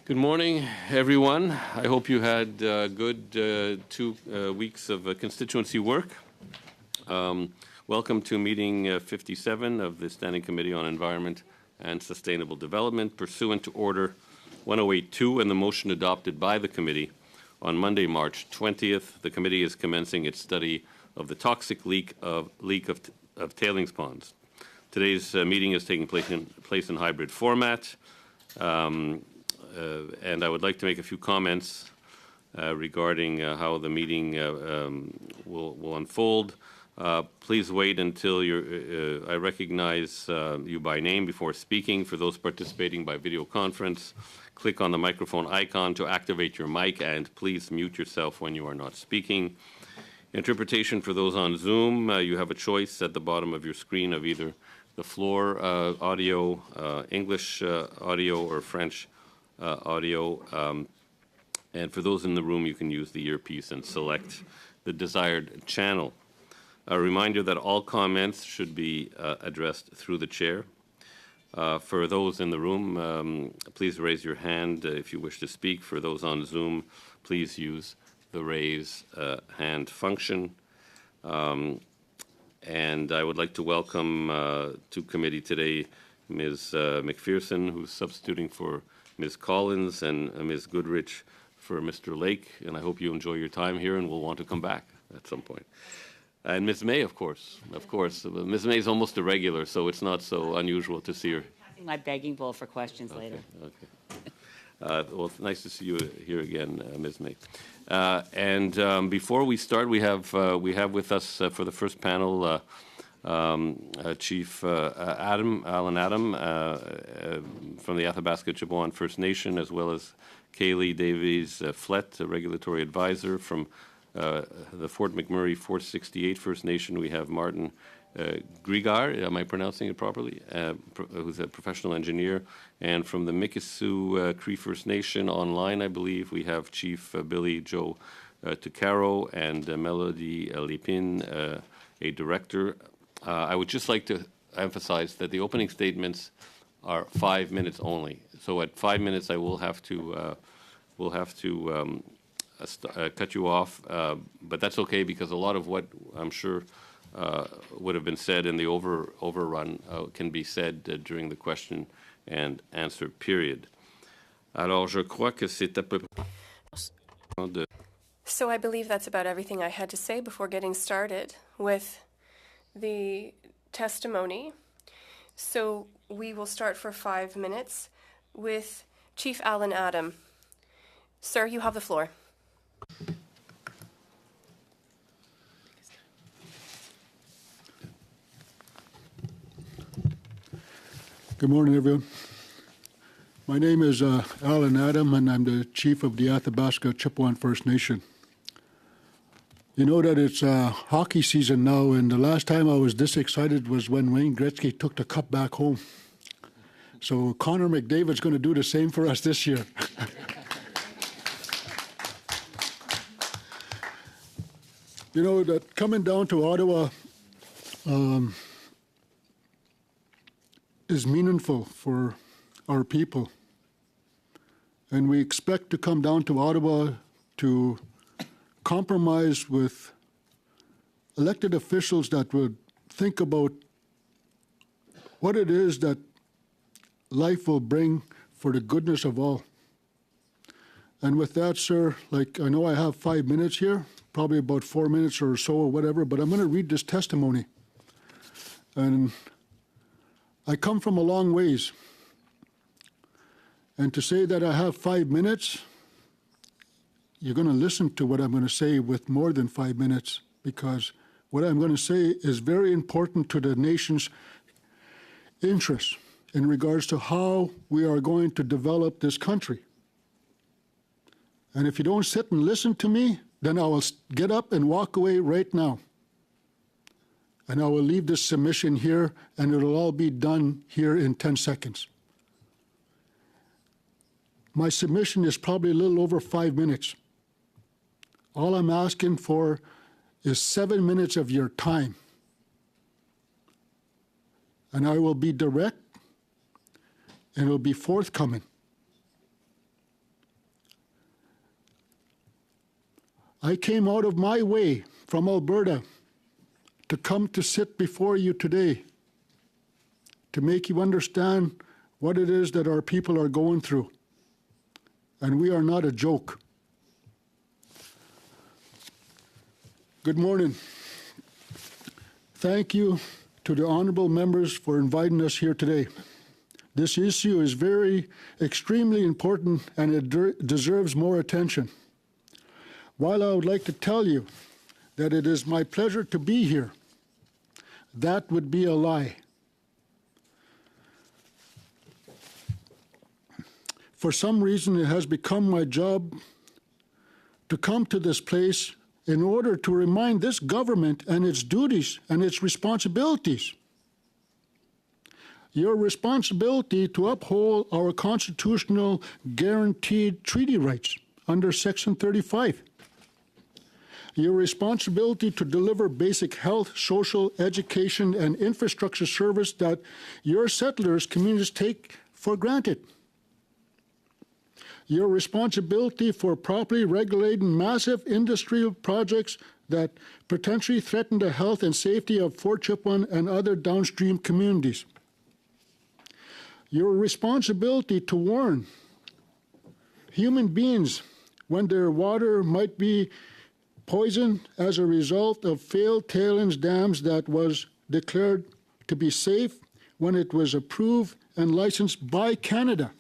Good morning, everyone. I hope you had good 2 weeks of constituency work. Welcome to meeting 57 of the Standing Committee on Environment and Sustainable Development, pursuant to Order 1082 and the motion adopted by the committee on Monday, March 20th. The committee is commencing its study of the toxic leak of tailings ponds. Today's meeting is taking place in hybrid format. And I would like to make a few comments regarding how the meeting will unfold. Please wait until I recognize you by name before speaking. For those participating by video conference, click on the microphone icon to activate your mic, and please mute yourself when you are not speaking. Interpretation for those on Zoom, you have a choice at the bottom of your screen of either the floor audio, English audio, or French audio, and for those in the room, you can use the earpiece and select the desired channel. A reminder that all comments should be addressed through the chair. For those in the room, please raise your hand if you wish to speak. For those on Zoom, please use the raise hand function. And I would like to welcome to committee today Ms. McPherson, who's substituting for Ms. Collins, and Ms. Goodrich for Mr. Lake, and I hope you enjoy your time here and will want to come back at some point. And Ms. May, of course. Ms. May is almost a regular, so it's not so unusual to see her. Passing my begging bowl for questions later. Okay. Well, it's nice to see you here again, Ms. May. And before we start, we have with us for the first panel Chief Alan Adam from the Athabasca Chippewa First Nation, as well as Kaylee Davies Flett, a regulatory advisor from the Fort McMurray 468 First Nation. We have Martin Grigar, am I pronouncing it properly? Who's a professional engineer. And from the Mikisew Cree First Nation online, I believe, we have Chief Billy Joe Tucaro and Melody Lipin, a director. I would just like to emphasize that the opening statements are 5 minutes only. So at 5 minutes, I will have to cut you off, but that's okay because a lot of what I'm sure would have been said in the overrun can be said during the question and answer period. Alors, je crois que c'est à peu près. So I believe that's about everything I had to say before getting started with the testimony. So we will start for 5 minutes with Chief Alan Adam. Sir, you have the floor. Good morning, everyone. My name is Alan Adam, and I'm the Chief of the Athabasca Chippewa First Nation. You know that it's hockey season now, and the last time I was this excited was when Wayne Gretzky took the cup back home. So Connor McDavid's going to do the same for us this year. You know, that coming down to Ottawa is meaningful for our people. And we expect to come down to Ottawa to compromise with elected officials that would think about what it is that life will bring for the goodness of all. And with that, sir, like I know I have 5 minutes here, probably about 4 minutes or so or whatever, but I'm going to read this testimony. And I come from a long ways. And to say that I have 5 minutes, you're going to listen to what I'm going to say with more than 5 minutes, because what I'm going to say is very important to the nation's interests in regards to how we are going to develop this country. And if you don't sit and listen to me, then I will get up and walk away right now. And I will leave this submission here, and it'll all be done here in 10 seconds. My submission is probably a little over 5 minutes. All I'm asking for is 7 minutes of your time. And I will be direct, and it will be forthcoming. I came out of my way from Alberta to come to sit before you today to make you understand what it is that our people are going through. And we are not a joke. Good morning. Thank you to the honorable members for inviting us here today. This issue is extremely important, and it deserves more attention. While I would like to tell you that it is my pleasure to be here, that would be a lie. For some reason, it has become my job to come to this place in order to remind this government and its duties and its responsibilities. Your responsibility to uphold our constitutional guaranteed treaty rights under Section 35. Your responsibility to deliver basic health, social, education, and infrastructure service that your settlers' communities take for granted. Your responsibility for properly regulating massive industrial projects that potentially threaten the health and safety of Fort Chipewyan and other downstream communities. Your responsibility to warn human beings when their water might be poisoned as a result of failed tailings dams that was declared to be safe when it was approved and licensed by Canada.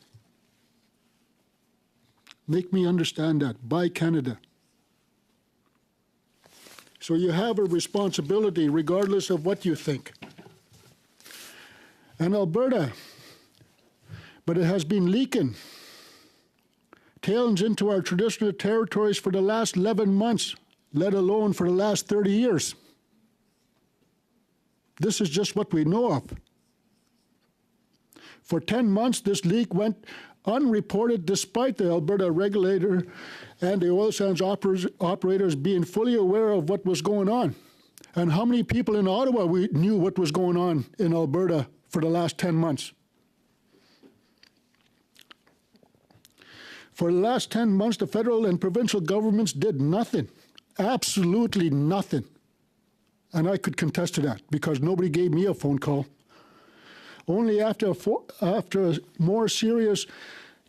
Make me understand that, by Canada. So you have a responsibility regardless of what you think. And Alberta, but it has been leaking tailings into our traditional territories for the last 11 months, let alone for the last 30 years. This is just what we know of. For 10 months, this leak went unreported despite the Alberta regulator and the oil sands operators being fully aware of what was going on. And how many people in Ottawa knew what was going on in Alberta for the last 10 months? For the last 10 months, the federal and provincial governments did nothing, absolutely nothing. And I could contest to that because nobody gave me a phone call. Only after more serious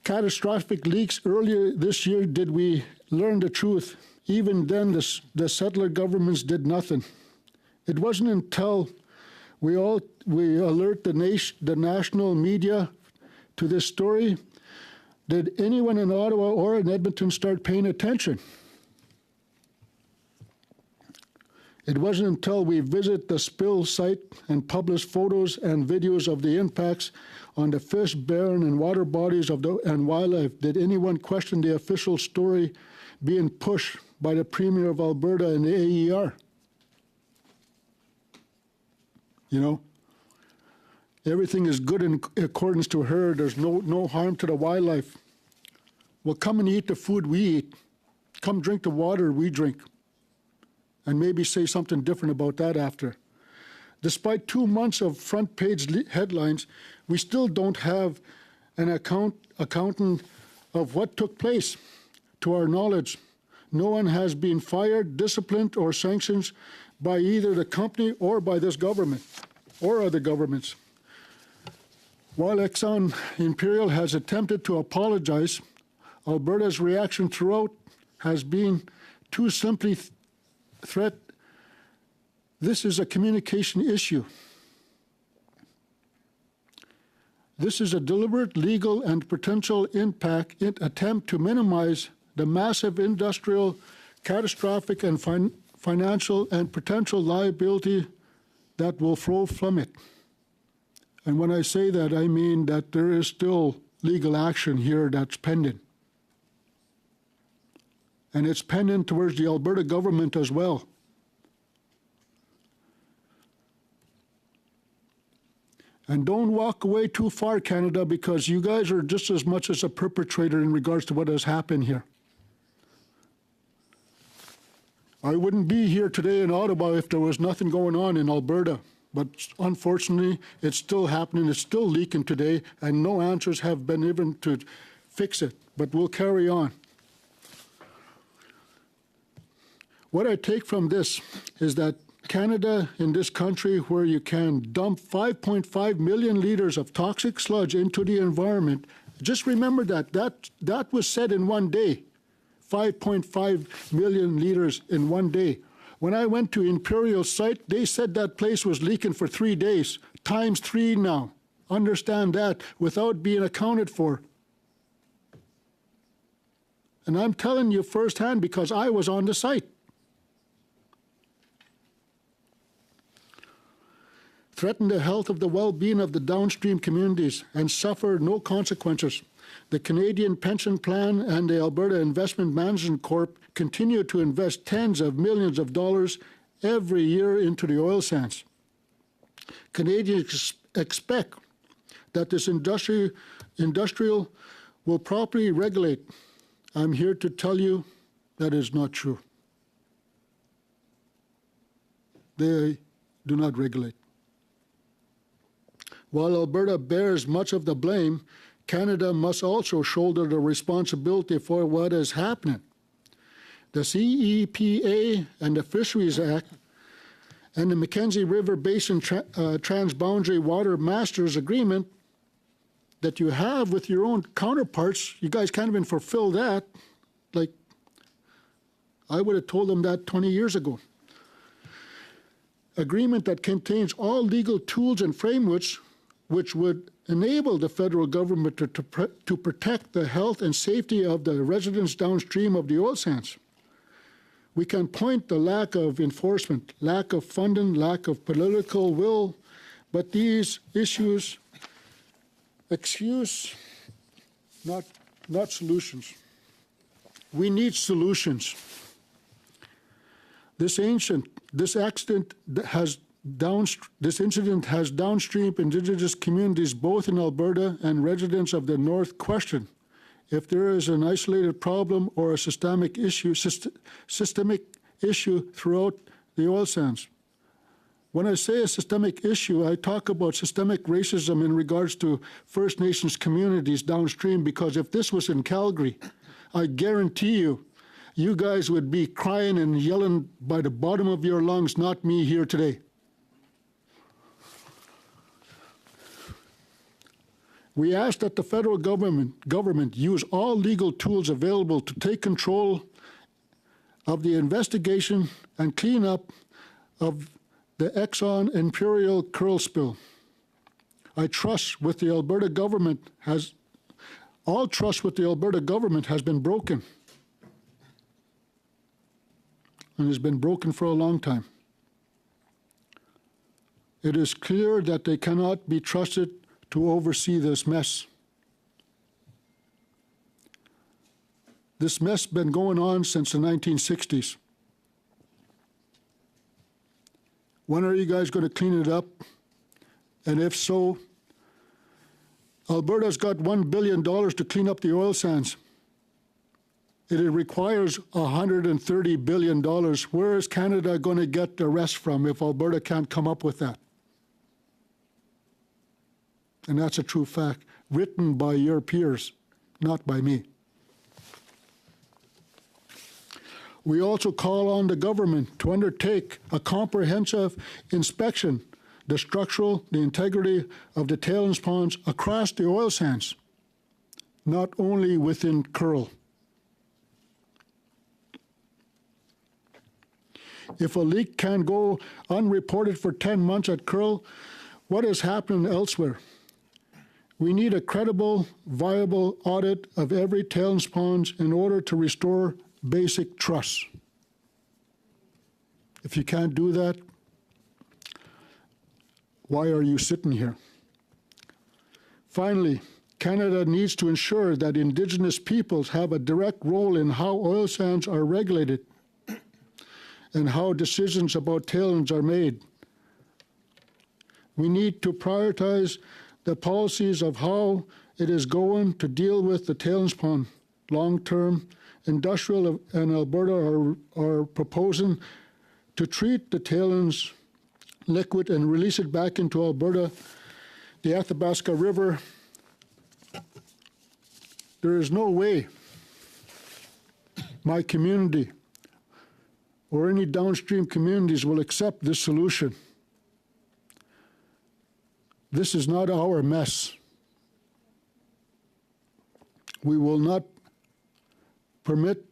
catastrophic leaks earlier this year did we learn the truth. Even then, the settler governments did nothing. It wasn't until we alert the national media to this story did anyone in Ottawa or in Edmonton start paying attention. It wasn't until we visit the spill site and publish photos and videos of the impacts on the fish, barren, and water bodies and wildlife did anyone question the official story being pushed by the Premier of Alberta and the AER. You know, everything is good in accordance to her. There's no harm to the wildlife. Well, come and eat the food we eat. Come drink the water we drink. And maybe say something different about that after. Despite 2 months of front page headlines, we still don't have an accountant of what took place. To our knowledge, no one has been fired, disciplined, or sanctioned by either the company or by this government or other governments. While Exxon Imperial has attempted to apologize, Alberta's reaction throughout has been too simply threat. This is a communication issue. This is a deliberate legal and potential impact attempt to minimize the massive industrial, catastrophic, and financial and potential liability that will flow from it. And when I say that, I mean that there is still legal action here that's pending. And it's pending towards the Alberta government as well. And don't walk away too far, Canada, because you guys are just as much as a perpetrator in regards to what has happened here. I wouldn't be here today in Ottawa if there was nothing going on in Alberta. But unfortunately, it's still happening. It's still leaking today, and no answers have been given to fix it. But we'll carry on. What I take from this is that Canada, in this country where you can dump 5.5 million liters of toxic sludge into the environment, just remember that was said in one day, 5.5 million liters in one day. When I went to Imperial site, they said that place was leaking for 3 days, times 3 now. Understand that, without being accounted for. And I'm telling you firsthand because I was on the site. Threaten the health of the well-being of the downstream communities and suffer no consequences. The Canadian Pension Plan and the Alberta Investment Management Corp continue to invest tens of millions of dollars every year into the oil sands. Canadians expect that this industrial will properly regulate. I'm here to tell you that is not true. They do not regulate. While Alberta bears much of the blame, Canada must also shoulder the responsibility for what is happening. The CEPA and the Fisheries Act and the Mackenzie River Basin Transboundary Water Masters Agreement that you have with your own counterparts, you guys can't even fulfill that. Like, I would have told them that 20 years ago. Agreement that contains all legal tools and frameworks which would enable the federal government to protect the health and safety of the residents downstream of the oil sands. We can point the lack of enforcement, lack of funding, lack of political will, but these issues excuse, not solutions. We need solutions. This incident has downstream Indigenous communities both in Alberta and residents of the North question if there is an isolated problem or a systemic issue throughout the oil sands. When I say a systemic issue, I talk about systemic racism in regards to First Nations communities downstream, because if this was in Calgary, I guarantee you guys would be crying and yelling by the bottom of your lungs, not me here today. We ask that the federal government use all legal tools available to take control of the investigation and cleanup of the Exxon Imperial Curl spill. All trust with the Alberta government has been broken, and has been broken for a long time. It is clear that they cannot be trusted to oversee this mess. This mess has been going on since the 1960s. When are you guys going to clean it up? And if so, Alberta's got $1 billion to clean up the oil sands. It requires $130 billion. Where is Canada going to get the rest from if Alberta can't come up with that? And that's a true fact, written by your peers, not by me. We also call on the government to undertake a comprehensive inspection, the integrity of the tailings ponds across the oil sands, not only within Curl. If a leak can go unreported for 10 months at Curl, what is happening elsewhere? We need a credible, viable audit of every tailings pond in order to restore basic trust. If you can't do that, why are you sitting here? Finally, Canada needs to ensure that Indigenous peoples have a direct role in how oil sands are regulated and how decisions about tailings are made. We need to prioritize the policies of how it is going to deal with the tailings pond. Long-term, Industrial and Alberta are proposing to treat the tailings liquid and release it back into Alberta, the Athabasca River. There is no way my community or any downstream communities will accept this solution. This is not our mess. We will not permit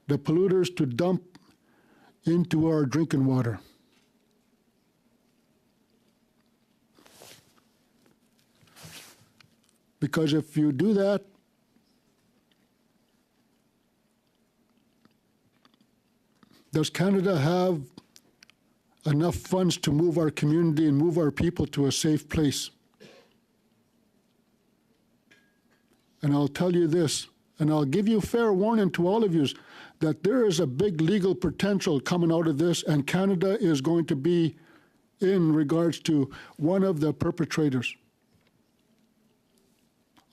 the polluters to dump into our drinking water. Because if you do that, does Canada have enough funds to move our community and move our people to a safe place? And I'll tell you this, and I'll give you fair warning to all of you, that there is a big legal potential coming out of this, and Canada is going to be in regards to one of the perpetrators,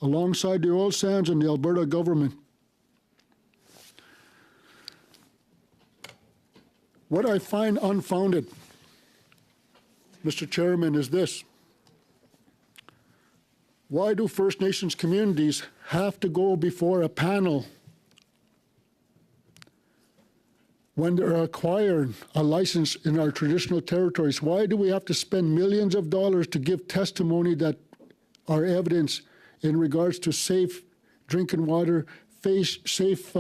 alongside the oil sands and the Alberta government. What I find unfounded, Mr. Chairman, is this. Why do First Nations communities have to go before a panel when they're acquiring a license in our traditional territories? Why do we have to spend millions of dollars to give testimony that our evidence in regards to safe drinking water, safe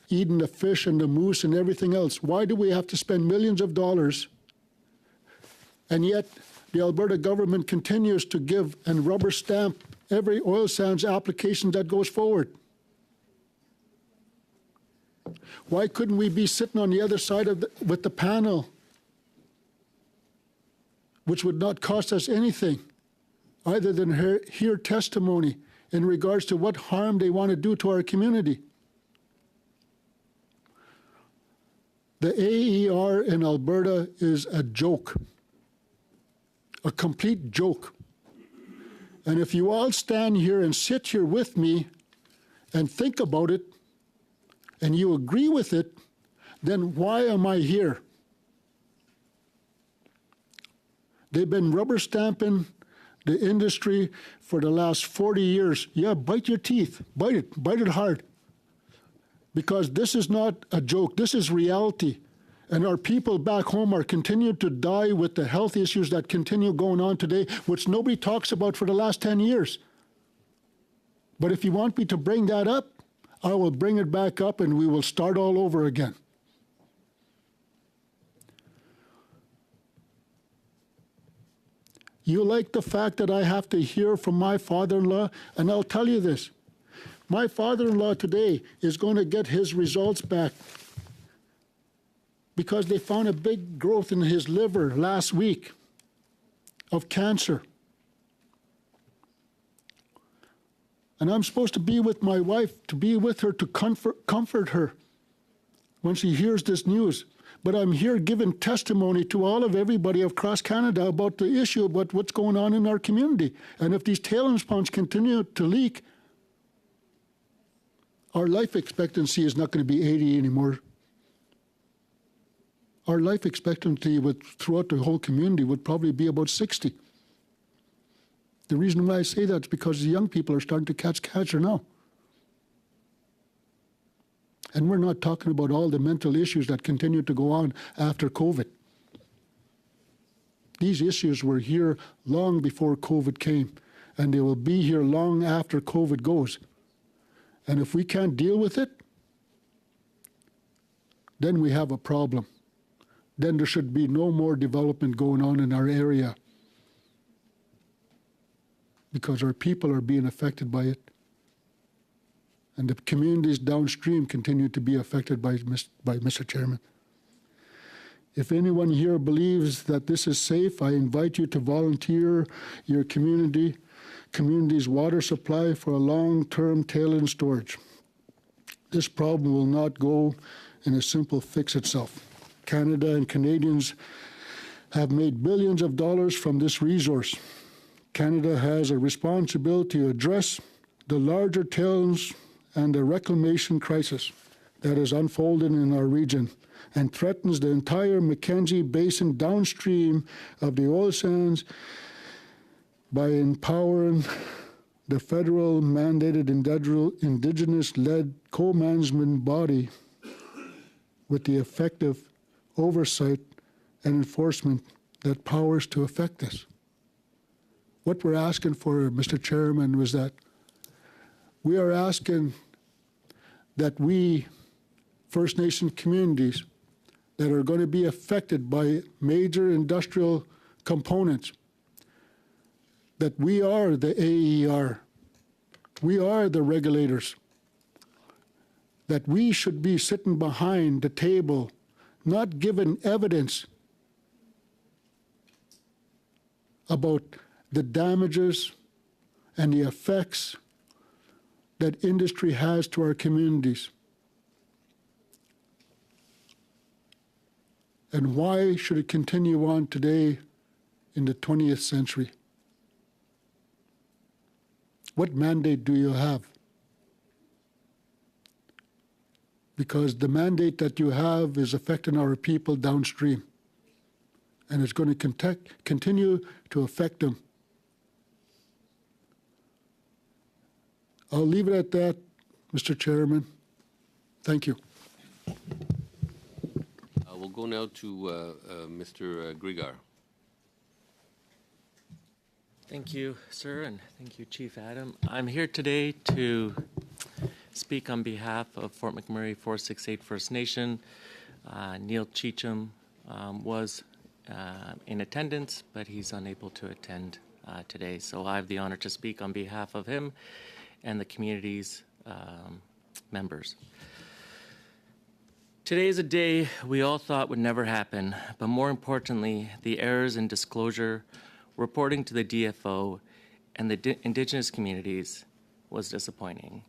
eating the fish and the moose and everything else? Why do we have to spend millions of dollars, and yet the Alberta government continues to give and rubber stamp every oil sands application that goes forward? Why couldn't we be sitting on the other side of with the panel, which would not cost us anything other than hear testimony in regards to what harm they want to do to our community? The AER in Alberta is a joke, a complete joke. And if you all stand here and sit here with me and think about it, and you agree with it, then why am I here? They've been rubber stamping the industry for the last 40 years. Yeah, bite your teeth, bite it hard. Because this is not a joke, this is reality. And our people back home are continuing to die with the health issues that continue going on today, which nobody talks about for the last 10 years. But if you want me to bring that up, I will bring it back up and we will start all over again. You like the fact that I have to hear from my father-in-law? And I'll tell you this. My father-in-law today is going to get his results back because they found a big growth in his liver last week of cancer. And I'm supposed to be with my wife, to be with her, to comfort her when she hears this news. But I'm here giving testimony to everybody across Canada about the issue, about what's going on in our community. And if these tailings ponds continue to leak, our life expectancy is not going to be 80 anymore. Our life expectancy throughout the whole community would probably be about 60. The reason why I say that is because the young people are starting to catch cancer now. And we're not talking about all the mental issues that continue to go on after COVID. These issues were here long before COVID came, and they will be here long after COVID goes. And if we can't deal with it, then we have a problem. Then there should be no more development going on in our area, because our people are being affected by it. And the communities downstream continue to be affected by Mr. Chairman. If anyone here believes that this is safe, I invite you to volunteer your community's water supply for a long-term tailings storage. This problem will not go in a simple fix itself. Canada and Canadians have made billions of dollars from this resource. Canada has a responsibility to address the larger tailings and the reclamation crisis that is unfolding in our region and threatens the entire Mackenzie Basin downstream of the oil sands by empowering the federal mandated Indigenous-led co-management body with the effective oversight and enforcement that powers to affect this. What we're asking for, Mr. Chairman, was that we are asking that we, First Nation communities that are going to be affected by major industrial components, that we are the AER, we are the regulators, that we should be sitting behind the table, not giving evidence about the damages and the effects that industry has to our communities. And why should it continue on today in the 20th century? What mandate do you have? Because the mandate that you have is affecting our people downstream, and it's going to continue to affect them. I'll leave it at that, Mr. Chairman. Thank you. We'll go now to Mr. Grigar. Thank you, sir, and thank you, Chief Adam. I'm here today to speak on behalf of Fort McMurray 468 First Nation. Neil Cheecham was in attendance, but he's unable to attend today. So I have the honor to speak on behalf of him and the community's members. Today is a day we all thought would never happen, but more importantly, the errors in disclosure, reporting to the DFO and the Indigenous communities was disappointing.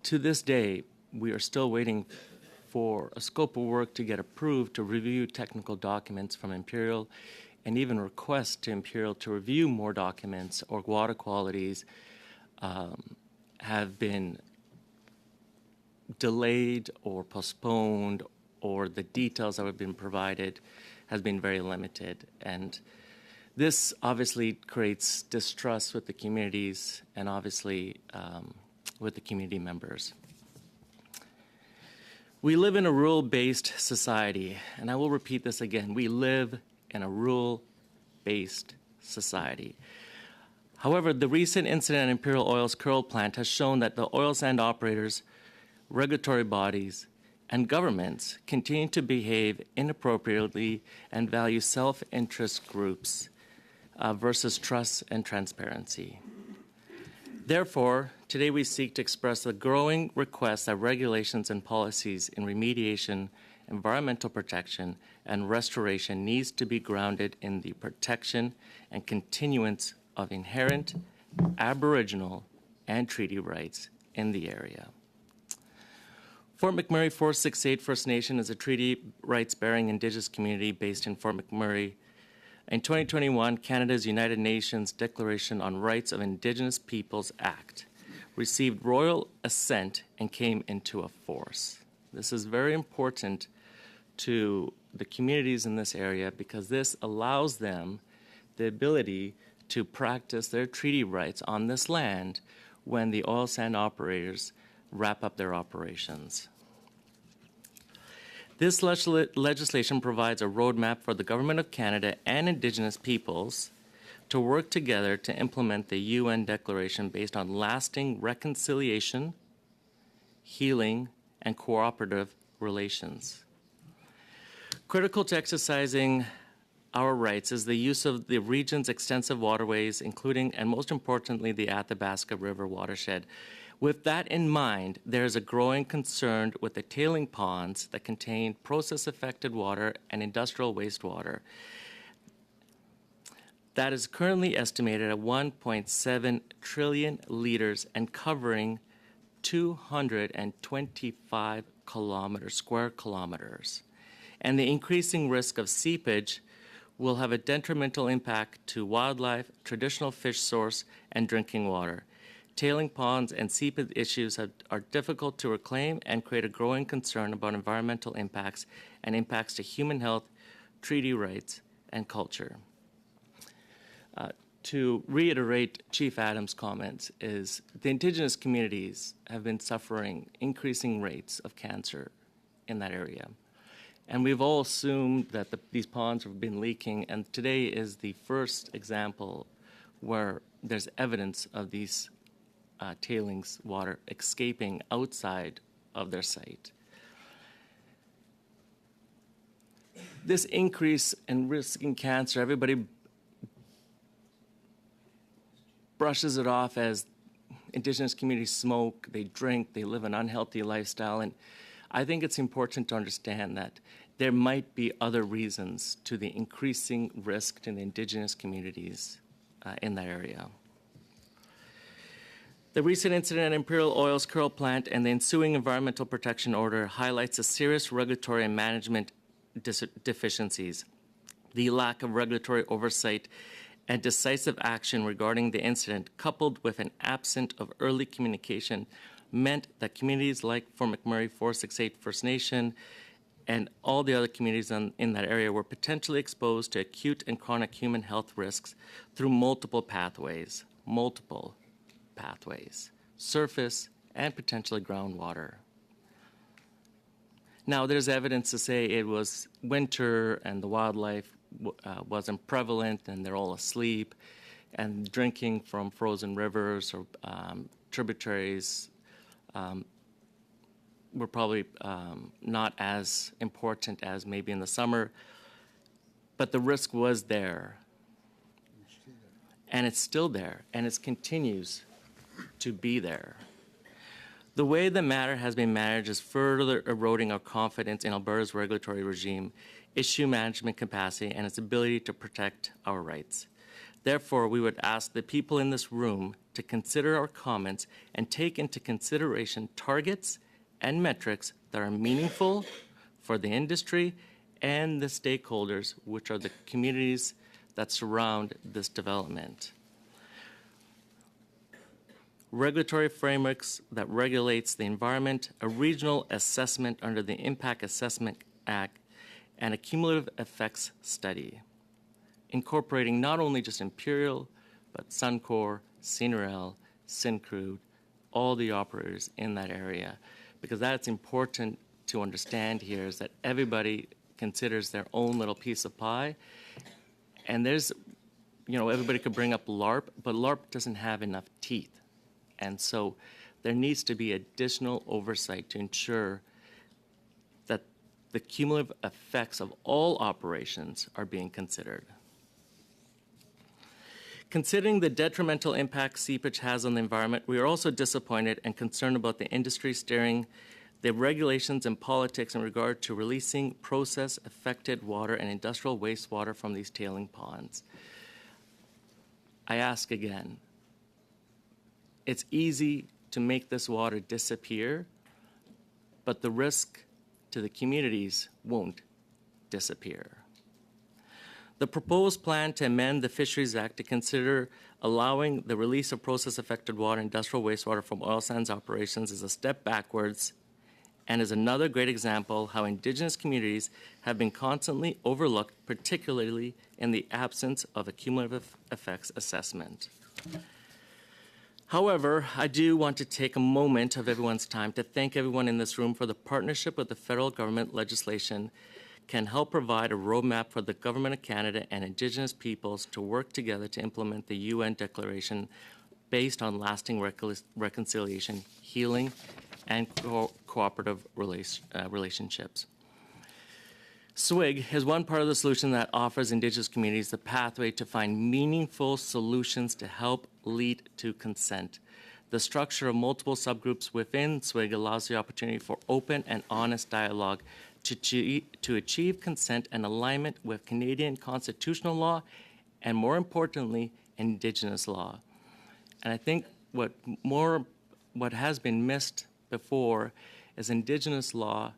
To this day, we are still waiting for a scope of work to get approved to review technical documents from Imperial and even request to Imperial to review more documents or water qualities have been delayed or postponed, or the details that have been provided has been very limited. And this obviously creates distrust with the communities and obviously with the community members. We live in a rural-based society, and I will repeat this again. We live in a rural-based society. However, the recent incident at Imperial Oil's Curl plant has shown that the oil sand operators, regulatory bodies, and governments continue to behave inappropriately and value self-interest groups versus trust and transparency. Therefore, today we seek to express the growing request that regulations and policies in remediation, environmental protection, and restoration needs to be grounded in the protection and continuance of inherent Aboriginal and treaty rights in the area. Fort McMurray 468 First Nation is a treaty rights-bearing Indigenous community based in Fort McMurray. In 2021, Canada's United Nations Declaration on Rights of Indigenous Peoples Act received royal assent and came into force. This is very important to the communities in this area because this allows them the ability to practice their treaty rights on this land when the oil sand operators wrap up their operations. This legislation provides a roadmap for the Government of Canada and Indigenous peoples to work together to implement the UN Declaration based on lasting reconciliation, healing, and cooperative relations. Critical to exercising our rights is the use of the region's extensive waterways, including, and most importantly, the Athabasca River watershed. With that in mind, there is a growing concern with the tailing ponds that contain process-affected water and industrial wastewater. That is currently estimated at 1.7 trillion liters and covering 225 square kilometers. And the increasing risk of seepage will have a detrimental impact to wildlife, traditional fish source, and drinking water. Tailing ponds and seepage issues are difficult to reclaim and create a growing concern about environmental impacts and impacts to human health, treaty rights, and culture. To reiterate Chief Adams' comments is the Indigenous communities have been suffering increasing rates of cancer in that area. And we've all assumed that these ponds have been leaking, and today is the first example where there's evidence of these tailings water escaping outside of their site. This increase in risk in cancer, everybody brushes it off as Indigenous communities smoke, they drink, they live an unhealthy lifestyle. And I think it's important to understand that there might be other reasons to the increasing risk to the Indigenous communities in that area. The recent incident at Imperial Oil's Curl plant and the ensuing environmental protection order highlights the serious regulatory and management deficiencies, the lack of regulatory oversight and decisive action regarding the incident, coupled with an absence of early communication, meant that communities like Fort McMurray 468 First Nation and all the other communities in that area were potentially exposed to acute and chronic human health risks through multiple pathways, surface and potentially groundwater. Now, there's evidence to say it was winter and the wildlife wasn't prevalent and they're all asleep, and drinking from frozen rivers or tributaries were probably not as important as maybe in the summer, but the risk was there. And it's still there, and it continues to be there. The way the matter has been managed is further eroding our confidence in Alberta's regulatory regime, issue management capacity, and its ability to protect our rights. Therefore, we would ask the people in this room to consider our comments and take into consideration targets and metrics that are meaningful for the industry and the stakeholders, which are the communities that surround this development. Regulatory frameworks that regulates the environment, a regional assessment under the Impact Assessment Act, and a cumulative effects study, incorporating not only just Imperial, but Suncor, CNRL, Syncrude, all the operators in that area. Because that's important to understand here, is that everybody considers their own little piece of pie. And there's, everybody could bring up LARP, but LARP doesn't have enough teeth. And so there needs to be additional oversight to ensure that the cumulative effects of all operations are being considered. Considering the detrimental impact seepage has on the environment, we are also disappointed and concerned about the industry steering the regulations and politics in regard to releasing process-affected water and industrial wastewater from these tailing ponds. I ask again, it's easy to make this water disappear, but the risk to the communities won't disappear. The proposed plan to amend the Fisheries Act to consider allowing the release of process-affected water and industrial wastewater from oil sands operations is a step backwards and is another great example how Indigenous communities have been constantly overlooked, particularly in the absence of a cumulative effects assessment. However, I do want to take a moment of everyone's time to thank everyone in this room for the partnership with the federal government legislation can help provide a roadmap for the Government of Canada and Indigenous peoples to work together to implement the UN Declaration based on lasting reconciliation, healing, and cooperative relationships. SWIG is one part of the solution that offers Indigenous communities the pathway to find meaningful solutions to help lead to consent. The structure of multiple subgroups within SWIG allows the opportunity for open and honest dialogue to achieve consent and alignment with Canadian constitutional law and, more importantly, Indigenous law. And I think what has been missed before is Indigenous law.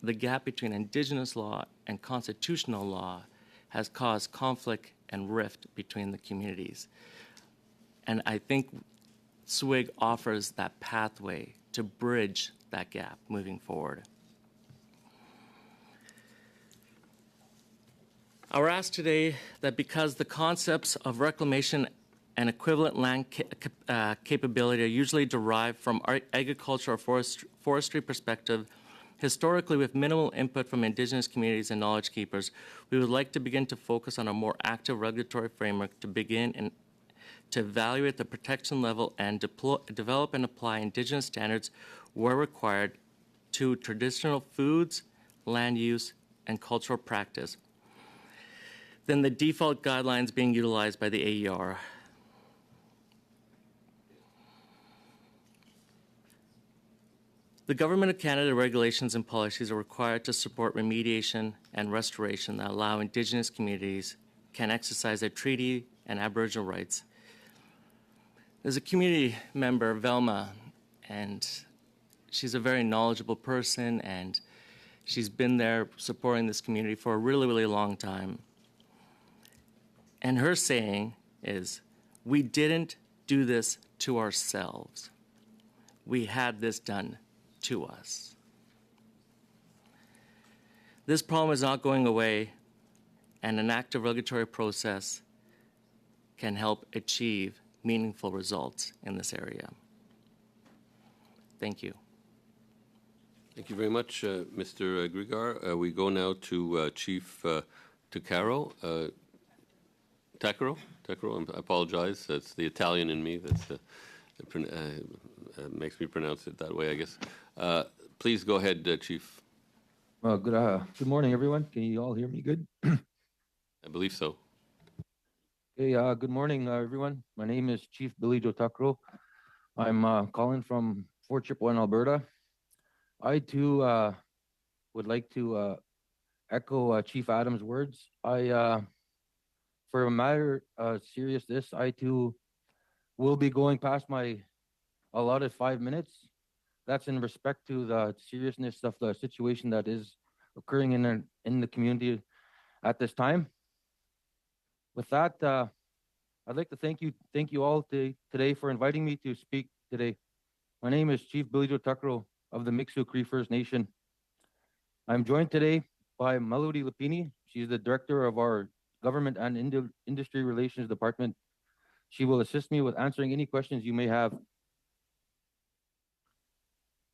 The gap between Indigenous law and constitutional law has caused conflict and rift between the communities. And I think SWIG offers that pathway to bridge that gap moving forward. I would ask today that because the concepts of reclamation and equivalent land capability are usually derived from agriculture or forestry perspective, Historically, with minimal input from Indigenous communities and knowledge keepers, we would like to begin to focus on a more active regulatory framework to begin and to evaluate the protection level and develop and apply Indigenous standards where required to traditional foods, land use, and cultural practice than the default guidelines being utilized by the AER. The Government of Canada regulations and policies are required to support remediation and restoration that allow Indigenous communities can exercise their treaty and Aboriginal rights. There's a community member, Velma, and she's a very knowledgeable person, and she's been there supporting this community for a really, really long time. And her saying is, we didn't do this to ourselves. We had this done to us. This problem is not going away, and an active regulatory process can help achieve meaningful results in this area. Thank you. Thank you very much, Mr. Grigar. We go now to Chief Taccaro. Taccaro? I apologize. That's the Italian in me. That's makes me pronounce it that way, I guess. Please go ahead, Chief. Good morning, everyone. Can you all hear me good? I believe so. Hey, good morning, everyone. My name is Chief Billy Joe Tuckrow. I'm calling from Fort Chipewyan, Alberta. I, too, would like to echo Chief Adams' words. For a matter of seriousness, I, too, will be going past my allotted 5 minutes. That's in respect to the seriousness of the situation that is occurring in the community at this time. With that, I'd like to thank you all today for inviting me to speak today. My name is Chief Billy Joe Tuckrow of the Mixu Cree First Nation. I'm joined today by Melody Lapini. She's the director of our Government and Industry Relations Department. She will assist me with answering any questions you may have.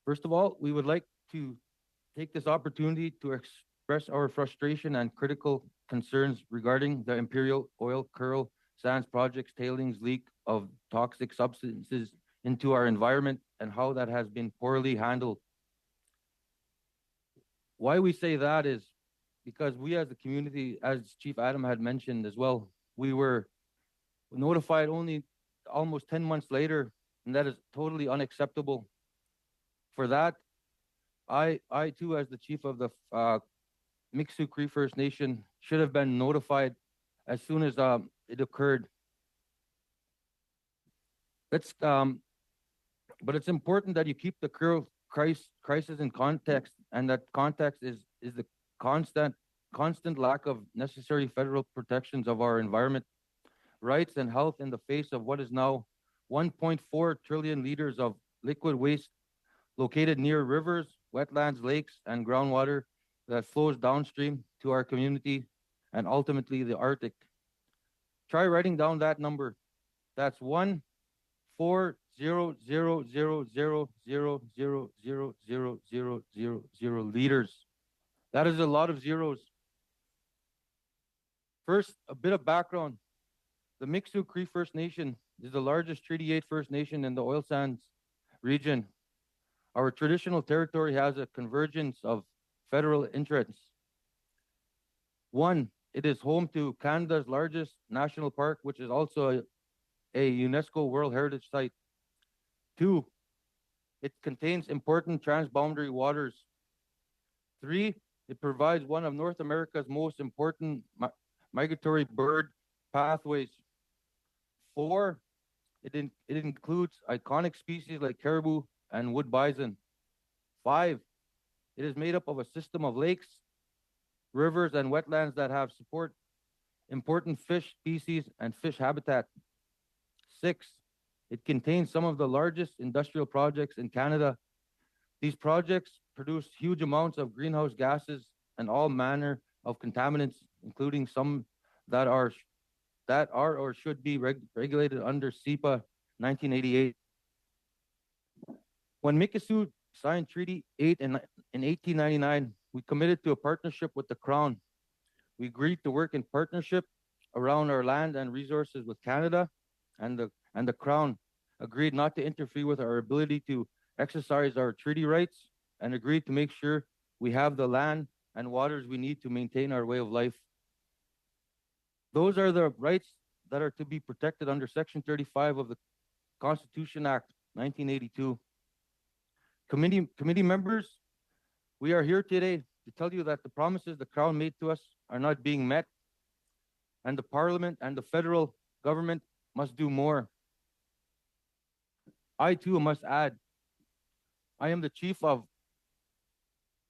First of all, we would like to take this opportunity to express our frustration and critical concerns regarding the Imperial Oil Curl Sands Project's tailings leak of toxic substances into our environment and how that has been poorly handled. Why we say that is because we as a community, as Chief Adam had mentioned as well, we were notified only almost 10 months later, and that is totally unacceptable. For that, I too, as the chief of the Mixu Cree First Nation, should have been notified as soon as it occurred. But it's important that you keep the current crisis in context, and that context is the constant lack of necessary federal protections of our environment, rights, and health in the face of what is now 1.4 trillion liters of liquid waste located near rivers, wetlands, lakes, and groundwater that flows downstream to our community and ultimately the Arctic. Try writing down that number. That's 1,400,000,000,000,000 liters. That is a lot of zeros. First, a bit of background. The Mixu Cree First Nation is the largest Treaty 8 First Nation in the oil sands region. Our traditional territory has a convergence of federal interests. One, it is home to Canada's largest national park, which is also a UNESCO World Heritage Site. Two, it contains important transboundary waters. Three, it provides one of North America's most important migratory bird pathways. Four, it includes iconic species like caribou and wood bison. Five, it is made up of a system of lakes, rivers, and wetlands that have support important fish species and fish habitat. Six, it contains some of the largest industrial projects in Canada. These projects produce huge amounts of greenhouse gases and all manner of contaminants, including some that are or should be regulated under SEPA 1988. When Mikisew signed Treaty 8 in 1899. We committed to a partnership with the Crown. We agreed to work in partnership around our land and resources with Canada, and the Crown agreed not to interfere with our ability to exercise our treaty rights, and agreed to make sure we have the land and waters we need to maintain our way of life. Those are the rights that are to be protected under Section 35 of the Constitution Act 1982. Committee members, we are here today to tell you that the promises the Crown made to us are not being met, and the Parliament and the federal government must do more. I too must add, I am the chief of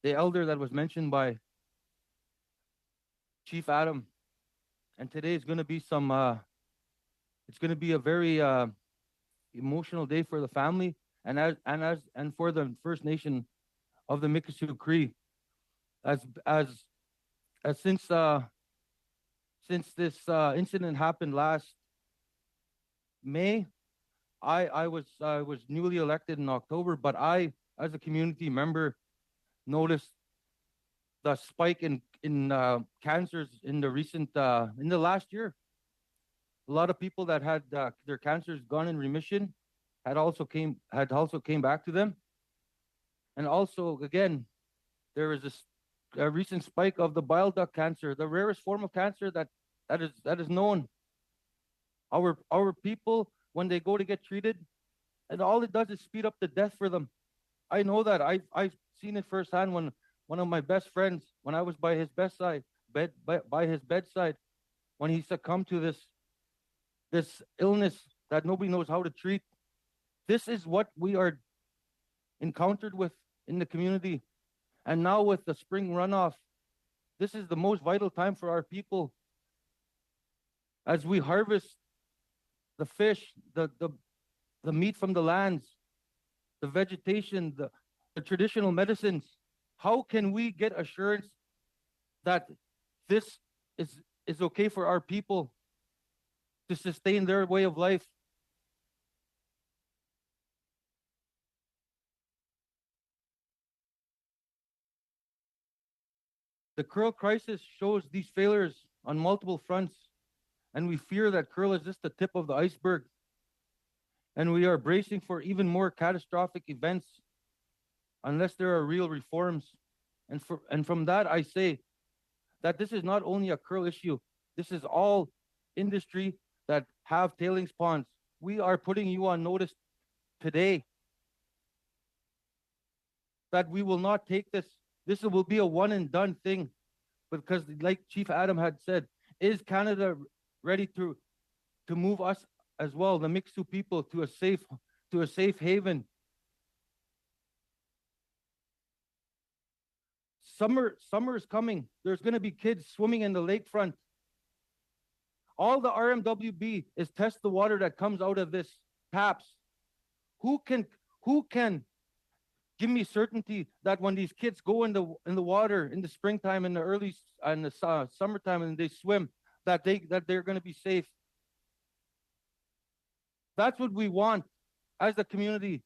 the elder that was mentioned by Chief Adam, and today is going to be it's going to be a very emotional day for the family and for the First Nation of the Mikisew Cree, since this incident happened last May. I was newly elected in October, but I, as a community member, noticed the spike in cancers in the last year. A lot of people that had their cancers gone in remission had also came back to them, and also again there is a recent spike of the bile duct cancer, the rarest form of cancer that is known. Our people, when they go to get treated, and all it does is speed up the death for them. I know that I've seen it firsthand when one of my best friends, when I was by his bedside, when he succumbed to this illness that nobody knows how to treat. This is what we are encountered with in the community. And now with the spring runoff, this is the most vital time for our people as we harvest the fish, the meat from the lands, the vegetation, the traditional medicines. How can we get assurance that this is okay for our people to sustain their way of life? The Curl crisis shows these failures on multiple fronts, and we fear that Curl is just the tip of the iceberg, and we are bracing for even more catastrophic events unless there are real reforms. And from that, I say that this is not only a Curl issue, this is all industry that have tailings ponds. We are putting you on notice today that we will not take this. This will be a one and done thing, because like Chief Adam had said, is Canada ready to move us as well, the Mikisew people, to a safe haven? Summer is coming. There's going to be kids swimming in the lakefront. All the RMWB is test the water that comes out of this taps. Who can give me certainty that when these kids go in the water in the springtime, in the summertime, and they swim, that they're going to be safe? That's what we want as a community.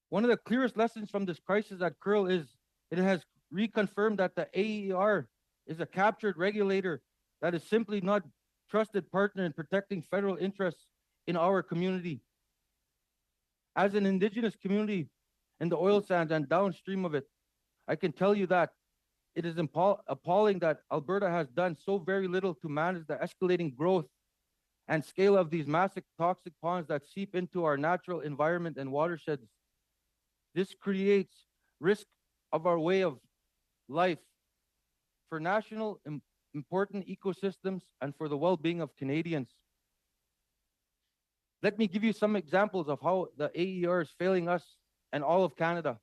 One of the clearest lessons from this crisis at Curl is it has reconfirmed that the AER is a captured regulator that is simply not trusted partner in protecting federal interests in our community. As an Indigenous community in the oil sands and downstream of it, I can tell you that it is appalling that Alberta has done so very little to manage the escalating growth and scale of these massive toxic ponds that seep into our natural environment and watersheds. This creates risk of our way of life for national important ecosystems and for the well-being of Canadians. Let me give you some examples of how the AER is failing us and all of Canada.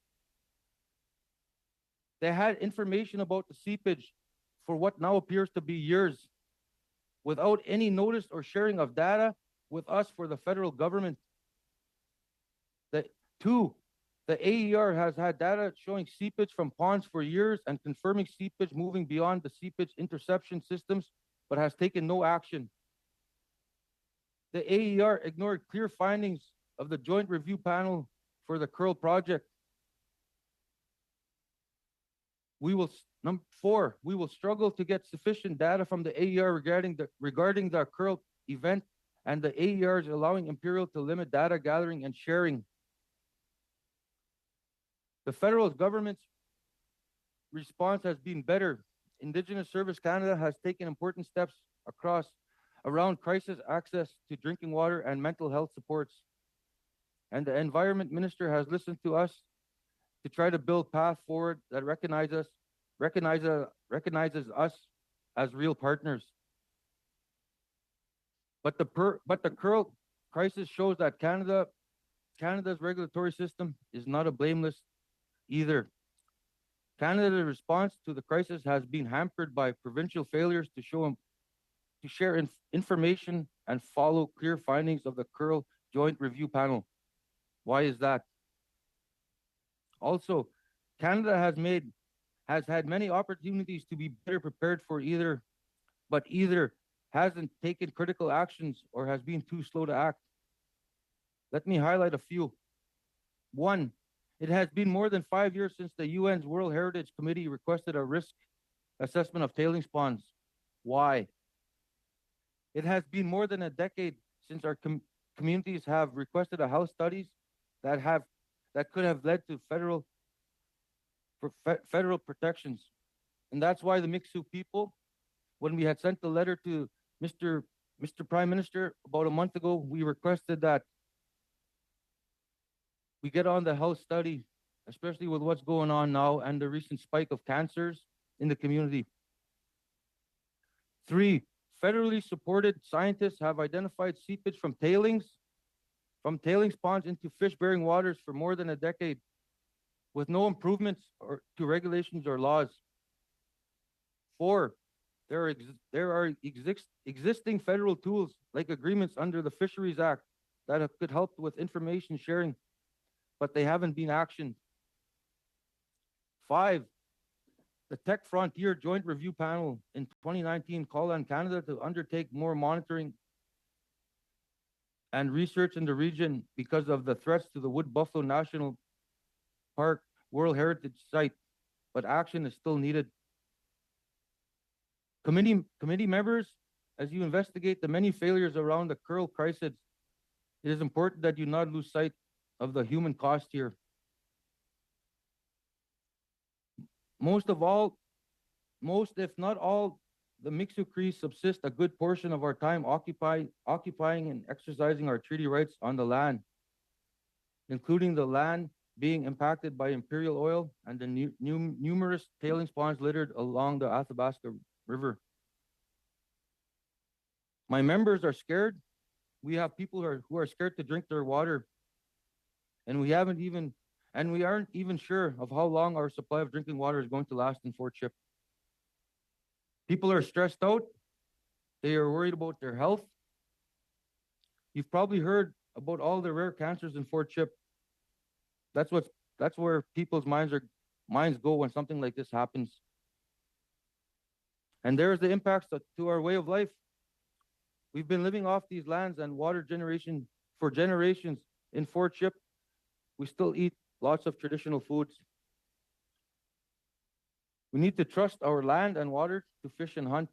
They had information about the seepage for what now appears to be years, without any notice or sharing of data with us for the federal government. The AER has had data showing seepage from ponds for years and confirming seepage moving beyond the seepage interception systems, but has taken no action. The AER ignored clear findings of the Joint Review Panel for the Curl project. Number 4, we will struggle to get sufficient data from the AER regarding the Curl event, and the AER is allowing Imperial to limit data gathering and sharing. The federal government's response has been better. Indigenous Service Canada has taken important steps around crisis access to drinking water and mental health supports. And the Environment Minister has listened to us to try to build path forward that recognizes us as real partners. But the Curl crisis shows that Canada's regulatory system is not a blameless either. Canada's response to the crisis has been hampered by provincial failures to share information and follow clear findings of the Curl Joint Review Panel. Why is that? Also, Canada has had many opportunities to be better prepared for either hasn't taken critical actions or has been too slow to act. Let me highlight a few. 1, it has been more than 5 years since the UN's World Heritage Committee requested a risk assessment of tailings ponds. Why? It has been more than a decade since our communities have requested a house studies that could have led to federal protections. And that's why the Mixu people, when we had sent the letter to Mr. Prime Minister about a month ago, we requested that we get on the house study, especially with what's going on now and the recent spike of cancers in the community. 3, federally supported scientists have identified seepage from tailings ponds into fish-bearing waters for more than a decade, with no improvements to regulations or laws. 4, there are existing federal tools like agreements under the Fisheries Act that could help with information sharing, but they haven't been actioned. 5, the Tech Frontier Joint Review Panel in 2019 called on Canada to undertake more monitoring and research in the region because of the threats to the Wood Buffalo National Park World Heritage Site, but action is still needed. Committee members, as you investigate the many failures around the Curl crisis, it is important that you not lose sight of the human cost here. Most if not all, the Mixu Cree subsist a good portion of our time occupying and exercising our treaty rights on the land, including the land being impacted by imperial oil and the numerous tailings ponds littered along the Athabasca River. My members are scared. We have people who are scared to drink their water, and we aren't even sure of how long our supply of drinking water is going to last in Fort Chip. People are stressed out. They are worried about their health. You've probably heard about all the rare cancers in Fort Chip. That's where people's minds go when something like this happens. And there's the impacts to our way of life. We've been living off these lands and water generation for generations in Fort Chip. We still eat lots of traditional foods. We need to trust our land and water to fish and hunt.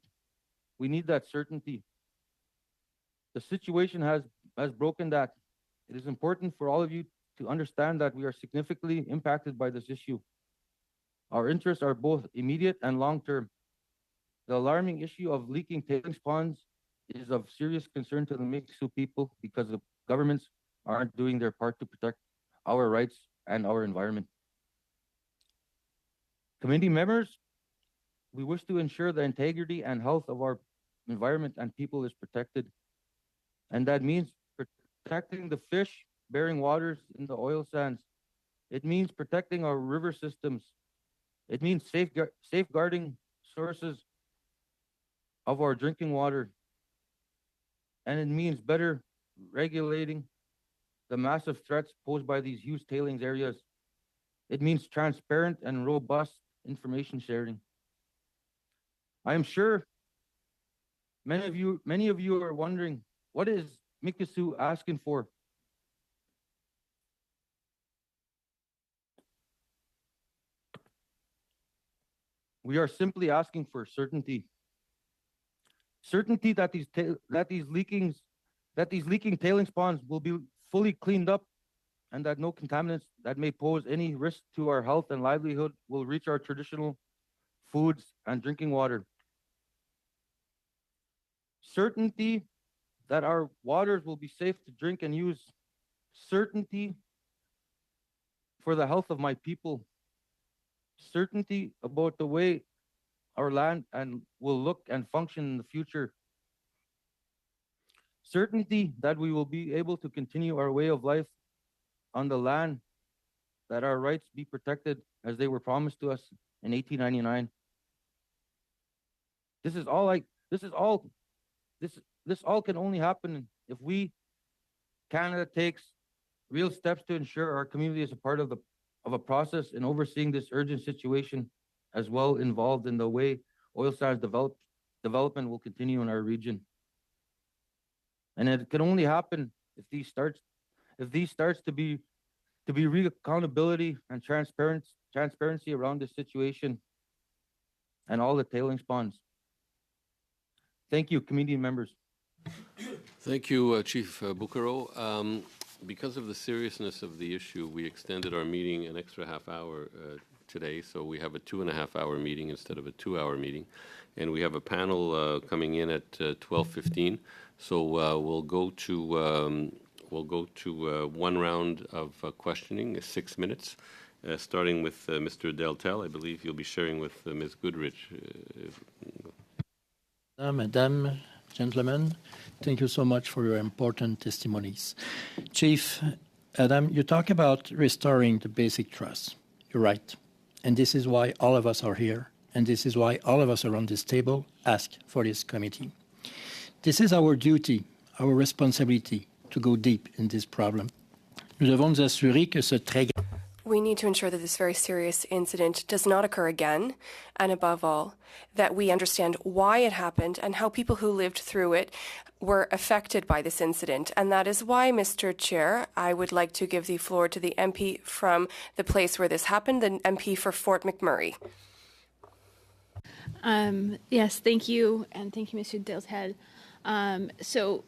We need that certainty. The situation has broken that. It is important for all of you to understand that we are significantly impacted by this issue. Our interests are both immediate and long-term. The alarming issue of leaking tailings ponds is of serious concern to the Mixu people because the governments aren't doing their part to protect our rights and our environment. Committee members, we wish to ensure the integrity and health of our environment and people is protected. And that means protecting the fish-bearing waters in the oil sands. It means protecting our river systems. It means safeguarding sources of our drinking water. And it means better regulating the massive threats posed by these huge tailings areas. It means transparent and robust information sharing. I am sure many of you are wondering, what is Mikisew asking for? we are simply asking for certainty. Certainty that these leaking tailings ponds will be fully cleaned up and that no contaminants that may pose any risk to our health and livelihood will reach our traditional foods and drinking water. Certainty that our waters will be safe to drink and use. Certainty for the health of my people. Certainty about the way our land and will look and function in the future. Certainty that we will be able to continue our way of life on the land, that our rights be protected as they were promised to us in 1899. This all can only happen if Canada takes real steps to ensure our community is a part of a process in overseeing this urgent situation, as well involved in the way oil sands development will continue in our region. And it can only happen if these starts to be real accountability and transparency around this situation and all the tailings ponds. Thank you, committee members. Thank you, Chief Bucaro. Because of the seriousness of the issue, we extended our meeting an extra half hour today, so we have a 2.5-hour meeting instead of a 2-hour meeting. And we have a panel coming in at 12:15. So we'll go to one round of questioning, 6 minutes, starting with Mr. Deltel. I believe you'll be sharing with Ms. Goodrich. Madam, gentlemen, thank you so much for your important testimonies. Chief Adam, you talk about restoring the basic trust. You're right. And this is why all of us are here. And this is why all of us around this table ask for this committee. This is our duty, our responsibility to go deep in this problem. Nous devons nous assurer que ce très We need to ensure that this very serious incident does not occur again, and above all, that we understand why it happened and how people who lived through it were affected by this incident. And that is why, Mr. Chair, I would like to give the floor to the MP from the place where this happened, the MP for Fort McMurray. Yes, thank you, and thank you, Mr. Deltel. So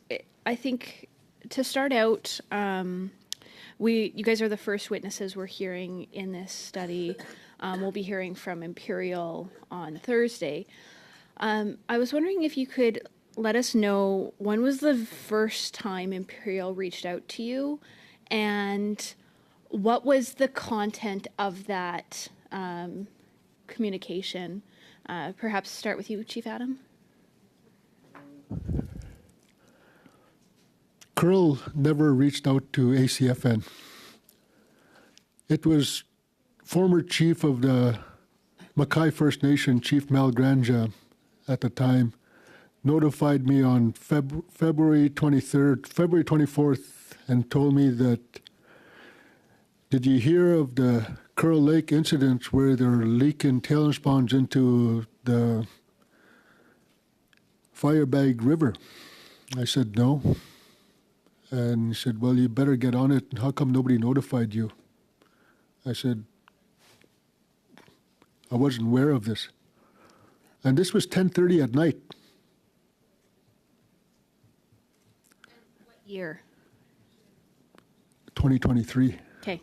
I think to start out, you guys are the first witnesses we're hearing in this study. We'll be hearing from Imperial on Thursday. I was wondering if you could let us know, when was the first time Imperial reached out to you, and what was the content of that communication? Perhaps start with you, Chief Adam. Curl never reached out to ACFN. It was former chief of the Mackay First Nation, Chief Mel Granja, at the time, notified me on February 24th, and told me that, did you hear of the Curl Lake incidents where they're leaking tailings ponds into the Firebag River? I said, no. And he said, well, you better get on it. How come nobody notified you? I said, I wasn't aware of this. And this was 10:30 at night. What year? 2023. Okay.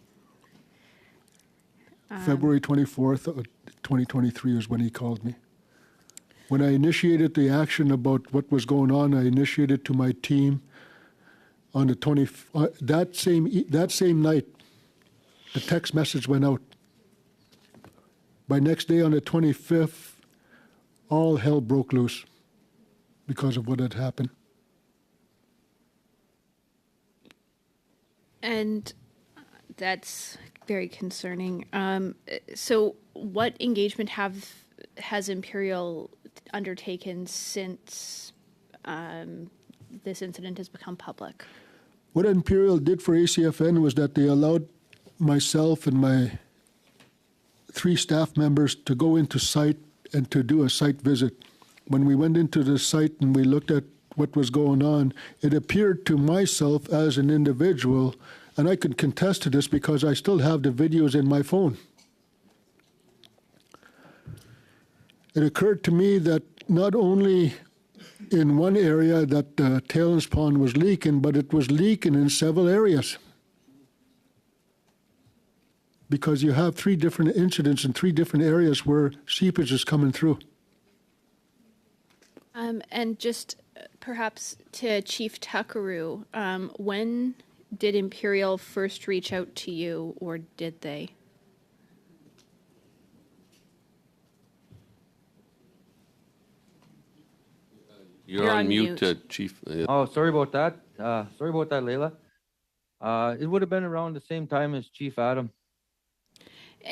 February 24th, 2023 is when he called me. When I initiated the action about what was going on, I initiated to my team on the that same night. The text message went out. By next day, on the 25th, all hell broke loose because of what had happened. And that's very concerning. So what engagement has Imperial undertaken since this incident has become public? What Imperial did for ACFN was that they allowed myself and my 3 staff members to go into site and to do a site visit. When we went into the site and we looked at what was going on, it appeared to myself as an individual, and I could contest to this because I still have the videos in my phone. it occurred to me that not only in one area that the tailings pond was leaking, but it was leaking in several areas. Because you have 3 different incidents in 3 different areas where seepage is coming through. And just perhaps to Chief Tuckaroo, when did Imperial first reach out to you, or did they? You're on mute, Chief. Oh, sorry about that. Sorry about that, Leila. It would have been around the same time as Chief Adam.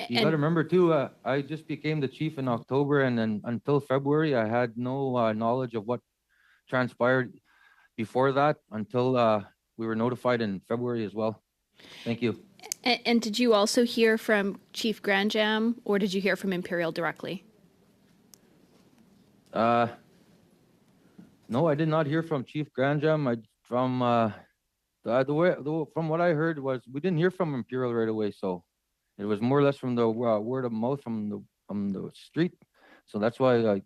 You got to remember too, I just became the chief in October, and then until February, I had no knowledge of what transpired before that until we were notified in February as well. Thank you. And did you also hear from Chief Granjam, or did you hear from Imperial directly? No, I did not hear from Chief Granjam. From what I heard was we didn't hear from Imperial right away, so it was more or less from the word of mouth from the street. So that's why I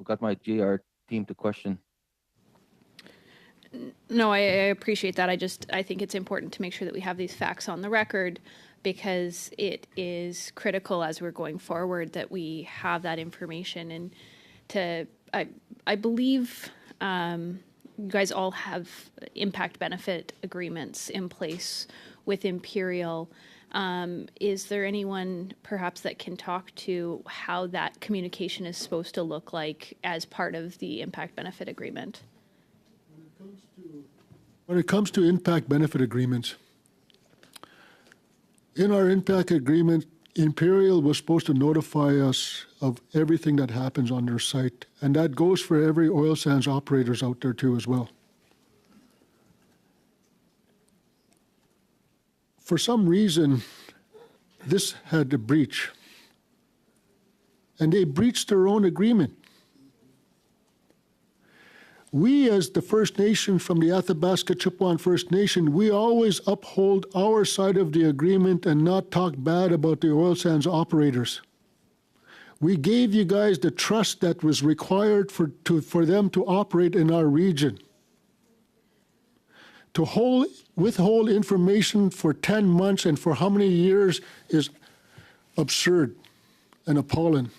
got my JR team to question. No, I appreciate that. I think it's important to make sure that we have these facts on the record, because it is critical as we're going forward that we have that information. And I believe you guys all have impact benefit agreements in place with Imperial. Is there anyone perhaps that can talk to how that communication is supposed to look like as part of the impact benefit agreement? When it comes to impact benefit agreements, in our impact agreement, Imperial was supposed to notify us of everything that happens on their site, and that goes for every oil sands operators out there too as well. For some reason, this had a breach, and they breached their own agreement. We, as the First Nation from the Athabasca Chippewa First Nation, we always uphold our side of the agreement and not talk bad about the oil sands operators. We gave you guys the trust that was required for them to operate in our region. To withhold information for 10 months and for how many years is absurd and appalling.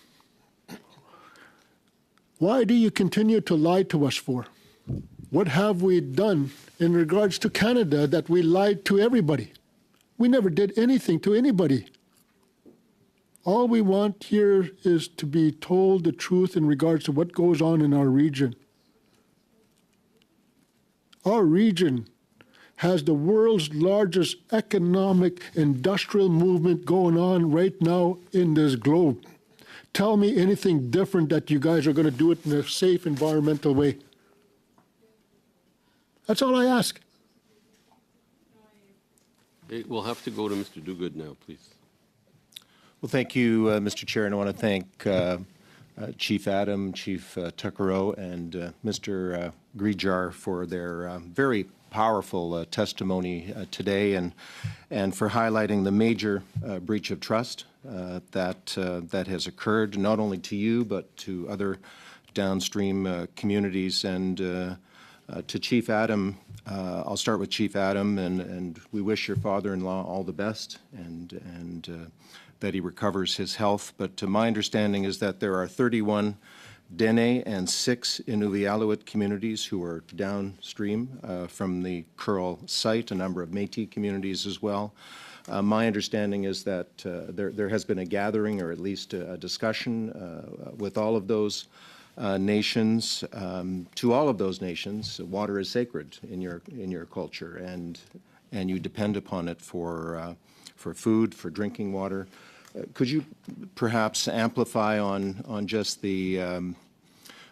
Why do you continue to lie to us for? What have we done in regards to Canada that we lied to everybody? We never did anything to anybody. All we want here is to be told the truth in regards to what goes on in our region. Our region has the world's largest economic industrial movement going on right now in this globe. Tell me anything different that you guys are going to do it in a safe environmental way. That's all I ask. We'll have to go to Mr. Duguid now, please. Well, thank you, Mr. Chair, and I want to thank Chief Adam, Chief Tuckaroo, and Mr. Grijar for their very powerful testimony today, and for highlighting the major breach of trust that has occurred, not only to you but to other downstream communities. And to Chief Adam, I'll start with Chief Adam, and we wish your father-in-law all the best, and that he recovers his health. But my understanding is that there are 31 Dene and 6 Inuvialuit communities who are downstream from the Curl site, a number of Métis communities as well. My understanding is that there has been a gathering, or at least a discussion with all of those nations. To all of those nations, water is sacred in your culture, and you depend upon it for food, for drinking water. Could you perhaps amplify on just the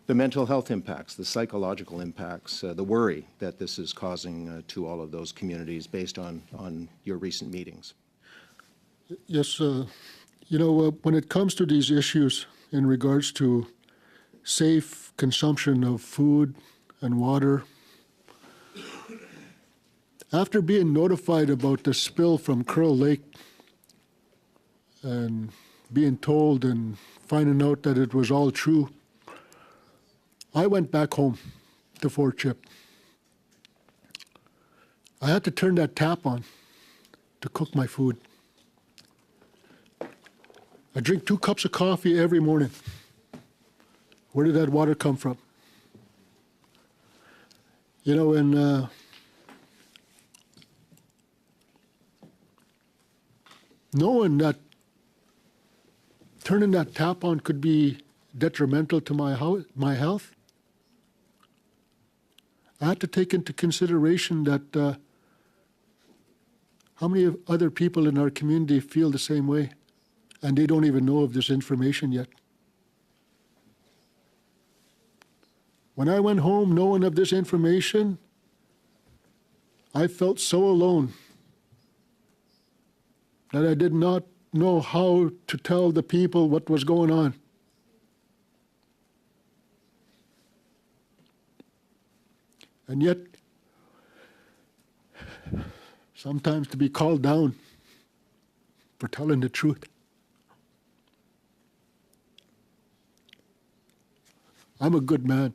mental health impacts, the psychological impacts, the worry that this is causing to all of those communities based on your recent meetings? Yes, when it comes to these issues in regards to safe consumption of food and water, after being notified about the spill from Curl Lake and being told and finding out that it was all true, I went back home to Fort Chip. I had to turn that tap on to cook my food. I drink 2 cups of coffee every morning. Where did that water come from? You know, and knowing that turning that tap on could be detrimental to my health, I had to take into consideration that how many other people in our community feel the same way, and they don't even know of this information yet. When I went home knowing of this information, I felt so alone that I did not know how to tell the people what was going on. And yet, sometimes to be called down for telling the truth. I'm a good man.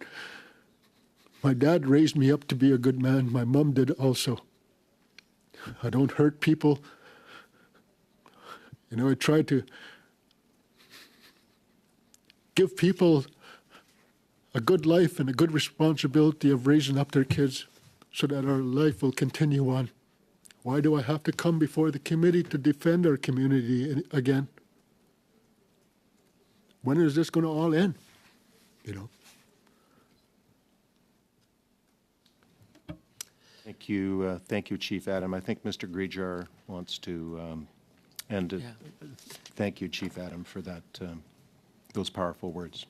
My dad raised me up to be a good man. My mom did also. I don't hurt people. You know, I try to give people a good life and a good responsibility of raising up their kids so that our life will continue on. Why do I have to come before the committee to defend our community again? When is this going to all end? You know. Thank you, Chief Adam. I think Mr. Grejar wants to end it. Yeah. Thank you, Chief Adam, for that those powerful words.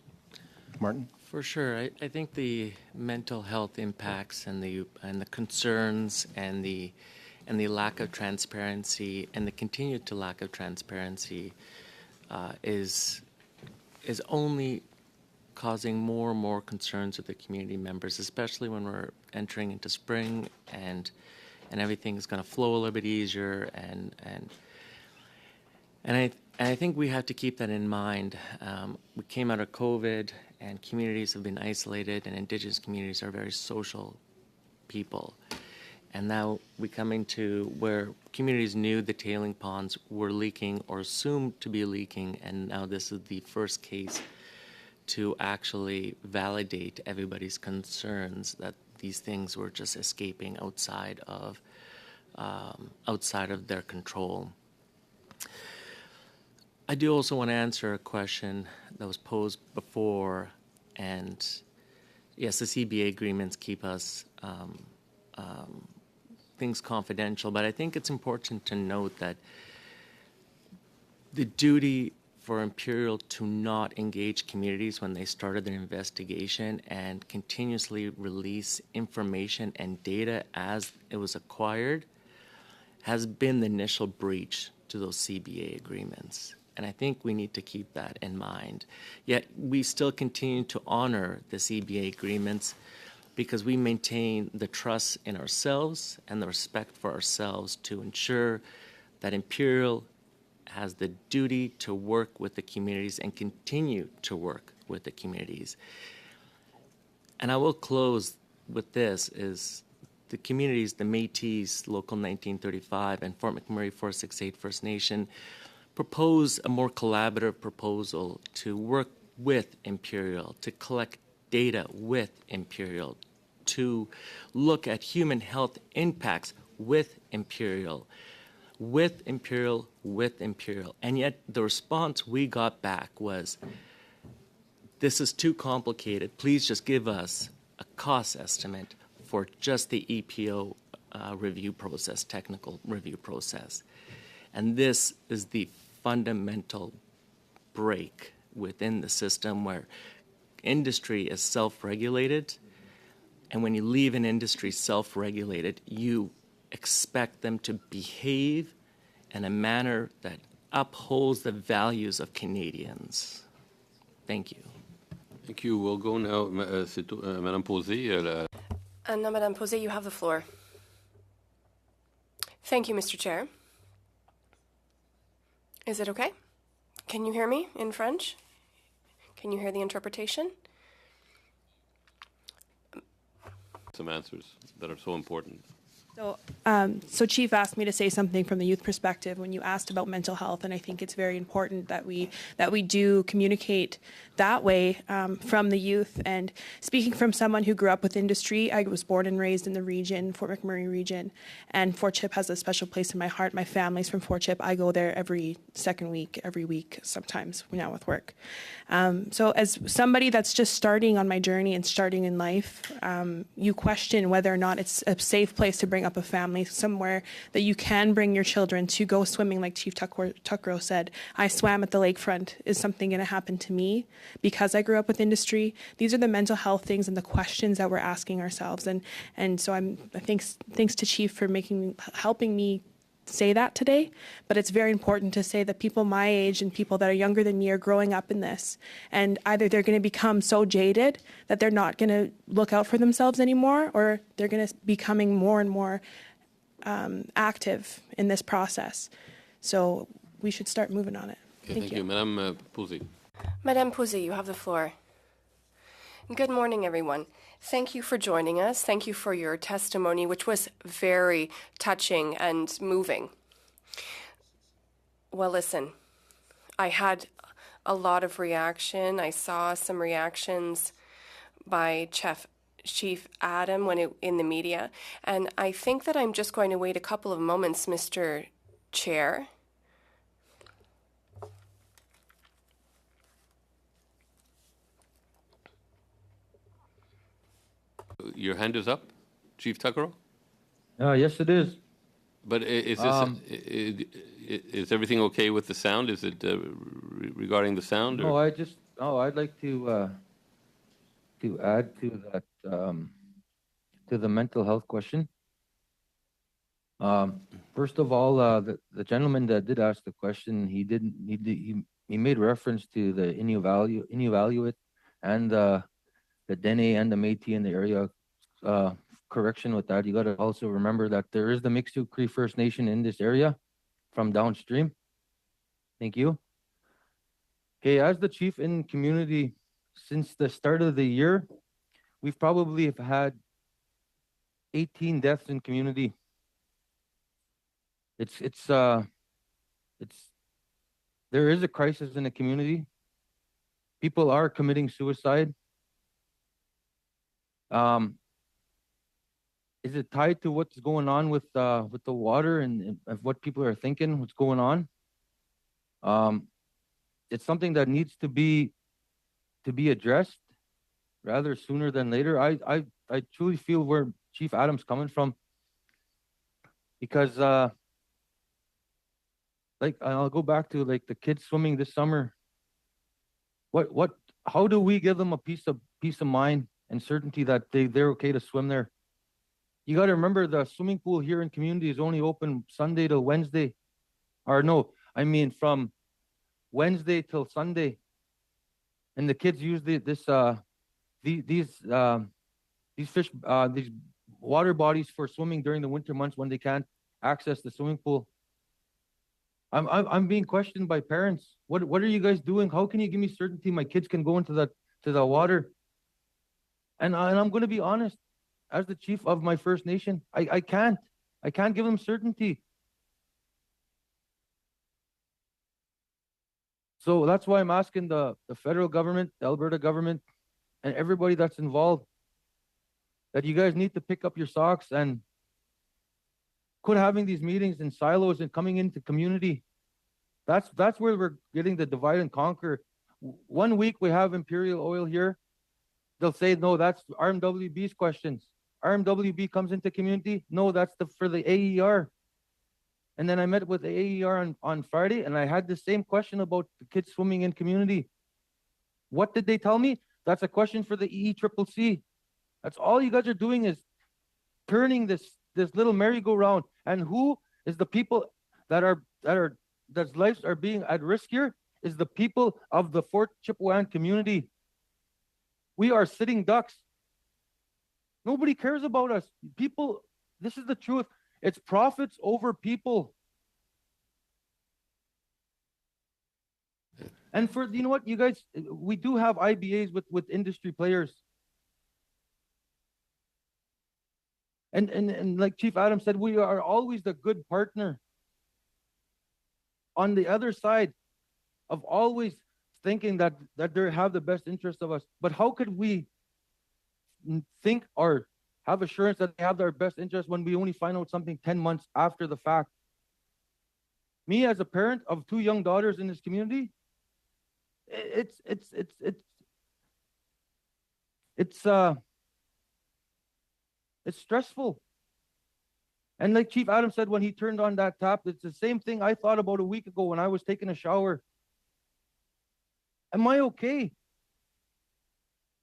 Martin? For sure. I think the mental health impacts and the concerns and the lack of transparency and the continued to lack of transparency is only causing more and more concerns with the community members, especially when we're entering into spring and everything is going to flow a little bit easier and I think we have to keep that in mind. We came out of COVID and communities have been isolated, and Indigenous communities are very social people. And now we come into where communities knew the tailing ponds were leaking or assumed to be leaking, and now this is the first case to actually validate everybody's concerns that these things were just escaping outside of their control. I do also want to answer a question that was posed before, and yes, the CBA agreements keep us things confidential, but I think it's important to note that the duty for Imperial to not engage communities when they started their investigation and continuously release information and data as it was acquired has been the initial breach to those CBA agreements. And I think we need to keep that in mind. Yet we still continue to honor the CBA agreements because we maintain the trust in ourselves and the respect for ourselves to ensure that Imperial has the duty to work with the communities and continue to work with the communities. And I will close with this, is the communities, the Métis, Local 1935, and Fort McMurray 468 First Nation propose a more collaborative proposal to work with Imperial, to collect data with Imperial, to look at human health impacts with Imperial. And yet the response we got back was, this is too complicated. Please just give us a cost estimate for just the EPO review process, technical review process. And this is the fundamental break within the system where industry is self-regulated. And when you leave an industry self-regulated, you expect them to behave in a manner that upholds the values of Canadians. Thank you. Thank you. We'll go now, Madame Posé. Now, Madame Posé, you have the floor. Thank you, Mr. Chair. Is it okay? Can you hear me in French? Can you hear the interpretation? Some answers that are so important. So Chief asked me to say something from the youth perspective when you asked about mental health, and I think it's very important that we do communicate that way from the youth. And speaking from someone who grew up with industry, I was born and raised in the region, Fort McMurray region, and Fort Chip has a special place in my heart. My family's from Fort Chip. I go there every second week, every week, sometimes now with work. So as somebody that's just starting on my journey and starting in life, you question whether or not it's a safe place to bring up a family, somewhere that you can bring your children to go swimming, like Chief Tuckrow said. I swam at the lakefront. Is something going to happen to me because I grew up with industry? These are the mental health things and the questions that we're asking ourselves. And so thanks to Chief for helping me say that today, but it's very important to say that people my age and people that are younger than me are growing up in this, and either they're going to become so jaded that they're not going to look out for themselves anymore, or they're going to becoming more and more active in this process. So we should start moving on it. Okay, thank you. Madame Posey. Madame Posey, you have the floor. Good morning, everyone. Thank you for joining us. Thank you for your testimony, which was very touching and moving. Well, listen, I had a lot of reaction. I saw some reactions by Chief Adam in the media, and I think that I'm just going to wait a couple of moments, Mr. Chair. Your hand is up, Chief Tuckrow? Yes, it is. But is this, is everything okay with the sound? Is it regarding the sound? No, Or? I'd like to add to that, to the mental health question. First of all, the gentleman that did ask the question, he made reference to the Inuvialuit and the Dene and the Métis in the area. Correction with that, you got to also remember that there is the Mixtu Cree First Nation in this area from downstream. Thank you. Okay, as the chief in community, since the start of the year, we've probably have had 18 deaths in community. There is a crisis in the community. People are committing suicide. Is it tied to what's going on with the water and what people are thinking, what's going on? It's something that needs to be addressed rather sooner than later. I truly feel where Chief Adam's coming from, because like I'll go back to like the kids swimming this summer. How do we give them a peace of mind and certainty that they're okay to swim there? You got to remember the swimming pool here in community is only open Sunday to Wednesday, or no, I mean from Wednesday till Sunday, and the kids use these water bodies for swimming during the winter months when they can't access the swimming pool. I'm being questioned by parents. What are you guys doing? How can you give me certainty my kids can go into the water? And I'm going to be honest, as the chief of my First Nation, I can't give them certainty. So that's why I'm asking the federal government, the Alberta government, and everybody that's involved, that you guys need to pick up your socks and quit having these meetings in silos and coming into community. That's where we're getting the divide and conquer. 1 week we have Imperial Oil here. They'll say, no, that's RMWB's questions. RMWB comes into community. No, that's for the AER. And then I met with the AER on Friday, and I had the same question about the kids swimming in community. What did they tell me? That's a question for the EECCC. That's all you guys are doing, is turning this little merry-go-round. And who is the people that's lives are being at risk here? Is the people of the Fort Chipewyan community. We are sitting ducks. Nobody cares about us. People, this is the truth. It's profits over people. And for, you know what, you guys, we do have IBAs with industry players. And like Chief Adam said, we are always the good partner on the other side of always thinking that they have the best interest of us. But how could we think or have assurance that they have their best interest when we only find out something 10 months after the fact? Me as a parent of 2 young daughters in this community, it's stressful. And like Chief Adam said, when he turned on that tap, it's the same thing I thought about a week ago when I was taking a shower. Am I okay?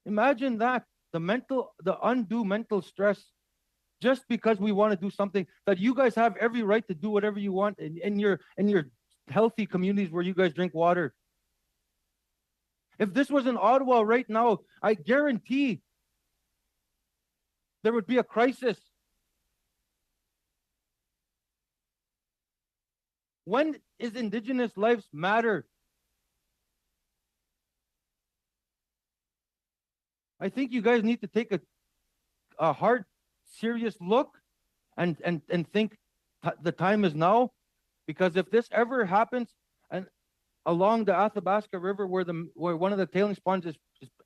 Imagine that, the undue mental stress, just because we want to do something that you guys have every right to do whatever you want in your healthy communities where you guys drink water. If this was in Ottawa right now, I guarantee there would be a crisis. When is Indigenous lives matter? I think you guys need to take a hard, serious look and think the time is now. Because if this ever happens and along the Athabasca River where one of the tailing ponds is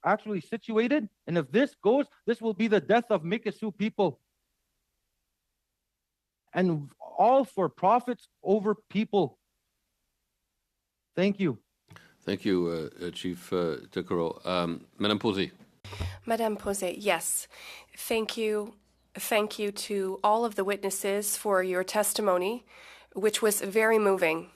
actually situated, and if this goes, this will be the death of Mikisew people. And all for profits over people. Thank you. Thank you, Chief Tuckero. Madame Posey. Madame Posey, yes. Thank you. Thank you to all of the witnesses for your testimony, which was very moving.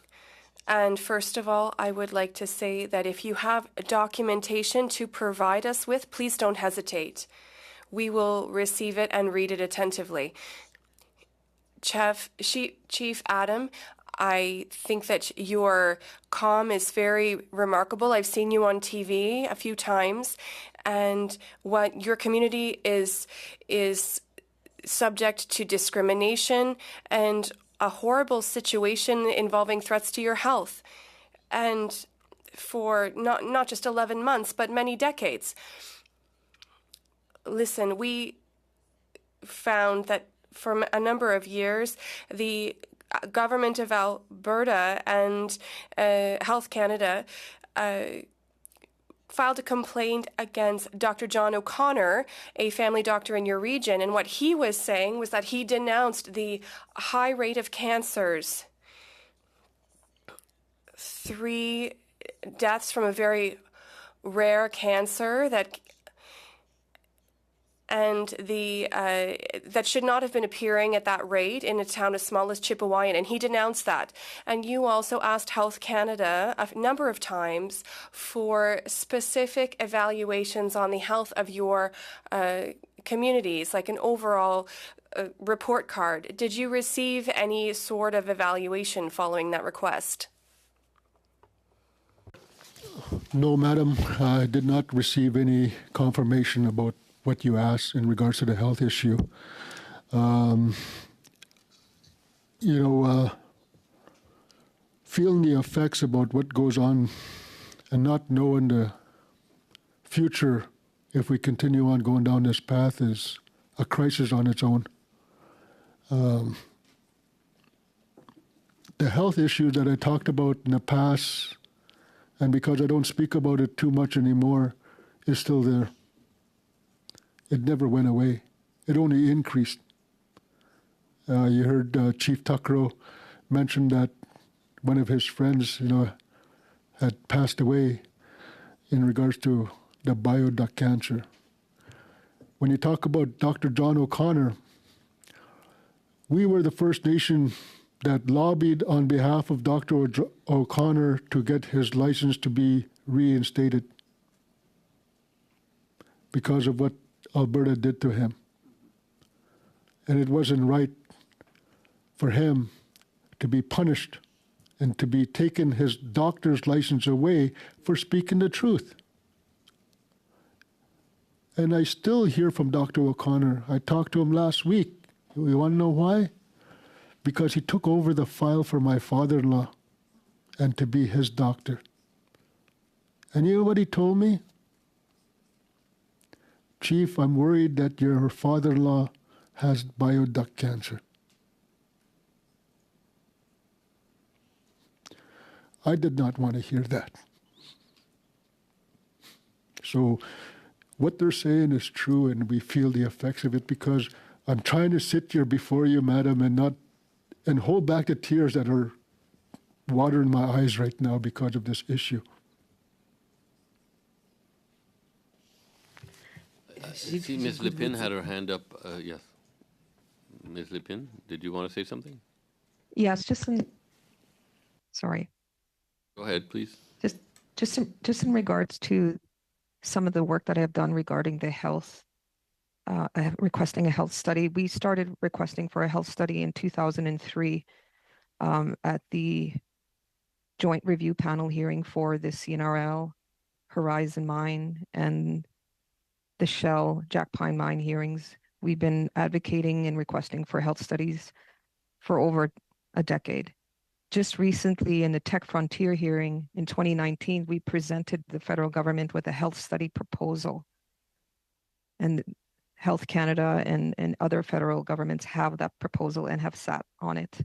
And first of all, I would like to say that if you have documentation to provide us with, please don't hesitate. We will receive it and read it attentively. Chief Adam, I think that your calm is very remarkable. I've seen you on TV a few times, and what your community is subject to discrimination and a horrible situation involving threats to your health, and for not just 11 months, but many decades. Listen, we found that for a number of years, the government of Alberta and Health Canada filed a complaint against Dr. John O'Connor, a family doctor in your region. And what he was saying was that he denounced the high rate of cancers. 3 deaths from a very rare cancer that should not have been appearing at that rate in a town as small as Chipewyan, and he denounced that. And you also asked Health Canada a number of times for specific evaluations on the health of your communities, like an overall report card. Did you receive any sort of evaluation following that request? No, madam, I did not receive any confirmation about what you asked in regards to the health issue. Feeling the effects about what goes on and not knowing the future if we continue on going down this path is a crisis on its own. The health issues that I talked about in the past, and because I don't speak about it too much anymore, is still there. It never went away. It only increased. You heard Chief Tuckero mention that one of his friends, had passed away in regards to the bile duct cancer. When you talk about Dr. John O'Connor, we were the First Nation that lobbied on behalf of Dr. O'Connor to get his license to be reinstated because of what Alberta did to him. And it wasn't right for him to be punished and to be taken his doctor's license away for speaking the truth. And I still hear from Dr. O'Connor. I talked to him last week. You want to know why? Because he took over the file for my father-in-law and to be his doctor. And you know what he told me? Chief, I'm worried that your father-in-law has bioduct cancer. I did not want to hear that. So what they're saying is true, and we feel the effects of it, because I'm trying to sit here before you, madam, and hold back the tears that are watering my eyes right now because of this issue. See, Ms. Lepin had her hand up. Yes. Ms. Lepin, did you want to say something? Yes, sorry. Go ahead, please. Just in regards to some of the work that I have done regarding the health, requesting a health study. We started requesting for a health study in 2003 at the joint review panel hearing for the CNRL, Horizon Mine, and the Shell Jack Pine Mine hearings. We've been advocating and requesting for health studies for over a decade. Just recently in the Tech Frontier hearing in 2019, we presented the federal government with a health study proposal. And Health Canada and other federal governments have that proposal and have sat on it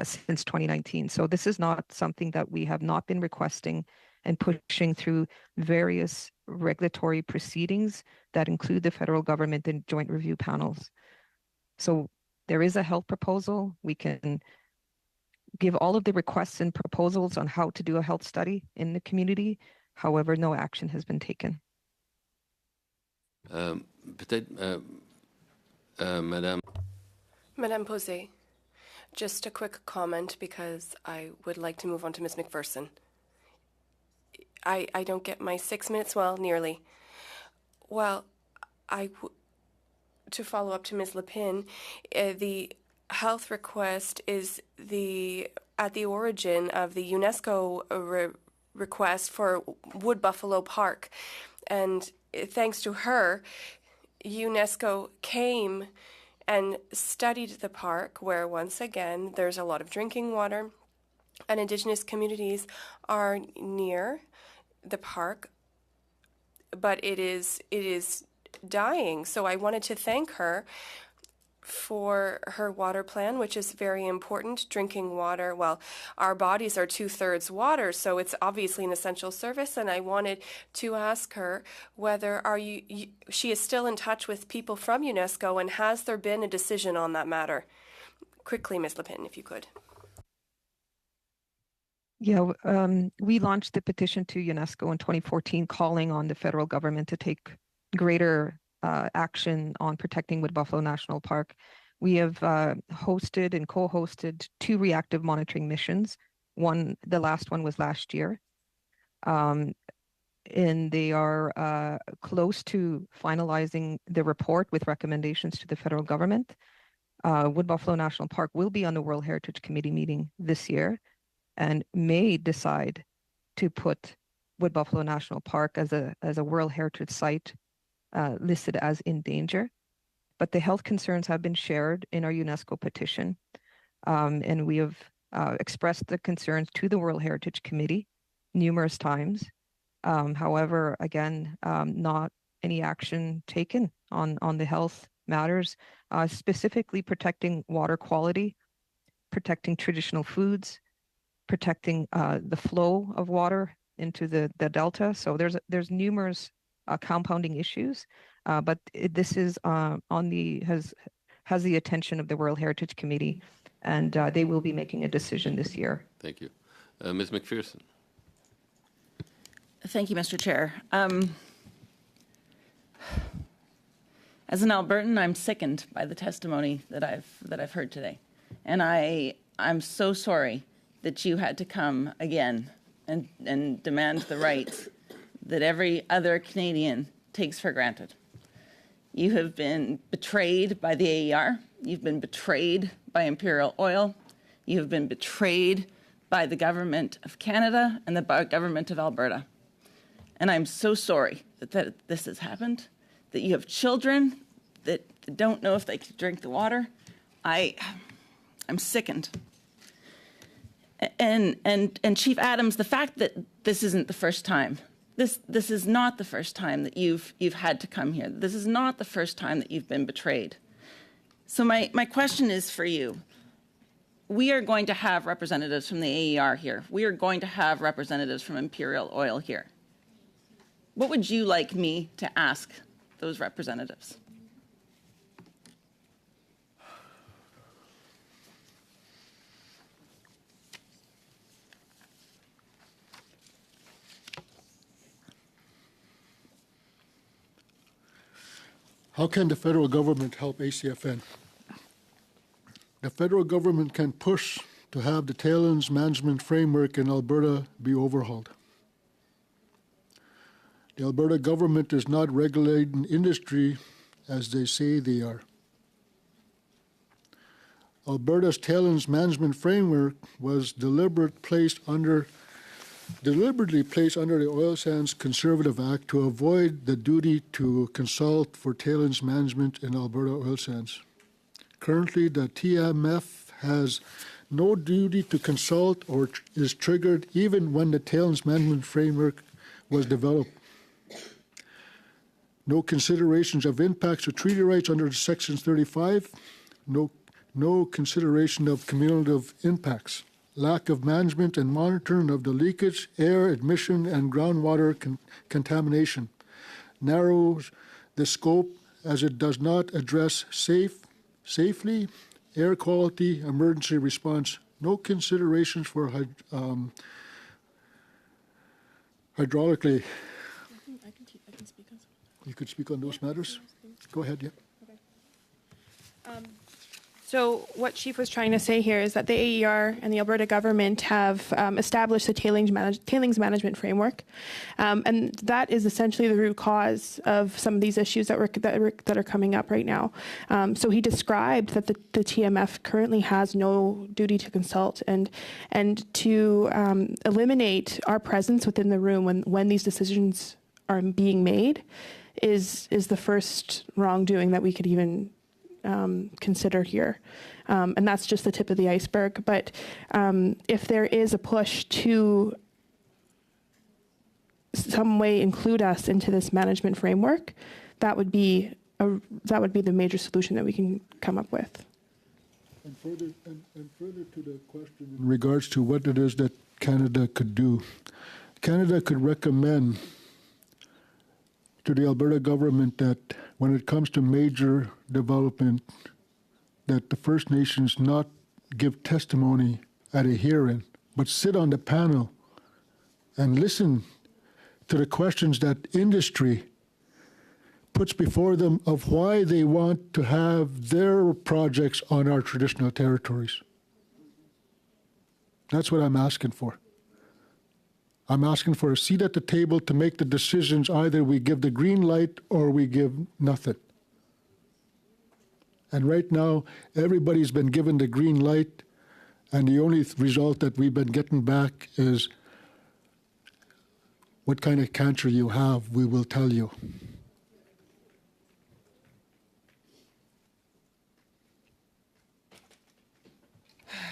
since 2019. So this is not something that we have not been requesting and pushing through various regulatory proceedings that include the federal government and joint review panels. So there is a health proposal. We can give all of the requests and proposals on how to do a health study in the community. However, no action has been taken. Madame. Madame Posey, just a quick comment because I would like to move on to Ms. McPherson. I don't get my 6 minutes, well, nearly. Well, to follow up to Ms. Lepin, the health request is at the origin of the UNESCO request for Wood Buffalo Park. And thanks to her, UNESCO came and studied the park, where once again there's a lot of drinking water, and Indigenous communities are near the park, but it is dying. So I wanted to thank her for her water plan, which is very important. Drinking water, well, our bodies are 2/3 water, so it's obviously an essential service. And I wanted to ask her whether she is still in touch with people from UNESCO, and has there been a decision on that matter? Quickly, Ms. Lepin, if you could. Yeah, we launched the petition to UNESCO in 2014, calling on the federal government to take greater action on protecting Wood Buffalo National Park. We have hosted and co-hosted 2 reactive monitoring missions. The last one was last year. And they are close to finalizing the report with recommendations to the federal government. Wood Buffalo National Park will be on the World Heritage Committee meeting this year, and may decide to put Wood Buffalo National Park as a World Heritage Site listed as in danger. But the health concerns have been shared in our UNESCO petition, and we have expressed the concerns to the World Heritage Committee numerous times. However, again, not any action taken on the health matters, specifically protecting water quality, protecting traditional foods, protecting the flow of water into the delta. So there's numerous compounding issues, but this is has the attention of the World Heritage Committee, and they will be making a decision this year. Thank you. Ms. McPherson. Thank you, Mr. Chair. As an Albertan, I'm sickened by the testimony that I've heard today, and I'm so sorry that you had to come again and demand the rights that every other Canadian takes for granted. You have been betrayed by the AER. You've been betrayed by Imperial Oil. You have been betrayed by the Government of Canada and the Government of Alberta. And I'm so sorry that this has happened, that you have children that don't know if they can drink the water. I'm sickened. And Chief Adams, the fact that this isn't the first time This is not the first time that you've had to come here. This is not the first time that you've been betrayed. So my question is for you. We are going to have representatives from the AER here. We are going to have representatives from Imperial Oil here. What would you like me to ask those representatives? How can the federal government help ACFN? The federal government can push to have the tailings management framework in Alberta be overhauled. The Alberta government is not regulating industry as they say they are. Alberta's tailings management framework was deliberately placed under the Oil Sands Conservative Act to avoid the duty to consult for tailings management in Alberta oil sands. Currently, the TMF has no duty to consult or is triggered even when the tailings management framework was developed. No considerations of impacts or treaty rights under Section 35, no consideration of cumulative impacts, lack of management and monitoring of the leakage, air admission, and groundwater contamination, narrows the scope as it does not address safely, air quality, emergency response, no considerations for hydraulically. I can speak on some. You could speak on those matters? Go ahead, yeah. So what Chief was trying to say here is that the AER and the Alberta government have established a tailings management framework, and that is essentially the root cause of some of these issues that are coming up right now. So he described that the TMF currently has no duty to consult and to eliminate our presence within the room when these decisions are being made is the first wrongdoing that we could even consider here. And that's just the tip of the iceberg. But if there is a push to some way include us into this management framework, that would be the major solution that we can come up with. And further to the question in regards to what it is that Canada could do, Canada could recommend to the Alberta government that when it comes to major development, that the First Nations not give testimony at a hearing, but sit on the panel and listen to the questions that industry puts before them of why they want to have their projects on our traditional territories. That's what I'm asking for. I'm asking for a seat at the table to make the decisions. Either we give the green light or we give nothing. And right now, everybody's been given the green light, and the only result that we've been getting back is what kind of cancer you have, we will tell you.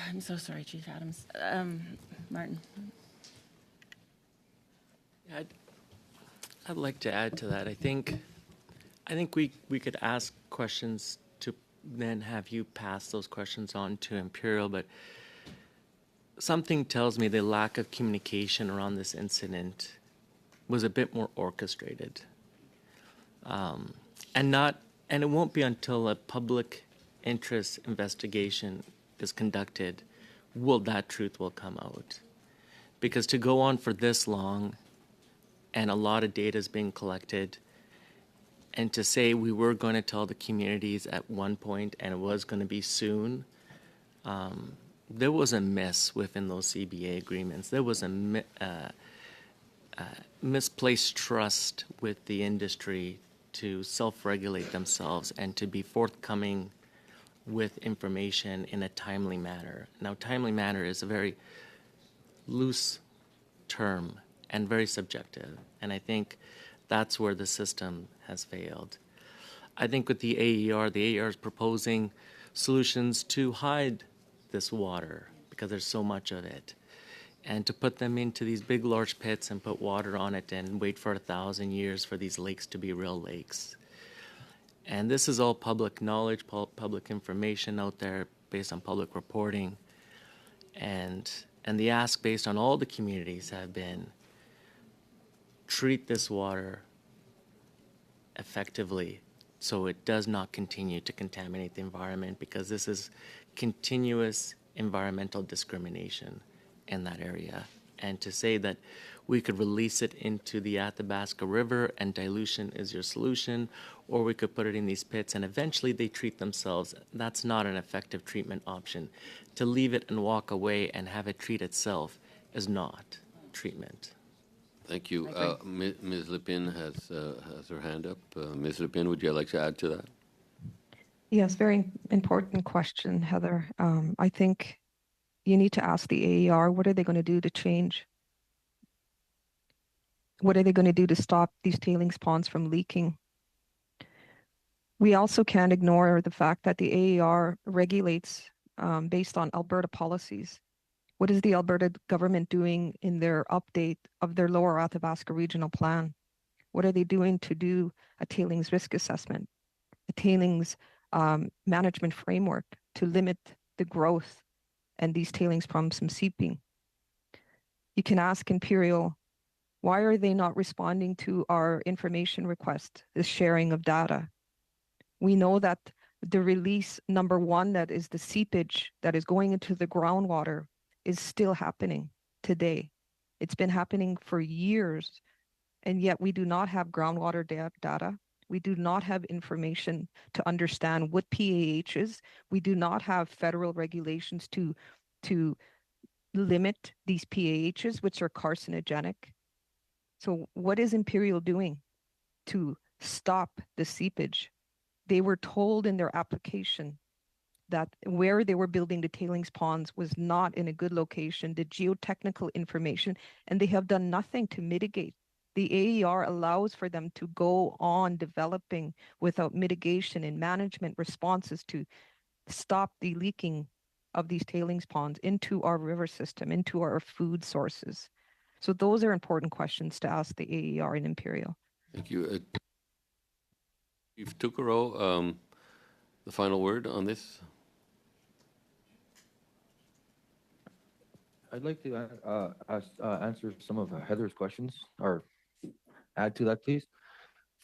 I'm so sorry, Chief Adams. Martin. I'd like to add to that. I think we could ask questions to then have you pass those questions on to Imperial, but something tells me the lack of communication around this incident was a bit more orchestrated. And it won't be until a public interest investigation is conducted will that truth will come out. Because to go on for this long, and a lot of data is being collected, and to say we were going to tell the communities at one point and it was going to be soon, there was a miss within those CBA agreements. There was a misplaced trust with the industry to self-regulate themselves and to be forthcoming with information in a timely manner. Now, timely manner is a very loose term and very subjective. And I think that's where the system has failed. I think with the AER is proposing solutions to hide this water because there's so much of it. and to put them into these big, large pits and put water on it and wait for 1,000 years for these lakes to be real lakes. And this is all public knowledge, public information out there based on public reporting. And the ask based on all the communities have been, treat this water effectively so it does not continue to contaminate the environment, because this is continuous environmental discrimination in that area. And to say that we could release it into the Athabasca River and dilution is your solution, or we could put it in these pits and eventually they treat themselves, that's not an effective treatment option. To leave it and walk away and have it treat itself is not treatment. Thank you. Ms. Lepin has her hand up. Ms. Lepin, would you like to add to that? Yes, very important question, Heather. I think you need to ask the AER, what are they going to do to change? What are they going to do to stop these tailings ponds from leaking? We also can't ignore the fact that the AER regulates based on Alberta policies. What is the Alberta government doing in their update of their Lower Athabasca Regional Plan? What are they doing to do a tailings risk assessment, a tailings management framework to limit the growth and these tailings ponds from seeping? You can ask Imperial, why are they not responding to our information request, the sharing of data? We know that the release number one, that is the seepage that is going into the groundwater, is still happening today. It's been happening for years, and yet we do not have groundwater data. We do not have information to understand what PAH is. We do not have federal regulations to limit these PAHs, which are carcinogenic. So what is Imperial doing to stop the seepage? They were told in their application that where they were building the tailings ponds was not in a good location, the geotechnical information, and they have done nothing to mitigate. The AER allows for them to go on developing without mitigation and management responses to stop the leaking of these tailings ponds into our river system, into our food sources. So those are important questions to ask the AER in Imperial. Thank you. Chief Tukaro, the final word on this? I'd like to answer some of Heather's questions, or add to that, please.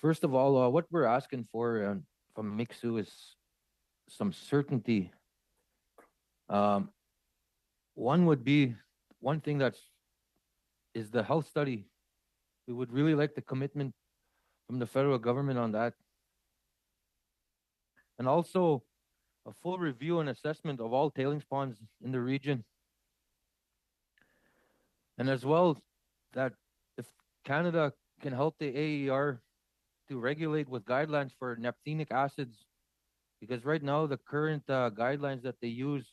First of all, what we're asking for from MIXU is some certainty. One thing is the health study. We would really like the commitment from the federal government on that. And also a full review and assessment of all tailings ponds in the region. And as well, that if Canada can help the AER to regulate with guidelines for naphthenic acids, because right now the current guidelines that they use,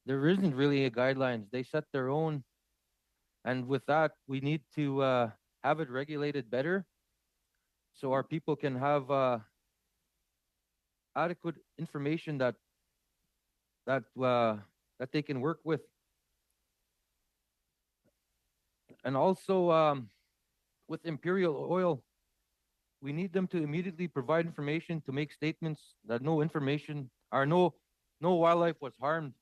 there isn't really a guidelines. They set their own. And with that, we need to have it regulated better so our people can have adequate information that they can work with. And also with Imperial Oil, we need them to immediately provide information to make statements that no wildlife was harmed.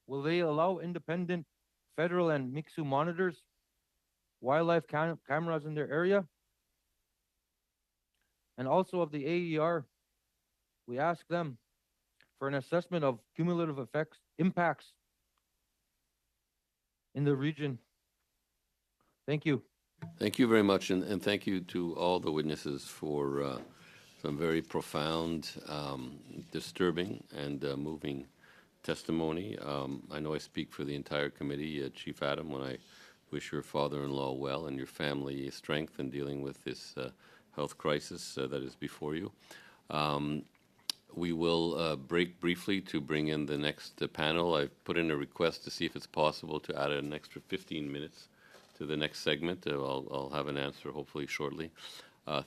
Will they allow independent federal and MIXU monitors, wildlife cameras in their area? And also of the AER, we ask them for an assessment of cumulative impacts in the region. Thank you. Thank you very much, and thank you to all the witnesses for some very profound, disturbing, and moving testimony. I know I speak for the entire committee, Chief Adam, when I wish your father-in-law well and your family strength in dealing with this health crisis that is before you. We will break briefly to bring in the next panel. I've put in a request to see if it's possible to add an extra 15 minutes to the next segment. I'll have an answer hopefully shortly.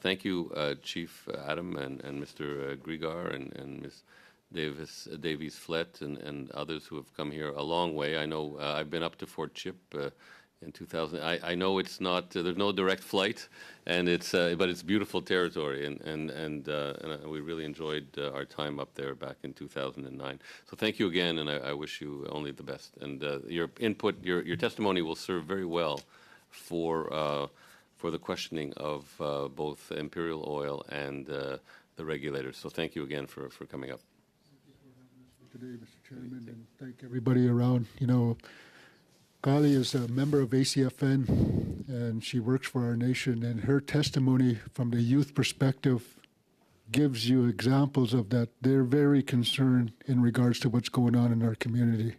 Thank you, Chief Adam and Mr. Grigar and Ms. Davies Flett and others who have come here a long way. I know I've been up to Fort Chip in 2000. I know it's not there's no direct flight, and but it's beautiful territory, and we really enjoyed our time up there back in 2009. So thank you again, and I wish you only the best. And your input, your testimony will serve very well for the questioning of both Imperial Oil and the regulators. So thank you again for coming up. Today, Mr. Chairman, and thank everybody around. You know, Kali is a member of ACFN, and she works for our nation, and her testimony from the youth perspective gives you examples of that. They're very concerned in regards to what's going on in our community.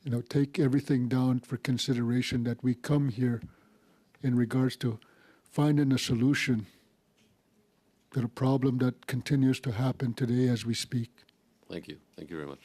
You know, take everything down for consideration that we come here in regards to finding a solution to the problem that continues to happen today as we speak. Thank you. Thank you very much.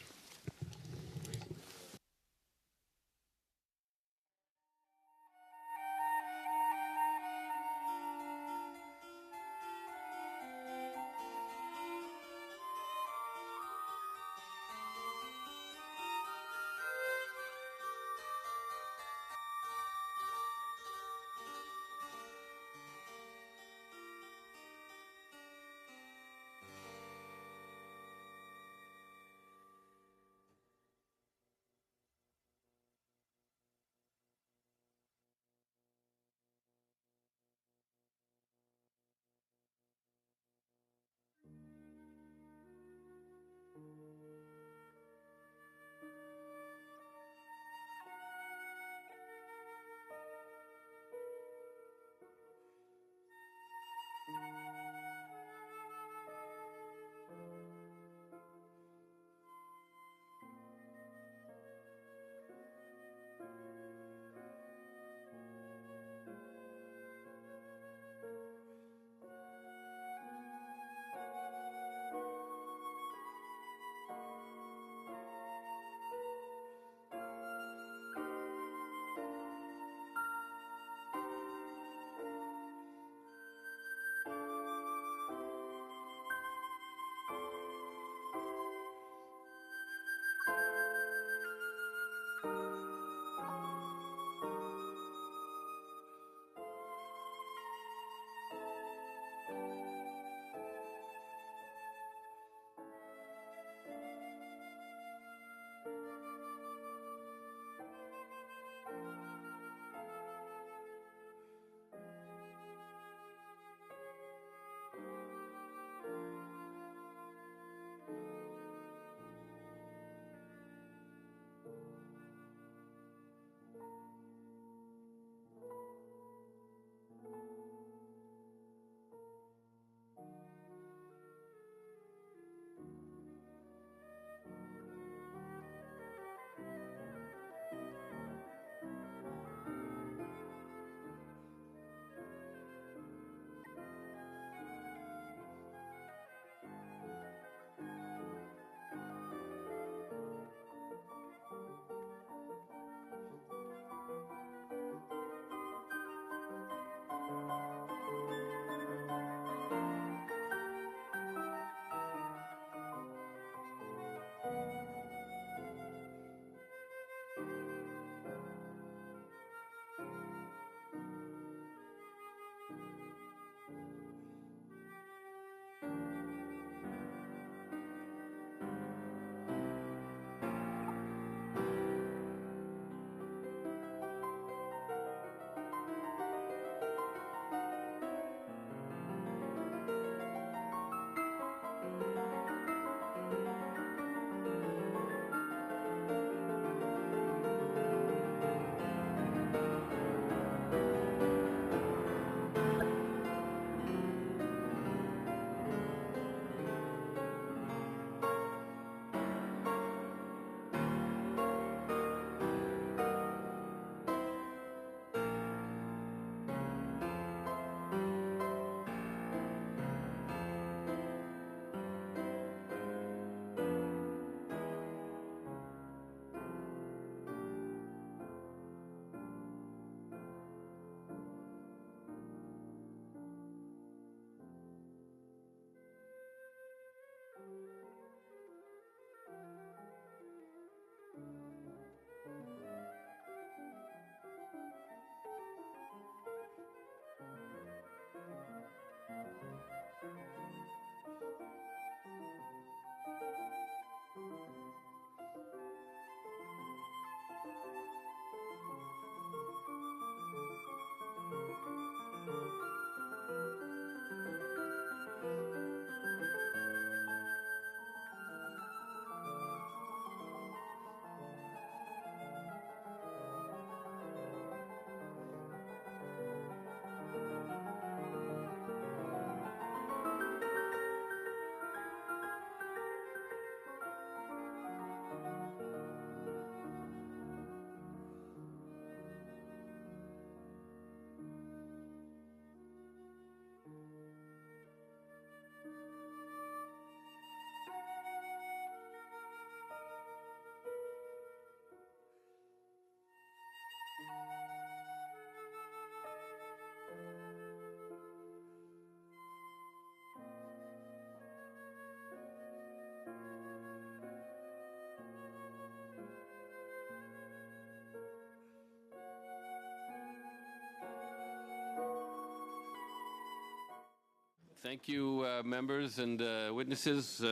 Thank you, members and witnesses.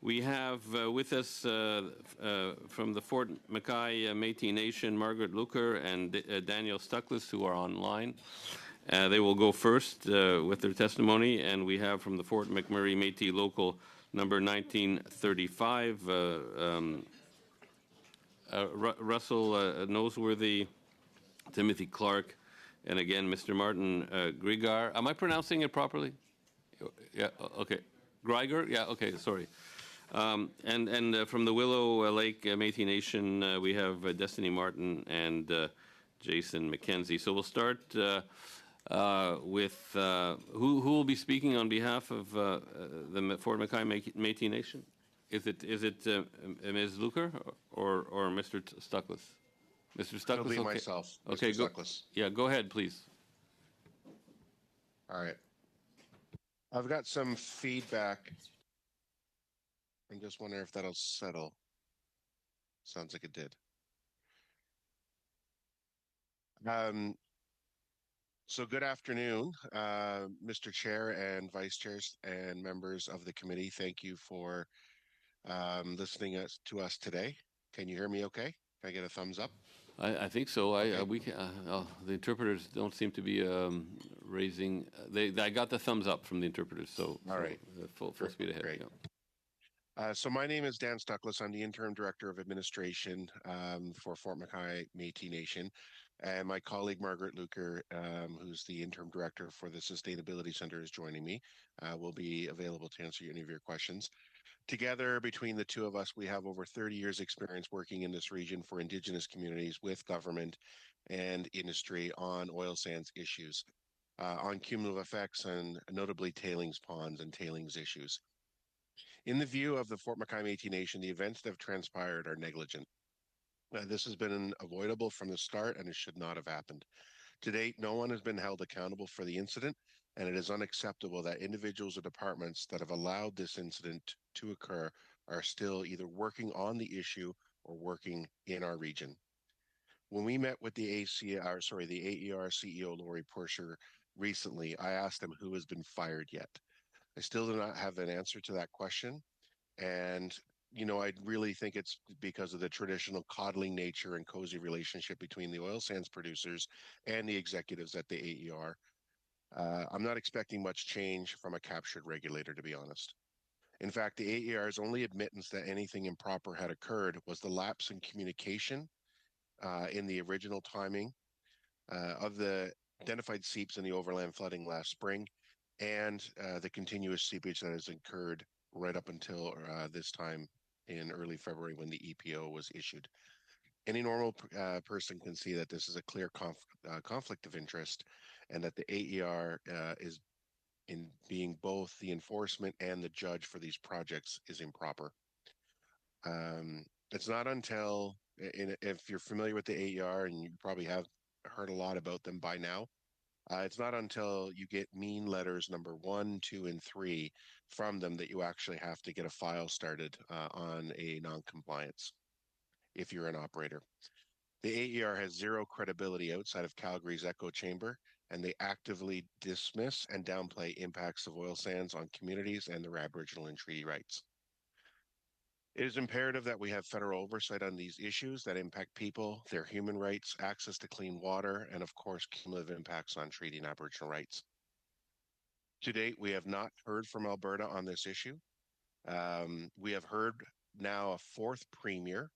We have with us from the Fort McKay Métis Nation, Margaret Luker and Daniel Stuckless, who are online. They will go first with their testimony, and we have from the Fort McMurray Métis Local number 1935, Russell Noseworthy, Timothy Clark, and again, Mr. Martin Grigar. Am I pronouncing it properly? Yeah, okay. Griger? Yeah, okay, sorry. And from the Willow Lake Métis Nation, we have Destiny Martin and Jason McKenzie. So we'll start with who will be speaking on behalf of the Fort McKay Métis Nation? Is it Ms. Luker or Mr. Stuckless? Mr. Stuckless? It'll be okay. myself, Mr. Okay, Stuckless. Yeah, go ahead, please. All right. I've got some feedback. I'm just wondering if that'll settle. Sounds like it did. So good afternoon, Mr. Chair and Vice Chairs and members of the committee. Thank you for listening to us today. Can you hear me okay? Can I get a thumbs up? I think so. Okay. The interpreters don't seem to be raising. I got the thumbs up from the interpreters. So all right, full speed ahead. Great. Yeah. So my name is Dan Stuckless. I'm the Interim Director of Administration for Fort McKay Métis Nation. And my colleague, Margaret Luker, who's the Interim Director for the Sustainability Center, is joining me. Will be available to answer any of your questions. Together, between the two of us, we have over 30 years experience working in this region for Indigenous communities with government and industry on oil sands issues, on cumulative effects and notably tailings ponds and tailings issues. In the view of the Fort McKay Métis Nation, the events that have transpired are negligent. This has been avoidable from the start and it should not have happened. To date, no one has been held accountable for the incident, and it is unacceptable that individuals or departments that have allowed this incident to occur are still either working on the issue or working in our region. When we met with the AER CEO, Lori Pusher, recently, I asked him who has been fired yet. I still do not have an answer to that question. And, you know, I really think it's because of the traditional coddling nature and cozy relationship between the oil sands producers and the executives at the AER. I'm not expecting much change from a captured regulator, to be honest. In fact, the AER's only admittance that anything improper had occurred was the lapse in communication in the original timing of the identified seeps in the overland flooding last spring and the continuous seepage that has occurred right up until this time in early February when the EPO was issued. Any normal person can see that this is a clear conflict of interest and that the AER is in being both the enforcement and the judge for these projects is improper. It's not until, if you're familiar with the AER, and you probably have heard a lot about them by now, it's not until you get mean letters number 1, 2, and 3 from them that you actually have to get a file started on a non-compliance if you're an operator. The AER has zero credibility outside of Calgary's echo chamber, and they actively dismiss and downplay impacts of oil sands on communities and their Aboriginal and treaty rights. It is imperative that we have federal oversight on these issues that impact people, their human rights, access to clean water, and of course, cumulative impacts on treaty and Aboriginal rights. To date, we have not heard from Alberta on this issue. We have heard now a fourth premier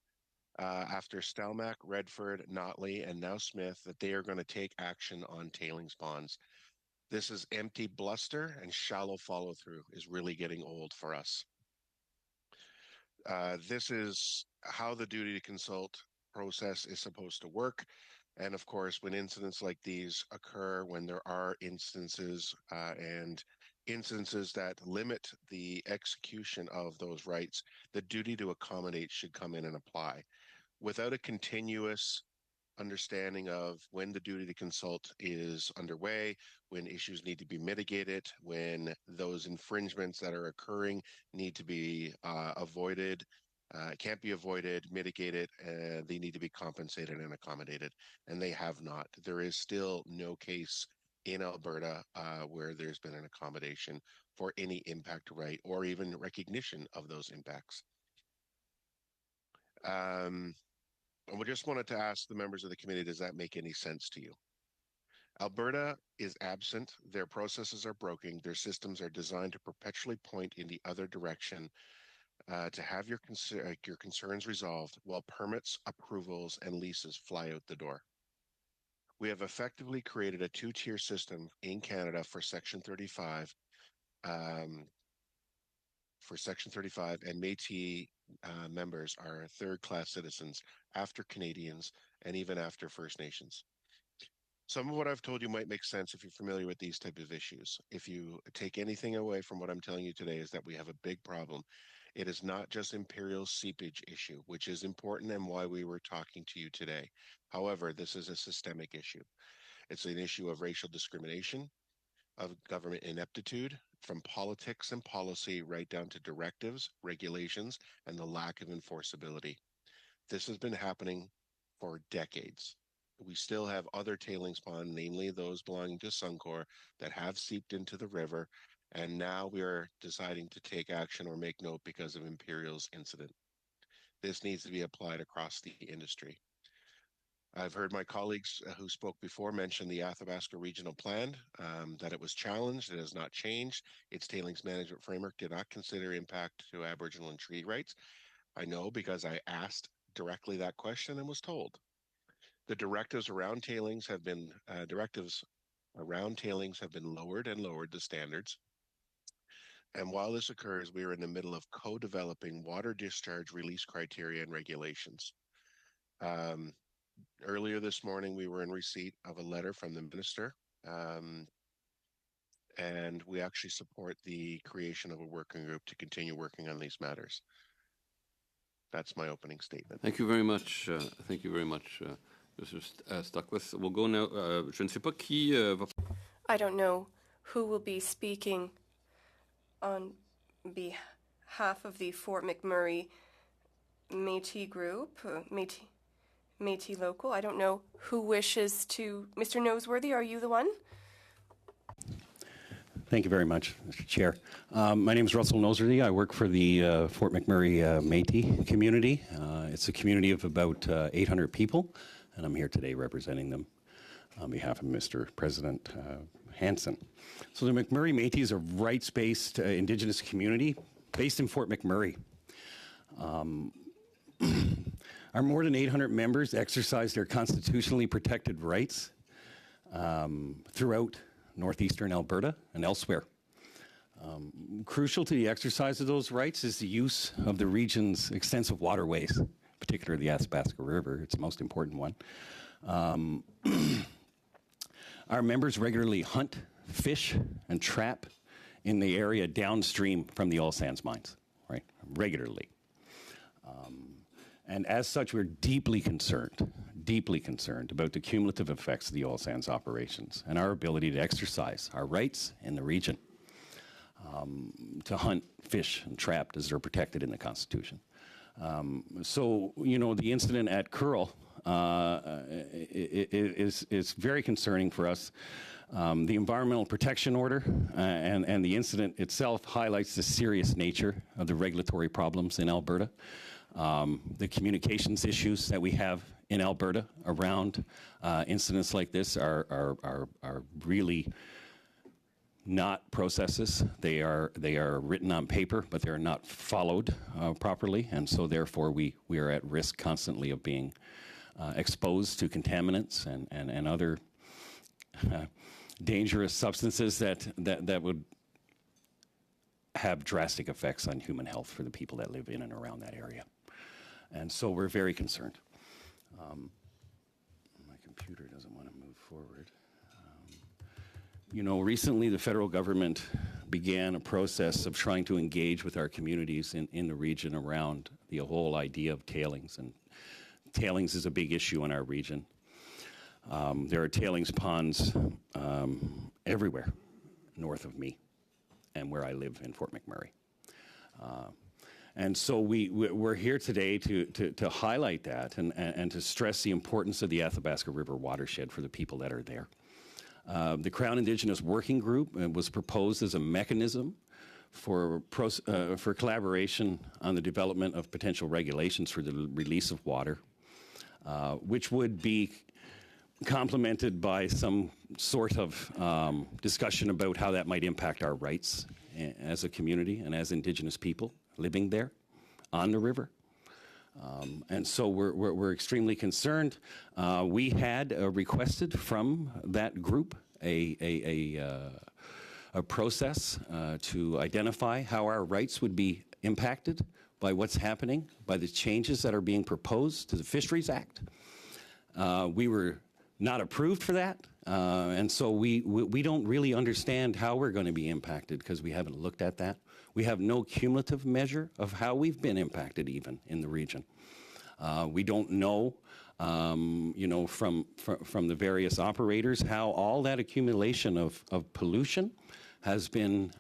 after Stelmach, Redford, Notley, and now Smith that they are going to take action on tailings ponds. This is empty bluster and shallow follow through is really getting old for us. This is how the duty to consult process is supposed to work. And of course, when incidents like these occur, when there are instances and instances that limit the execution of those rights, the duty to accommodate should come in and apply. Without a continuous understanding of when the duty to consult is underway, when issues need to be mitigated, when those infringements that are occurring need to be avoided, can't be avoided, mitigated, they need to be compensated and accommodated, and they have not. There is still no case in Alberta where there's been an accommodation for any impact right or even recognition of those impacts. And we just wanted to ask the members of the committee, does that make any sense to you? Alberta is absent, their processes are broken, their systems are designed to perpetually point in the other direction to have your concerns resolved while permits, approvals, and leases fly out the door. We have effectively created a two-tier system in Canada for Section 35, and Métis members are third-class citizens after Canadians and even after First Nations. Some of what I've told you might make sense if you're familiar with these types of issues. If you take anything away from what I'm telling you today is that we have a big problem. It is not just Imperial seepage issue, which is important and why we were talking to you today. However, this is a systemic issue. It's an issue of racial discrimination, of government ineptitude, from politics and policy right down to directives, regulations, and the lack of enforceability. This has been happening for decades. We still have other tailings ponds, namely those belonging to Suncor, that have seeped into the river, and now we are deciding to take action or make note because of Imperial's incident. This needs to be applied across the industry. I've heard my colleagues who spoke before mention the Athabasca Regional Plan, that it was challenged, it has not changed. Its tailings management framework did not consider impact to Aboriginal and treaty rights. I know because I asked directly that question and was told. The directives around tailings have been lowered and lowered the standards. And while this occurs, we are in the middle of co-developing water discharge release criteria and regulations. Earlier this morning, we were in receipt of a letter from the minister, and we actually support the creation of a working group to continue working on these matters. That's my opening statement. Thank you very much. Thank you very much, Mr. Stockwith. We'll go now. Je ne sais pas qui va. I don't know who will be speaking on behalf of the Fort McMurray Métis group, Métis local. I don't know who wishes to. Mr. Noseworthy, are you the one? Thank you very much, Mr. Chair. My name is Russell Noseworthy. I work for the Fort McMurray Métis community. It's a community of about 800 people, and I'm here today representing them on behalf of Mr. President Hansen. So the McMurray Métis is a rights-based Indigenous community based in Fort McMurray. Our more than 800 members exercise their constitutionally protected rights throughout northeastern Alberta and elsewhere. Crucial to the exercise of those rights is the use of the region's extensive waterways, particularly the Athabasca River. It's the most important one. Our members regularly hunt, fish, and trap in the area downstream from the oil sands mines, right? Regularly. And as such, we're deeply concerned about the cumulative effects of the oil sands operations and our ability to exercise our rights in the region to hunt, fish, and trap as they're protected in the Constitution. So, you know, the incident at Curl is very concerning for us. The Environmental Protection Order and the incident itself highlights the serious nature of the regulatory problems in Alberta. The communications issues that we have in Alberta around incidents like this are really not processes. They are written on paper, but they are not followed properly, and so therefore we are at risk constantly of being exposed to contaminants and other dangerous substances that would have drastic effects on human health for the people that live in and around that area. And so we're very concerned. My computer doesn't want to move forward. You know, recently the federal government began a process of trying to engage with our communities in the region around the whole idea of tailings. And tailings is a big issue in our region. There are tailings ponds everywhere north of me and where I live in Fort McMurray. And so we're here today to highlight that and to stress the importance of the Athabasca River watershed for the people that are there. The Crown Indigenous Working Group was proposed as a mechanism for collaboration on the development of potential regulations for the release of water, which would be complemented by some sort of discussion about how that might impact our rights as a community and as Indigenous people living there on the river. And so we're extremely concerned. We had requested from that group a process to identify how our rights would be impacted by what's happening, by the changes that are being proposed to the Fisheries Act. We were not approved for that, and so we don't really understand how we're going to be impacted because we haven't looked at that. We have no cumulative measure of how we've been impacted even in the region. We don't know, from the various operators how all that accumulation of pollution has been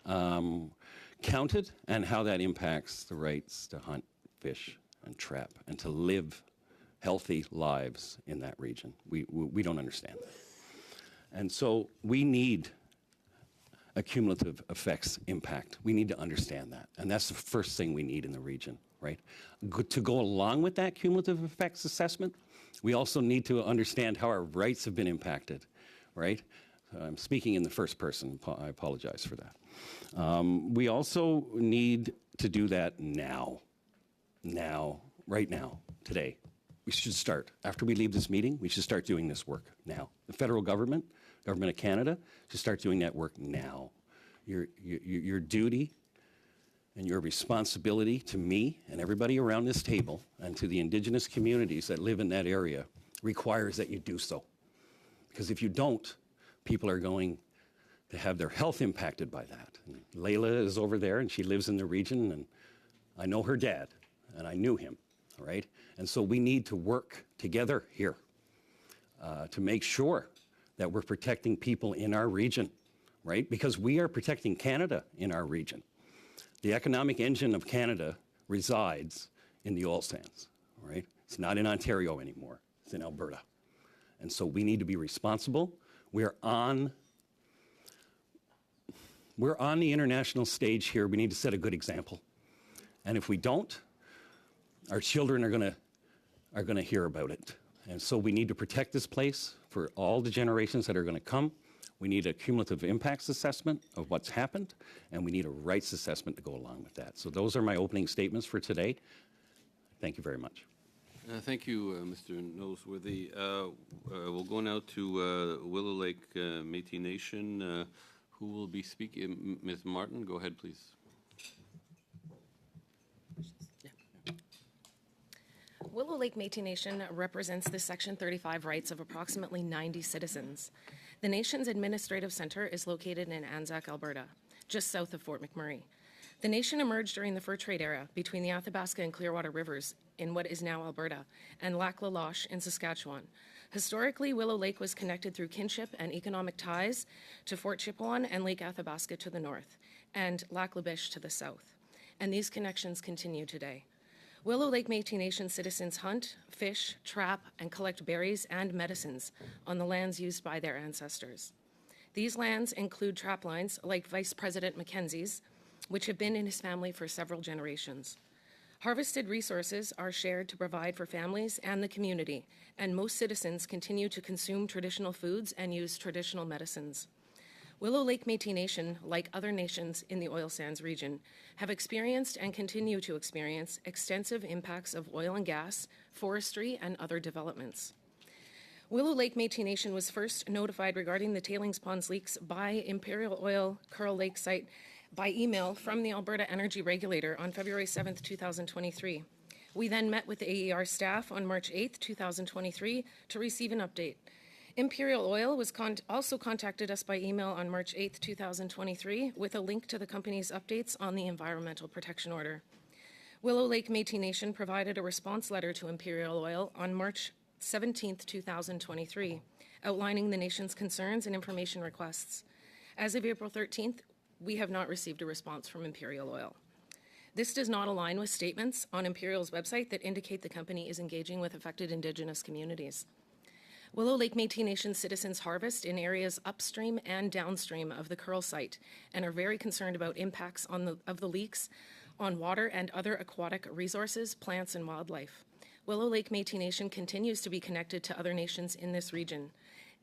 counted and how that impacts the rights to hunt, fish, and trap and to live healthy lives in that region. We don't understand that. And so we need a cumulative effects impact. We need to understand that. And that's the first thing we need in the region, right? To go along with that cumulative effects assessment, we also need to understand how our rights have been impacted, right? I'm speaking in the first person. I apologize for that. We also need to do that now, right now, today. We should start. After we leave this meeting, we should start doing this work now. The federal government, Government of Canada, should start doing that work now. Your duty and your responsibility to me and everybody around this table and to the Indigenous communities that live in that area requires that you do so. Because if you don't, people are going to have their health impacted by that. And Layla is over there and she lives in the region, and I know her dad and I knew him, all right? And so we need to work together here to make sure that we're protecting people in our region, right? Because we are protecting Canada in our region. The economic engine of Canada resides in the oil sands, right? It's not in Ontario anymore, it's in Alberta. And so we need to be responsible. We're on the international stage here. We need to set a good example. And if we don't, our children are going to hear about it. And so we need to protect this place for all the generations that are going to come. We need a cumulative impacts assessment of what's happened, and we need a rights assessment to go along with that. So those are my opening statements for today. Thank you very much. Thank you, Mr. Noseworthy. We'll go now to Willow Lake Métis Nation. Who will be speaking? Ms. Martin, go ahead, please. Willow Lake Métis Nation represents the Section 35 rights of approximately 90 citizens. The nation's administrative center is located in Anzac, Alberta, just south of Fort McMurray. The nation emerged during the fur trade era between the Athabasca and Clearwater rivers in what is now Alberta and Lac La Loche in Saskatchewan. Historically, Willow Lake was connected through kinship and economic ties to Fort Chipewyan and Lake Athabasca to the north and Lac La Biche to the south. And these connections continue today. Willow Lake Métis Nation citizens hunt, fish, trap, and collect berries and medicines on the lands used by their ancestors. These lands include trap lines like Vice President Mackenzie's, which have been in his family for several generations. Harvested resources are shared to provide for families and the community, and most citizens continue to consume traditional foods and use traditional medicines. Willow Lake Métis Nation, like other nations in the oil sands region, have experienced and continue to experience extensive impacts of oil and gas, forestry, and other developments. Willow Lake Métis Nation was first notified regarding the tailings ponds leaks by Imperial Oil Curl Lake site by email from the Alberta Energy Regulator on February 7, 2023. We then met with the AER staff on March 8, 2023 to receive an update. Imperial Oil was also contacted us by email on March 8, 2023 with a link to the company's updates on the Environmental Protection Order. Willow Lake Métis Nation provided a response letter to Imperial Oil on March 17, 2023, outlining the nation's concerns and information requests. As of April 13th, we have not received a response from Imperial Oil. This does not align with statements on Imperial's website that indicate the company is engaging with affected Indigenous communities. Willow Lake Métis Nation citizens harvest in areas upstream and downstream of the Curl site and are very concerned about impacts of the leaks on water and other aquatic resources, plants, and wildlife. Willow Lake Métis Nation continues to be connected to other nations in this region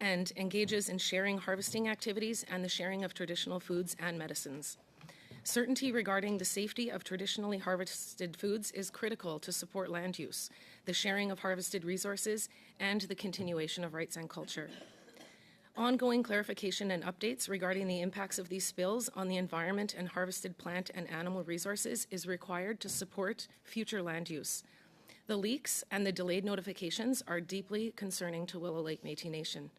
and engages in sharing harvesting activities and the sharing of traditional foods and medicines. Certainty regarding the safety of traditionally harvested foods is critical to support land use, the sharing of harvested resources, and the continuation of rights and culture. Ongoing clarification and updates regarding the impacts of these spills on the environment and harvested plant and animal resources is required to support future land use. The leaks and the delayed notifications are deeply concerning to Willow Lake Métis Nation.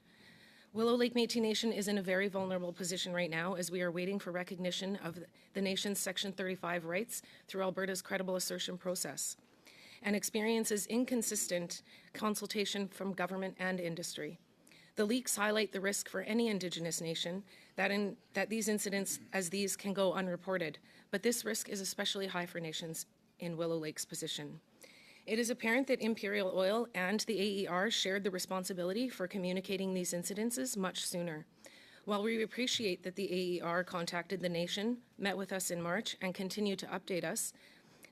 Willow Lake Métis Nation is in a very vulnerable position right now as we are waiting for recognition of the nation's Section 35 rights through Alberta's credible assertion process and experiences inconsistent consultation from government and industry. The leaks highlight the risk for any Indigenous nation that these incidents as these can go unreported, but this risk is especially high for nations in Willow Lake's position. It is apparent that Imperial Oil and the AER shared the responsibility for communicating these incidences much sooner. While we appreciate that the AER contacted the nation, met with us in March, and continue to update us,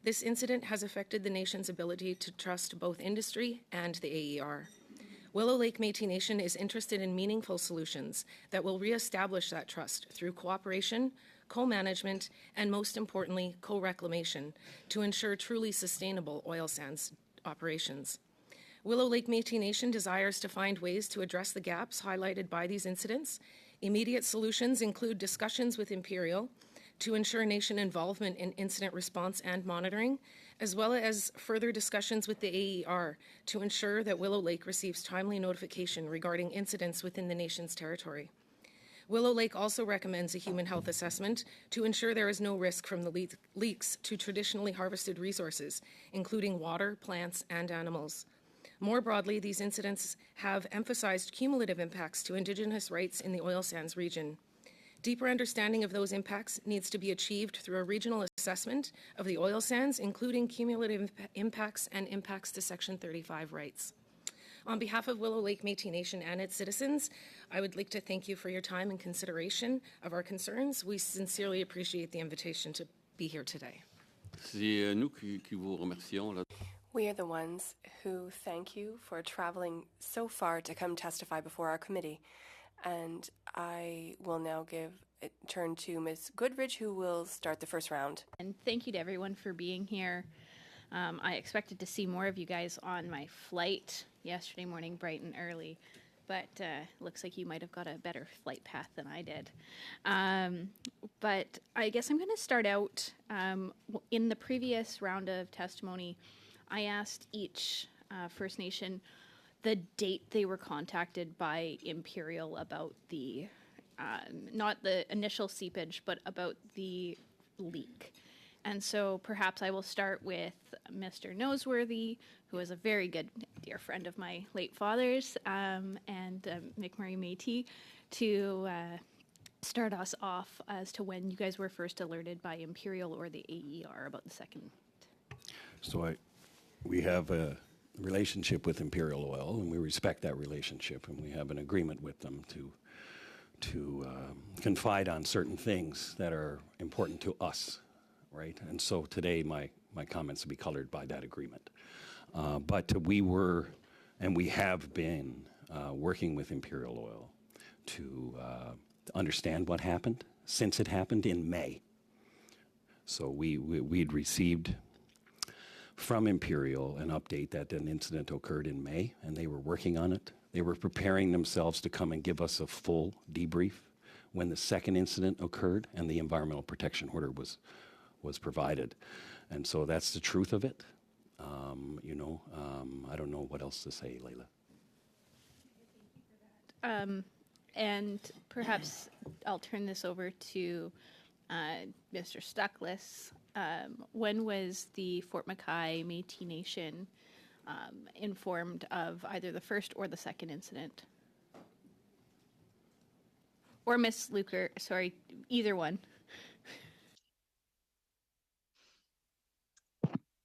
this incident has affected the nation's ability to trust both industry and the AER. Willow Lake Métis Nation is interested in meaningful solutions that will reestablish that trust through cooperation, co-management, and most importantly, co-reclamation to ensure truly sustainable oil sands operations. Willow Lake Métis Nation desires to find ways to address the gaps highlighted by these incidents. Immediate solutions include discussions with Imperial to ensure nation involvement in incident response and monitoring, as well as further discussions with the AER to ensure that Willow Lake receives timely notification regarding incidents within the nation's territory. Willow Lake also recommends a human health assessment to ensure there is no risk from the leaks to traditionally harvested resources, including water, plants, and animals. More broadly, these incidents have emphasized cumulative impacts to Indigenous rights in the oil sands region. Deeper understanding of those impacts needs to be achieved through a regional assessment of the oil sands, including cumulative impacts and impacts to Section 35 rights. On behalf of Willow Lake Métis Nation and its citizens, I would like to thank you for your time and consideration of our concerns. We sincerely appreciate the invitation to be here today. C'est nous qui vous remercions. We are the ones who thank you for traveling so far to come testify before our committee. And I will now give it turn to Ms. Goodridge, who will start the first round. And thank you to everyone for being here. I expected to see more of you guys on my flight yesterday morning, bright and early, but looks like you might have got a better flight path than I did. But I guess I'm going to start out. In the previous round of testimony, I asked each First Nation the date they were contacted by Imperial about the, not the initial seepage, but about the leak. And so perhaps I will start with Mr. Noseworthy, who is a very good dear friend of my late father's, and McMurray Métis, to start us off as to when you guys were first alerted by Imperial or the AER about the second. So we have a relationship with Imperial Oil, and we respect that relationship, and we have an agreement with them to confide on certain things that are important to us, right? And so today my comments will be colored by that agreement. But we were, and we have been working with Imperial Oil to understand what happened since it happened in May. So we'd received from Imperial an update that an incident occurred in May, and they were working on it. They were preparing themselves to come and give us a full debrief when the second incident occurred and the environmental protection order was provided. And so that's the truth of it. I don't know what else to say, Layla. And perhaps I'll turn this over to Mr. Stuckless. When was the Fort McKay Métis Nation informed of either the first or the second incident? Or Ms. Luker, sorry, either one.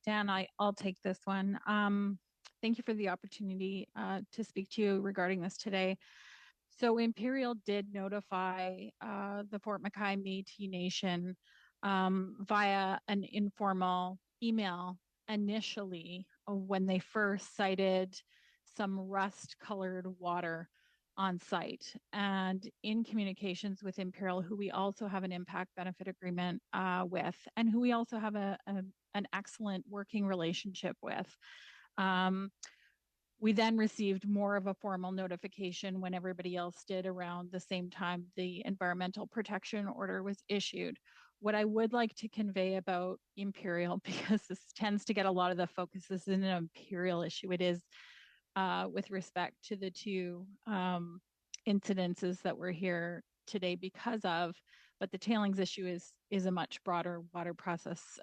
Dan, I'll take this one. Thank you for the opportunity to speak to you regarding this today. So Imperial did notify the Fort McKay Métis Nation via an informal email initially when they first cited some rust-colored water on site. And in communications with Imperial, who we also have an impact benefit agreement with, and who we also have an excellent working relationship with, we then received more of a formal notification when everybody else did around the same time the environmental protection order was issued. What I would like to convey about Imperial, because this tends to get a lot of the focus, this isn't an Imperial issue, it is with respect to the two incidences that we're here today because of, but the tailings issue is a much broader water process.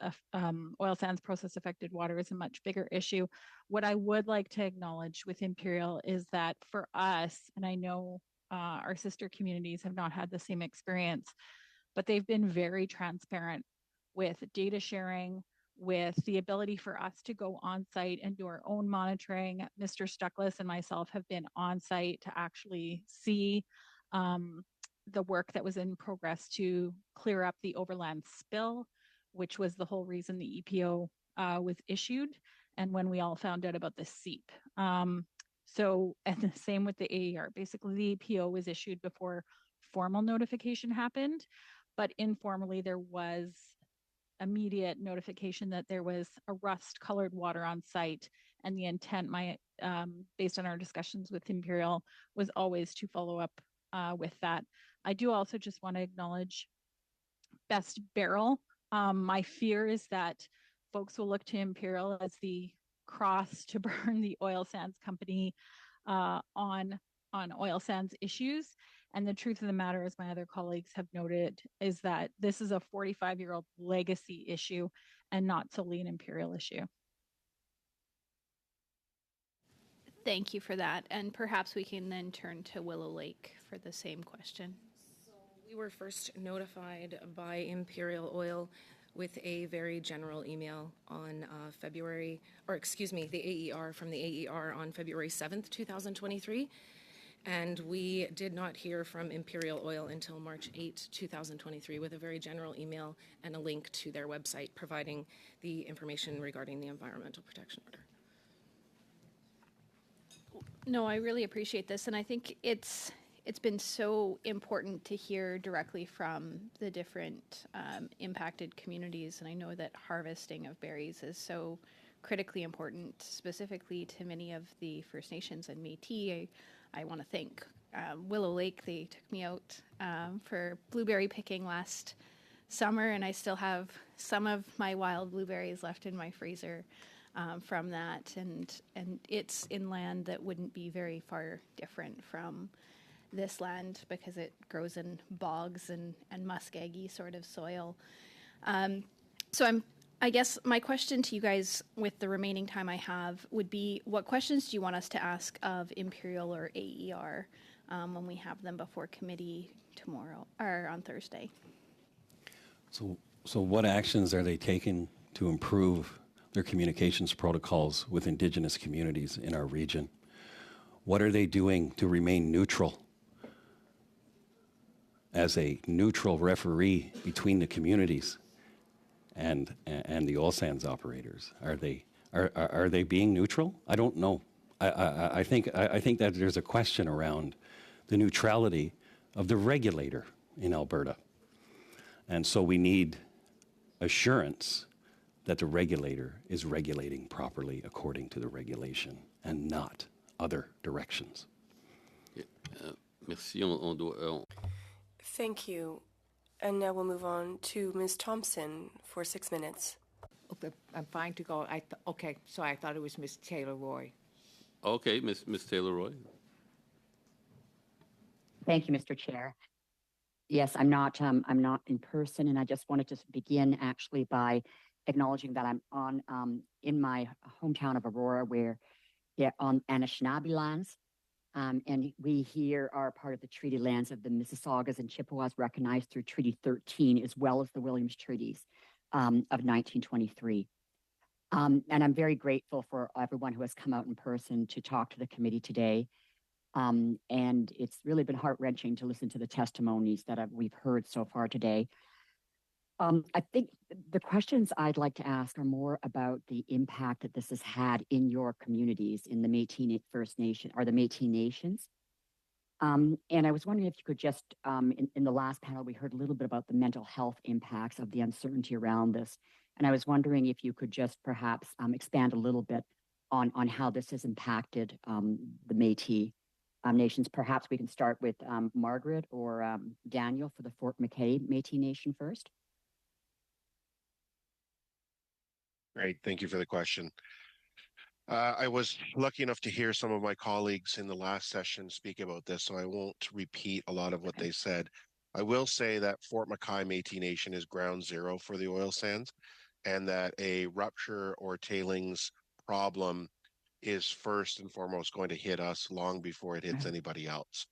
Oil sands process affected water is a much bigger issue. What I would like to acknowledge with Imperial is that for us, and I know our sister communities have not had the same experience, but they've been very transparent with data sharing, with the ability for us to go on site and do our own monitoring. Mr. Stuckless and myself have been on site to actually see the work that was in progress to clear up the overland spill, which was the whole reason the EPO was issued, and when we all found out about the seep. So, and the same with the AER. Basically, the EPO was issued before formal notification happened, but informally there was immediate notification that there was a rust-colored water on site, and the intent, based on our discussions with Imperial, was always to follow up with that. I do also just want to acknowledge Best Barrel. My fear is that folks will look to Imperial as the cross to burn the oil sands company on oil sands issues. And the truth of the matter, as my other colleagues have noted, is that this is a 45-year-old legacy issue and not solely an Imperial issue. Thank you for that. And perhaps we can then turn to Willow Lake for the same question. So we were first notified by Imperial Oil with a very general email on the AER from the AER on February 7th, 2023. And we did not hear from Imperial Oil until March 8, 2023, with a very general email and a link to their website providing the information regarding the environmental protection order. No, I really appreciate this, and I think it's been so important to hear directly from the different impacted communities, and I know that harvesting of berries is so critically important, specifically to many of the First Nations and Métis. I want to thank Willow Lake. They took me out for blueberry picking last summer, and I still have some of my wild blueberries left in my freezer from that. And it's in land that wouldn't be very far different from this land because it grows in bogs and muskeggy sort of soil. So I guess my question to you guys with the remaining time I have would be, what questions do you want us to ask of Imperial or AER when we have them before committee tomorrow or on Thursday? So what actions are they taking to improve their communications protocols with Indigenous communities in our region? What are they doing to remain neutral as a neutral referee between the communities and the oil sands operators? Are they being neutral? I don't know. I think that there's a question around the neutrality of the regulator in Alberta, and so we need assurance that the regulator is regulating properly according to the regulation and not other directions. Merci. Thank you. And now we'll move on to Ms. Thompson for 6 minutes. Okay, I'm fine to go. Okay, so I thought it was Ms. Taylor-Roy. Okay, Ms. Taylor-Roy. Thank you, Mr. Chair. Yes, I'm not in person, and I just wanted to begin actually by acknowledging that I'm in my hometown of Aurora, where on Anishinaabe lands. And we here are part of the treaty lands of the Mississaugas and Chippewas recognized through Treaty 13, as well as the Williams Treaties of 1923. And I'm very grateful for everyone who has come out in person to talk to the committee today. And it's really been heart-wrenching to listen to the testimonies that we've heard so far today. I think the questions I'd like to ask are more about the impact that this has had in your communities, in the Métis First Nation, or the Métis Nations. And I was wondering if you could just, in the last panel, we heard a little bit about the mental health impacts of the uncertainty around this. And I was wondering if you could just perhaps expand a little bit on how this has impacted the Métis nations. Perhaps we can start with Margaret or Daniel for the Fort McKay Métis Nation first. Great, thank you for the question. I was lucky enough to hear some of my colleagues in the last session speak about this, so I won't repeat a lot of what they said. I will say that Fort McKay Métis Nation is ground zero for the oil sands, and that a rupture or tailings problem is first and foremost going to hit us long before it hits anybody else.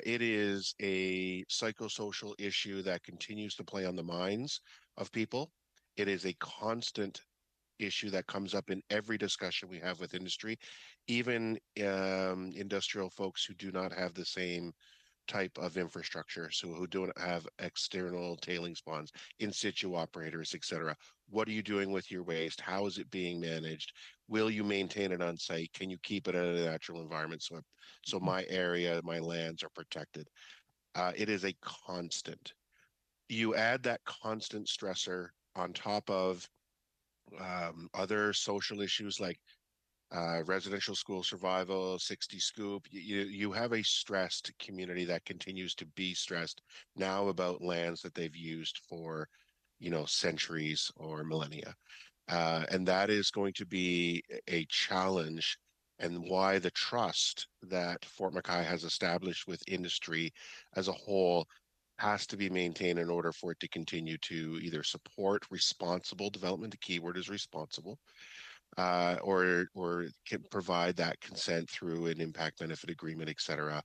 It is a psychosocial issue that continues to play on the minds of people. It is a constant issue that comes up in every discussion we have with industry, even industrial folks who do not have the same type of infrastructure, so who don't have external tailings ponds, in situ operators, etc. What are you doing with your waste? How is it being managed? Will you maintain it on site? Can you keep it in a natural environment so my area, my lands are protected? It is a constant. You add that constant stressor on top of other social issues like residential school survival, 60 Scoop. You have a stressed community that continues to be stressed now about lands that they've used for, centuries or millennia. And that is going to be a challenge, and why the trust that Fort McKay has established with industry as a whole has to be maintained in order for it to continue to either support responsible development. The keyword is responsible, or can provide that consent through an impact benefit agreement, et cetera.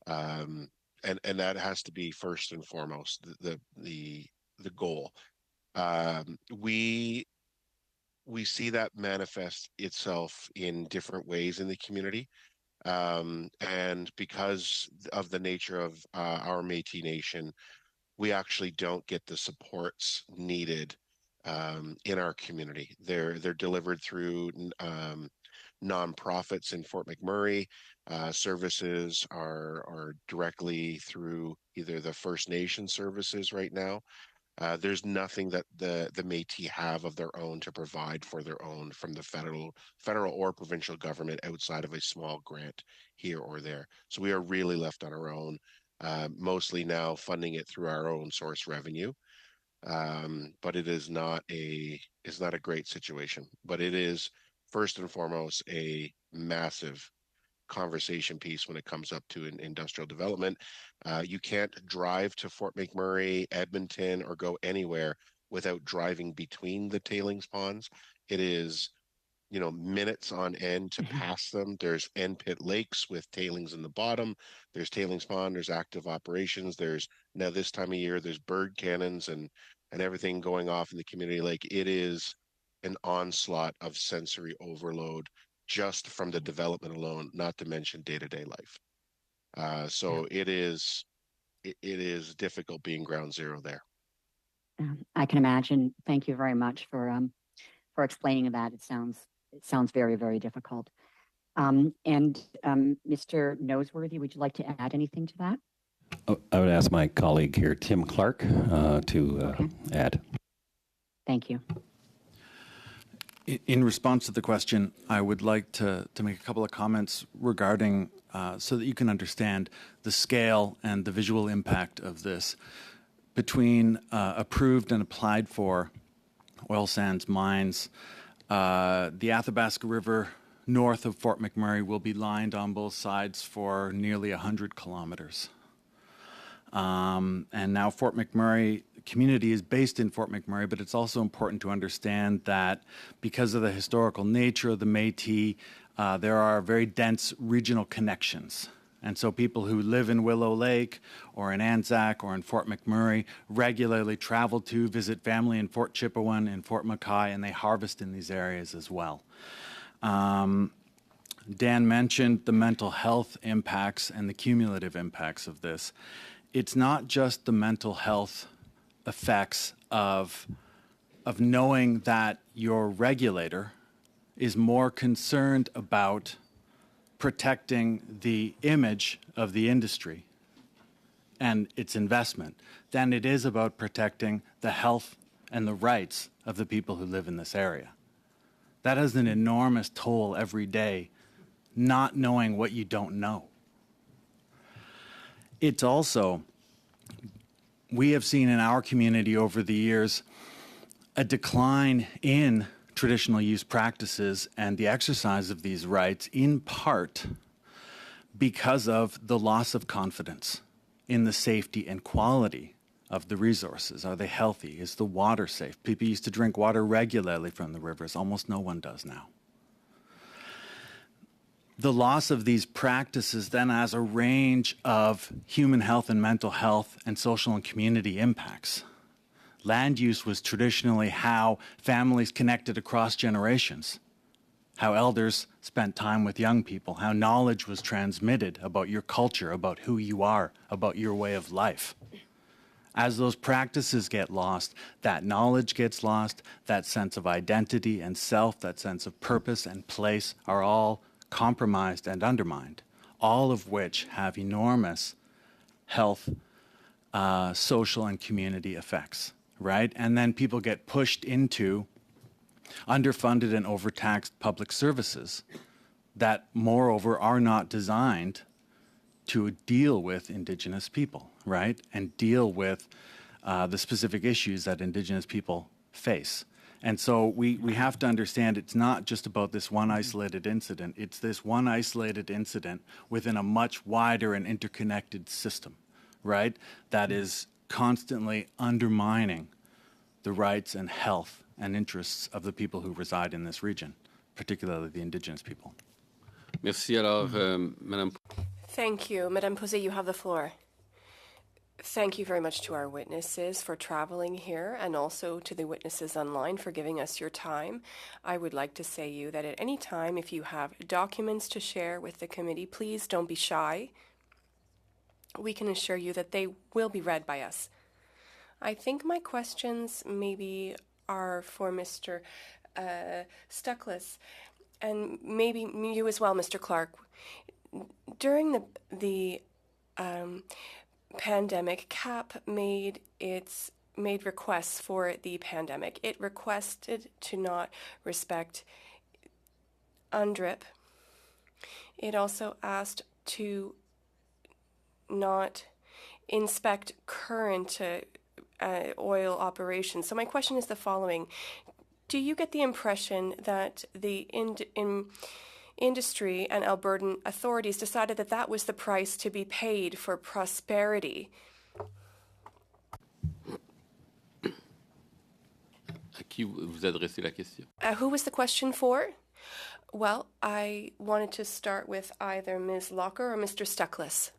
And that has to be first and foremost the goal. We see that manifest itself in different ways in the community. And because of the nature of our Métis Nation, we actually don't get the supports needed in our community. They're delivered through nonprofits in Fort McMurray. Services are directly through either the First Nation services right now. There's nothing that the Métis have of their own to provide for their own from the federal or provincial government outside of a small grant here or there. So we are really left on our own, mostly now funding it through our own source revenue. But it's not a great situation. But it is first and foremost a massive conversation piece when it comes up to an industrial development. You can't drive to Fort McMurray, Edmonton, or go anywhere without driving between the tailings ponds. It is, minutes on end to pass them. There's end pit lakes with tailings in the bottom. There's tailings pond. There's active operations. There's now this time of year, there's bird cannons and everything going off in the community. Like, it is an onslaught of sensory overload just from the development alone, not to mention day-to-day life. So it is difficult being ground zero there. I can imagine. Thank you very much for explaining that. It sounds very, very difficult. And Mr. Noseworthy, would you like to add anything to that? I would ask my colleague here, Tim Clark, to add. Thank you. In response to the question, I would like to make a couple of comments regarding, so that you can understand the scale and the visual impact of this. Between approved and applied for oil sands mines, the Athabasca River north of Fort McMurray will be lined on both sides for nearly 100 kilometers. And now Fort McMurray community is based in Fort McMurray, but it's also important to understand that because of the historical nature of the Métis, there are very dense regional connections. And so people who live in Willow Lake or in Anzac or in Fort McMurray regularly travel to visit family in Fort Chipewyan and Fort McKay, and they harvest in these areas as well. Dan mentioned the mental health impacts and the cumulative impacts of this. It's not just the mental health effects of knowing that your regulator is more concerned about protecting the image of the industry and its investment than it is about protecting the health and the rights of the people who live in this area. That has an enormous toll every day, not knowing what you don't know. It's also, we have seen in our community over the years a decline in traditional use practices and the exercise of these rights, in part because of the loss of confidence in the safety and quality of the resources. Are they healthy? Is the water safe? People used to drink water regularly from the rivers. Almost no one does now. The loss of these practices then has a range of human health and mental health and social and community impacts. Land use was traditionally how families connected across generations, how elders spent time with young people, how knowledge was transmitted about your culture, about who you are, about your way of life. As those practices get lost, that knowledge gets lost, that sense of identity and self, that sense of purpose and place are all compromised and undermined, all of which have enormous health, social, and community effects. Right? And then people get pushed into underfunded and overtaxed public services that, moreover, are not designed to deal with Indigenous people, right? And deal with the specific issues that Indigenous people face. And so we have to understand it's not just about this one isolated incident. It's this one isolated incident within a much wider and interconnected system, right? That is constantly undermining the rights and health and interests of the people who reside in this region, particularly the Indigenous people. Merci. Alors, Madame. Thank you. Madame Posé, you have the floor. Thank you very much to our witnesses for traveling here and also to the witnesses online for giving us your time. I would like to say you that at any time, if you have documents to share with the committee, please don't be shy. We can assure you that they will be read by us. I think my questions maybe are for Mr. Stuckless, and maybe you as well, Mr. Clark. During the pandemic, CAP made requests for the pandemic. It requested to not respect UNDRIP. It also asked to not inspect current oil operations. So my question is the following. Do you get the impression that the industry and Albertan authorities decided that that was the price to be paid for prosperity? À qui vous adressez la question? Who was the question for? Well, I wanted to start with either Ms. Locker or Mr. Stuckless.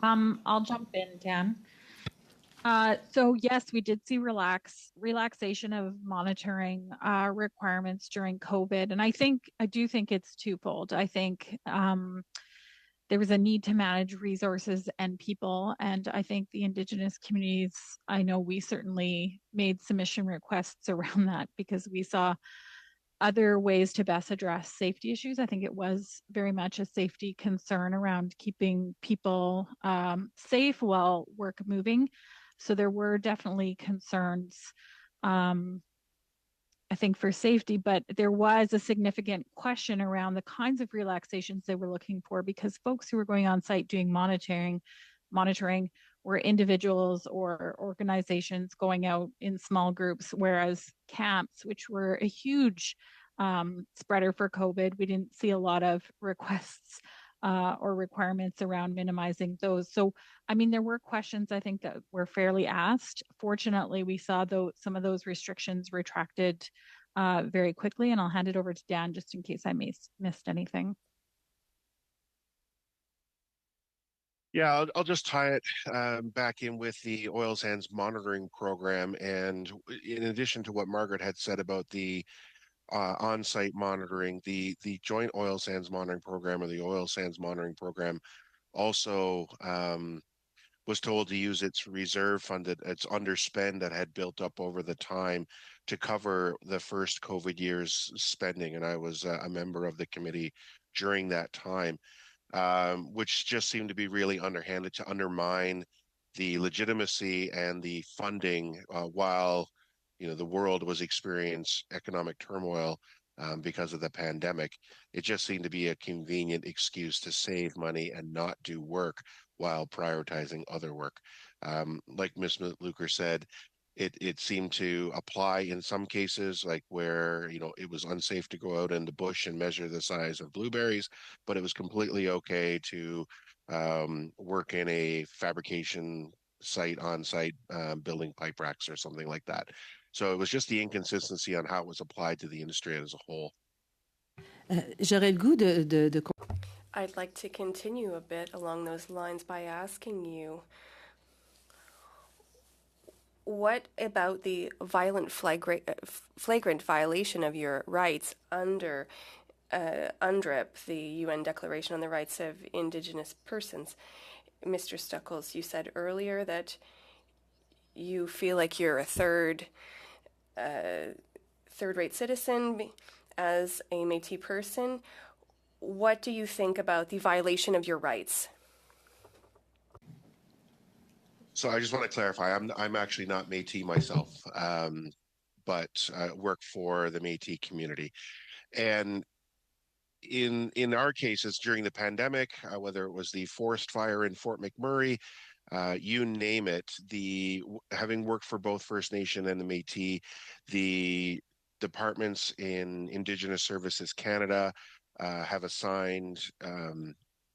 I'll jump in, Dan. So yes, we did see relaxation of monitoring requirements during COVID, and I do think it's twofold. I think there was a need to manage resources and people, and I think the Indigenous communities, I know we certainly made submission requests around that because we saw other ways to best address safety issues. I think it was very much a safety concern around keeping people safe while work moving. So there were definitely concerns, I think, for safety, but there was a significant question around the kinds of relaxations they were looking for, because folks who were going on site doing monitoring were individuals or organizations going out in small groups, whereas camps, which were a huge spreader for COVID, we didn't see a lot of requests or requirements around minimizing those. So, I mean, there were questions, I think, that were fairly asked. Fortunately, we saw some of those restrictions retracted very quickly, and I'll hand it over to Dan just in case I missed anything. Yeah, I'll just tie it back in with the oil sands monitoring program. And in addition to what Margaret had said about the on-site monitoring, the joint oil sands monitoring program, or the oil sands monitoring program, also was told to use its reserve fund, its underspend that had built up over the time to cover the first COVID year's spending. And I was a member of the committee during that time, which just seemed to be really underhanded to undermine the legitimacy and the funding while the world was experiencing economic turmoil because of the pandemic. It just seemed to be a convenient excuse to save money and not do work while prioritizing other work. Like Ms. Luker said, it seemed to apply in some cases, like where it was unsafe to go out in the bush and measure the size of blueberries, but it was completely okay to work in a fabrication site on site, building pipe racks or something like that. So it was just the inconsistency on how it was applied to the industry as a whole. I'd like to continue a bit along those lines by asking you, what about the violent flagrant violation of your rights under UNDRIP, the UN Declaration on the Rights of Indigenous Persons? Mr. Stuckles, you said earlier that you feel like you're a third-rate citizen as a Métis person. What do you think about the violation of your rights? So I just want to clarify, I'm actually not Métis myself, but work for the Métis community. And in our cases during the pandemic, whether it was the forest fire in Fort McMurray, you name it, having worked for both First Nation and the Métis, the departments in Indigenous Services Canada have assigned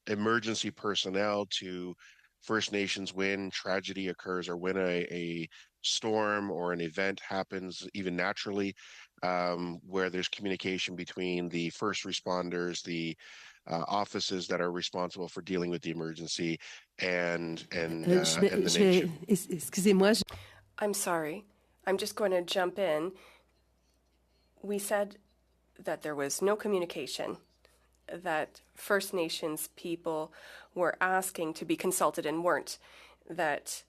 emergency personnel to First Nations when tragedy occurs, or when a storm or an event happens, even naturally, where there's communication between the first responders, the offices that are responsible for dealing with the emergency, and the nation. I'm sorry. I'm just going to jump in. We said that there was no communication, that First Nations people were asking to be consulted and weren't, that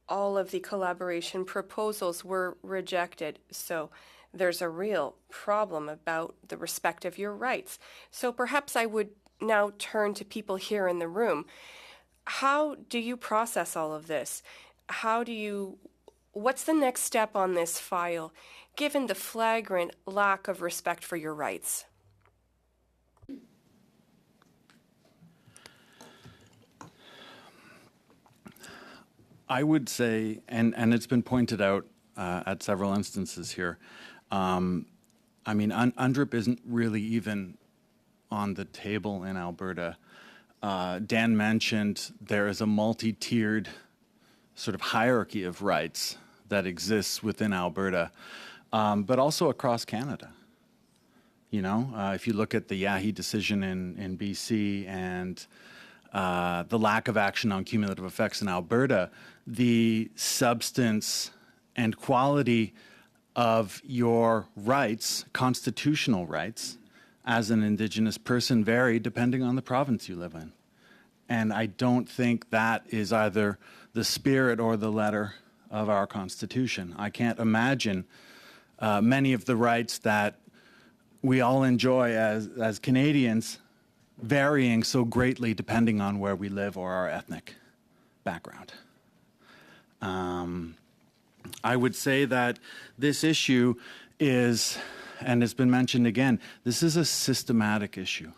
all of the collaboration proposals were rejected. So there's a real problem about the respect of your rights. So perhaps I would now turn to people here in the room. How do you process all of this? What's the next step on this file, given the flagrant lack of respect for your rights? I would say, and it's been pointed out at several instances here, I mean, UNDRIP isn't really even on the table in Alberta. Dan mentioned there is a multi-tiered sort of hierarchy of rights that exists within Alberta, but also across Canada. If you look at the Yahi decision in BC and the lack of action on cumulative effects in Alberta, the substance and quality of your rights, constitutional rights, as an Indigenous person vary depending on the province you live in. And I don't think that is either the spirit or the letter of our Constitution. I can't imagine many of the rights that we all enjoy as Canadians varying so greatly depending on where we live or our ethnic background. I would say that this issue is, and it's been mentioned again, this is a systematic issue.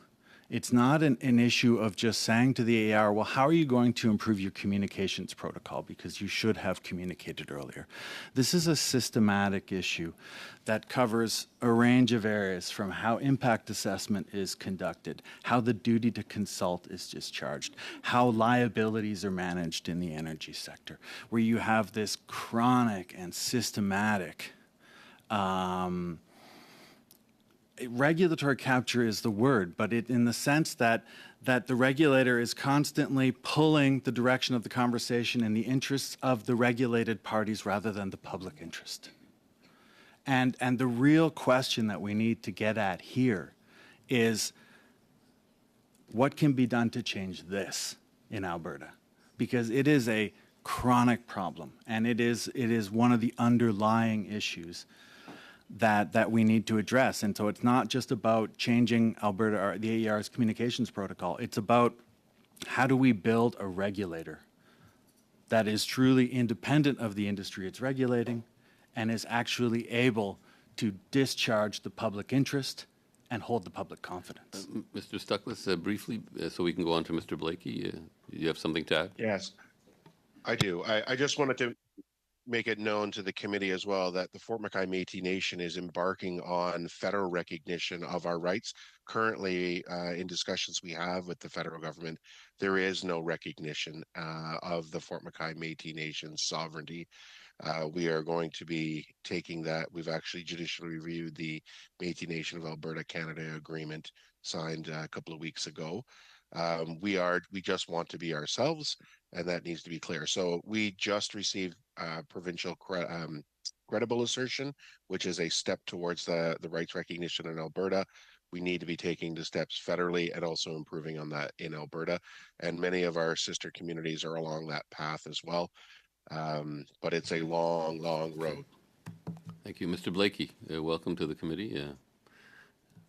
It's not an issue of just saying to the AR, well, how are you going to improve your communications protocol? Because you should have communicated earlier. This is a systematic issue that covers a range of areas, from how impact assessment is conducted, how the duty to consult is discharged, how liabilities are managed in the energy sector, where you have this chronic and systematic regulatory capture is the word, but in the sense that the regulator is constantly pulling the direction of the conversation in the interests of the regulated parties rather than the public interest. And the real question that we need to get at here is what can be done to change this in Alberta? Because it is a chronic problem, and it is one of the underlying issues that we need to address. And so it's not just about changing Alberta or the AER's communications protocol. It's about how do we build a regulator that is truly independent of the industry it's regulating and is actually able to discharge the public interest and hold the public confidence. Mr. Stuckless, briefly, so we can go on to Mr. Blakey. You have something to add? Yes, I do. I just wanted to make it known to the committee as well that the Fort McKay Métis Nation is embarking on federal recognition of our rights. Currently, in discussions we have with the federal government, there is no recognition of the Fort McKay Métis Nation's sovereignty. We are going to be taking that. We've actually judicially reviewed the Métis Nation of Alberta Canada agreement signed a couple of weeks ago. We just want to be ourselves, and that needs to be clear. So we just received provincial credible assertion, which is a step towards the rights recognition in Alberta. We need to be taking the steps federally and also improving on that in Alberta. And many of our sister communities are along that path as well. But it's a long, long road. Thank you. Mr. Blakey, welcome to the committee.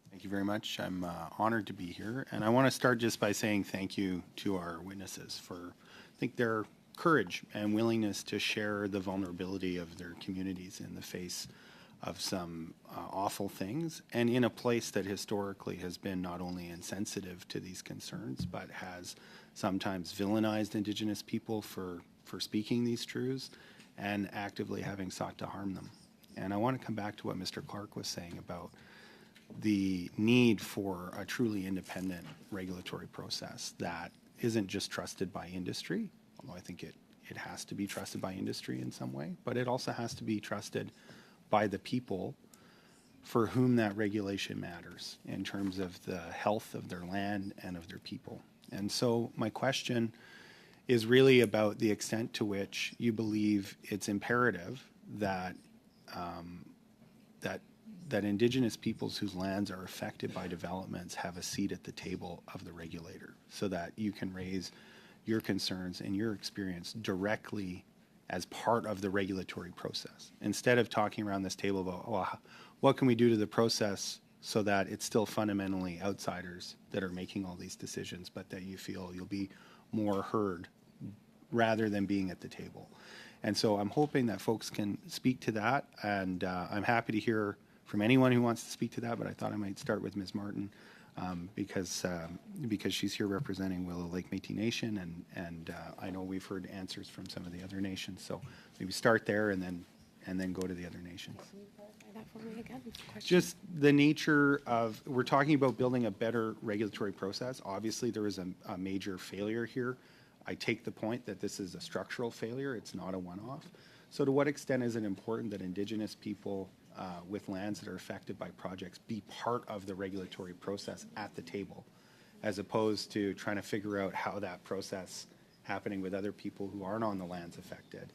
Thank you very much. I'm honored to be here. And I want to start just by saying thank you to our witnesses for, I think, their courage and willingness to share the vulnerability of their communities in the face of some awful things, and in a place that historically has been not only insensitive to these concerns, but has sometimes villainized Indigenous people for speaking these truths and actively having sought to harm them. And I want to come back to what Mr. Clark was saying about the need for a truly independent regulatory process that isn't just trusted by industry, although I think it has to be trusted by industry in some way, but it also has to be trusted by the people for whom that regulation matters in terms of the health of their land and of their people. And so my question is really about the extent to which you believe it's imperative that that Indigenous peoples whose lands are affected by developments have a seat at the table of the regulator, so that you can raise your concerns and your experience directly as part of the regulatory process, instead of talking around this table about, well, what can we do to the process so that it's still fundamentally outsiders that are making all these decisions, but that you feel you'll be more heard rather than being at the table. And so I'm hoping that folks can speak to that, and I'm happy to hear from anyone who wants to speak to that, but I thought I might start with Ms. Martin because she's here representing Willow Lake Métis Nation, and I know we've heard answers from some of the other nations, so maybe start there and then go to the other nations. Just the nature of, we're talking about building a better regulatory process. Obviously, there is a major failure here. I take the point that this is a structural failure. It's not a one-off. So to what extent is it important that Indigenous people with lands that are affected by projects be part of the regulatory process at the table, as opposed to trying to figure out how that process happening with other people who aren't on the lands affected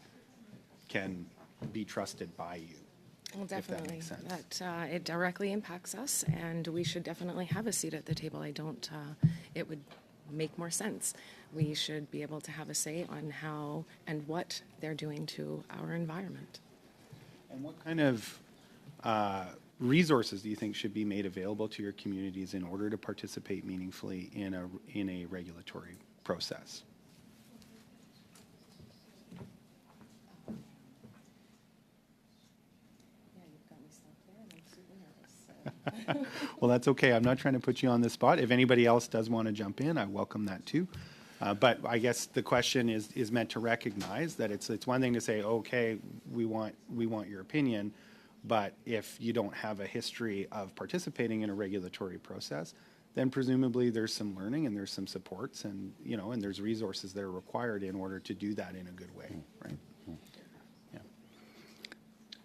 can be trusted by you? Well, definitely. That it directly impacts us, and we should definitely have a seat at the table. It would make more sense. We should be able to have a say on how and what they're doing to our environment. And what kind of resources do you think should be made available to your communities in order to participate meaningfully in a regulatory process? Well, that's okay. I'm not trying to put you on the spot. If anybody else does want to jump in, I welcome that too. But I guess the question is meant to recognize that it's one thing to say, okay, we want your opinion, but if you don't have a history of participating in a regulatory process, then presumably there's some learning and there's some supports and and there's resources that are required in order to do that in a good way, right?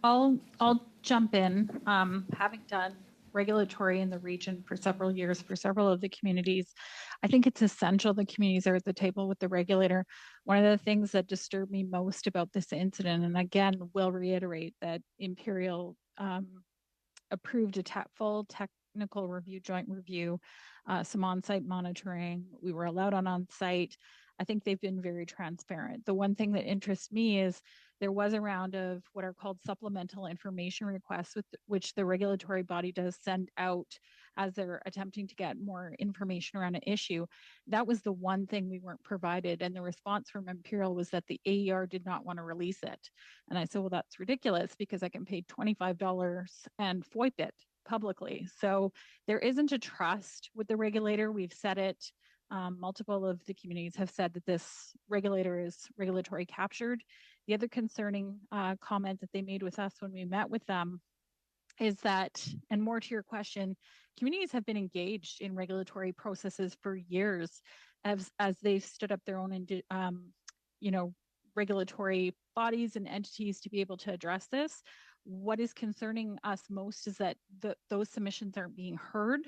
I'll jump in. Having done regulatory in the region for several years for several of the communities, I think it's essential the communities are at the table with the regulator. One of the things that disturbed me most about this incident, and again, will reiterate that Imperial approved a full technical review, joint review, some on-site monitoring. We were allowed on-site. I think they've been very transparent. The one thing that interests me is there was a round of what are called supplemental information requests, which the regulatory body does send out as they're attempting to get more information around an issue. That was the one thing we weren't provided. And the response from Imperial was that the AER did not want to release it. And I said, well, that's ridiculous because I can pay $25 and FOIP it publicly. So there isn't a trust with the regulator. We've said it. Multiple of the communities have said that this regulator is regulatory captured. The other concerning comment that they made with us when we met with them is that, and more to your question, communities have been engaged in regulatory processes for years as they've stood up their own, regulatory bodies and entities to be able to address this. What is concerning us most is that those submissions aren't being heard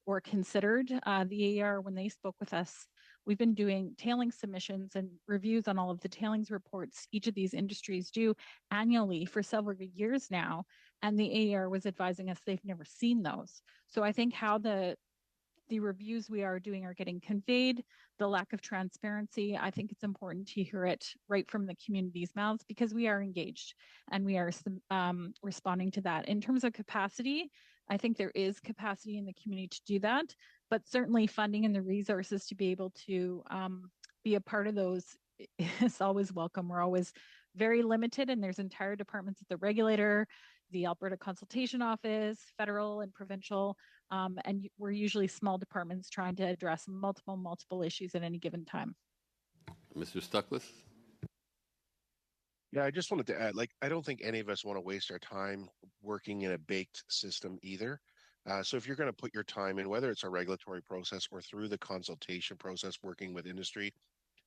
or considered. The AER, when they spoke with us, we've been doing tailing submissions and reviews on all of the tailings reports each of these industries do annually for several years now. And the AER was advising us they've never seen those. So I think how the reviews we are doing are getting conveyed, the lack of transparency, I think it's important to hear it right from the community's mouths because we are engaged and we are responding to that. In terms of capacity, I think there is capacity in the community to do that, but certainly funding and the resources to be able to be a part of those is always welcome. We're always very limited, and there's entire departments at the regulator, the Alberta Consultation Office, federal and provincial, and we're usually small departments trying to address multiple issues at any given time. Mr. Stuckless? Yeah, I just wanted to add, I don't think any of us want to waste our time working in a baked system either. So if you're going to put your time in, whether it's a regulatory process or through the consultation process, working with industry,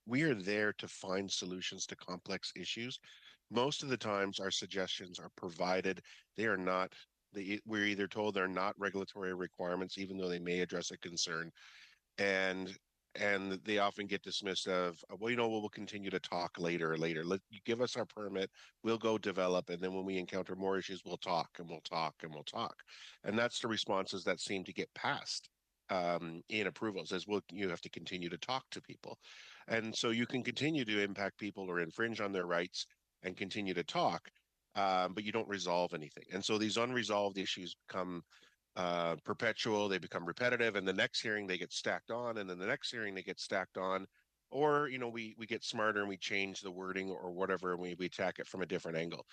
we are there to find solutions to complex issues. Most of the times our suggestions are provided. They are not, we're either told they're not regulatory requirements, even though they may address a concern. And they often get dismissed of, well, we'll continue to talk later. You give us our permit, we'll go develop, and then when we encounter more issues, we'll talk and we'll talk and we'll talk. And that's the responses that seem to get passed in approvals, as well. You have to continue to talk to people. And so you can continue to impact people or infringe on their rights and continue to talk, but you don't resolve anything. And so these unresolved issues become perpetual, they become repetitive, and the next hearing they get stacked on, and then the next hearing they get stacked on, or we get smarter and we change the wording or whatever, and we attack it from a different angle.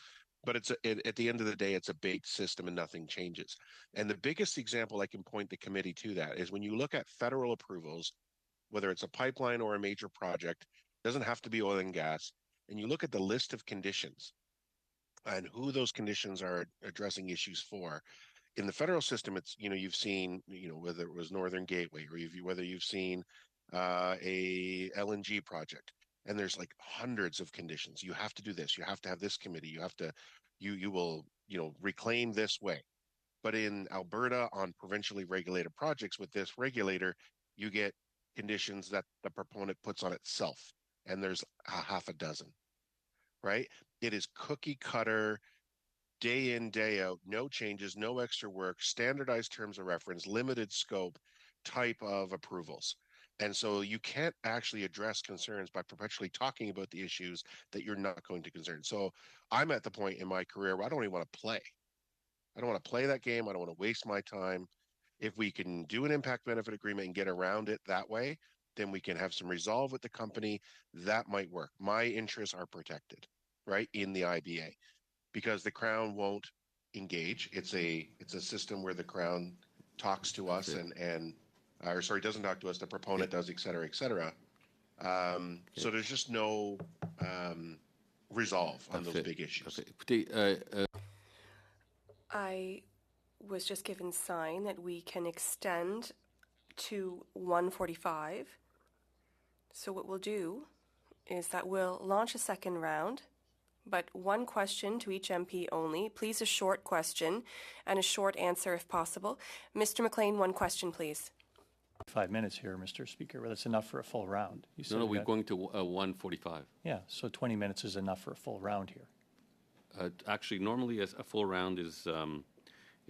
But at the end of the day, it's a baked system and nothing changes. And the biggest example I can point the committee to that is when you look at federal approvals, whether it's a pipeline or a major project, it doesn't have to be oil and gas, and you look at the list of conditions and who those conditions are addressing issues for. In the federal system, it's, you've seen, whether it was Northern Gateway or whether you've seen a LNG project, and there's like hundreds of conditions. You have to do this. You have to have this committee. You have to, you will, reclaim this way. But in Alberta, on provincially regulated projects with this regulator, you get conditions that the proponent puts on itself, and there's a half a dozen, right? It is cookie cutter, day in, day out, no changes, no extra work, standardized terms of reference, limited scope type of approvals. And so you can't actually address concerns by perpetually talking about the issues that you're not going to concern. So I'm at the point in my career where I don't even want to play. I don't want to play that game. I don't want to waste my time. If we can do an impact benefit agreement and get around it that way, then we can have some resolve with the company. That might work. My interests are protected, right, in the IBA, because the Crown won't engage. It's a system where the Crown talks to us doesn't talk to us, the proponent does, et cetera, et cetera. So there's just no resolve on those big issues. I was just given sign that we can extend to 1:45. So what we'll do is that we'll launch a second round. but one question to each MP only. Please, a short question and a short answer if possible. Mr. McLean, one question, please. 5 minutes here, Mr. Speaker. Well, that's enough for a full round. You said No, we're that- going to 1:45. Yeah, so 20 minutes is enough for a full round here. Actually, normally a full round is 5,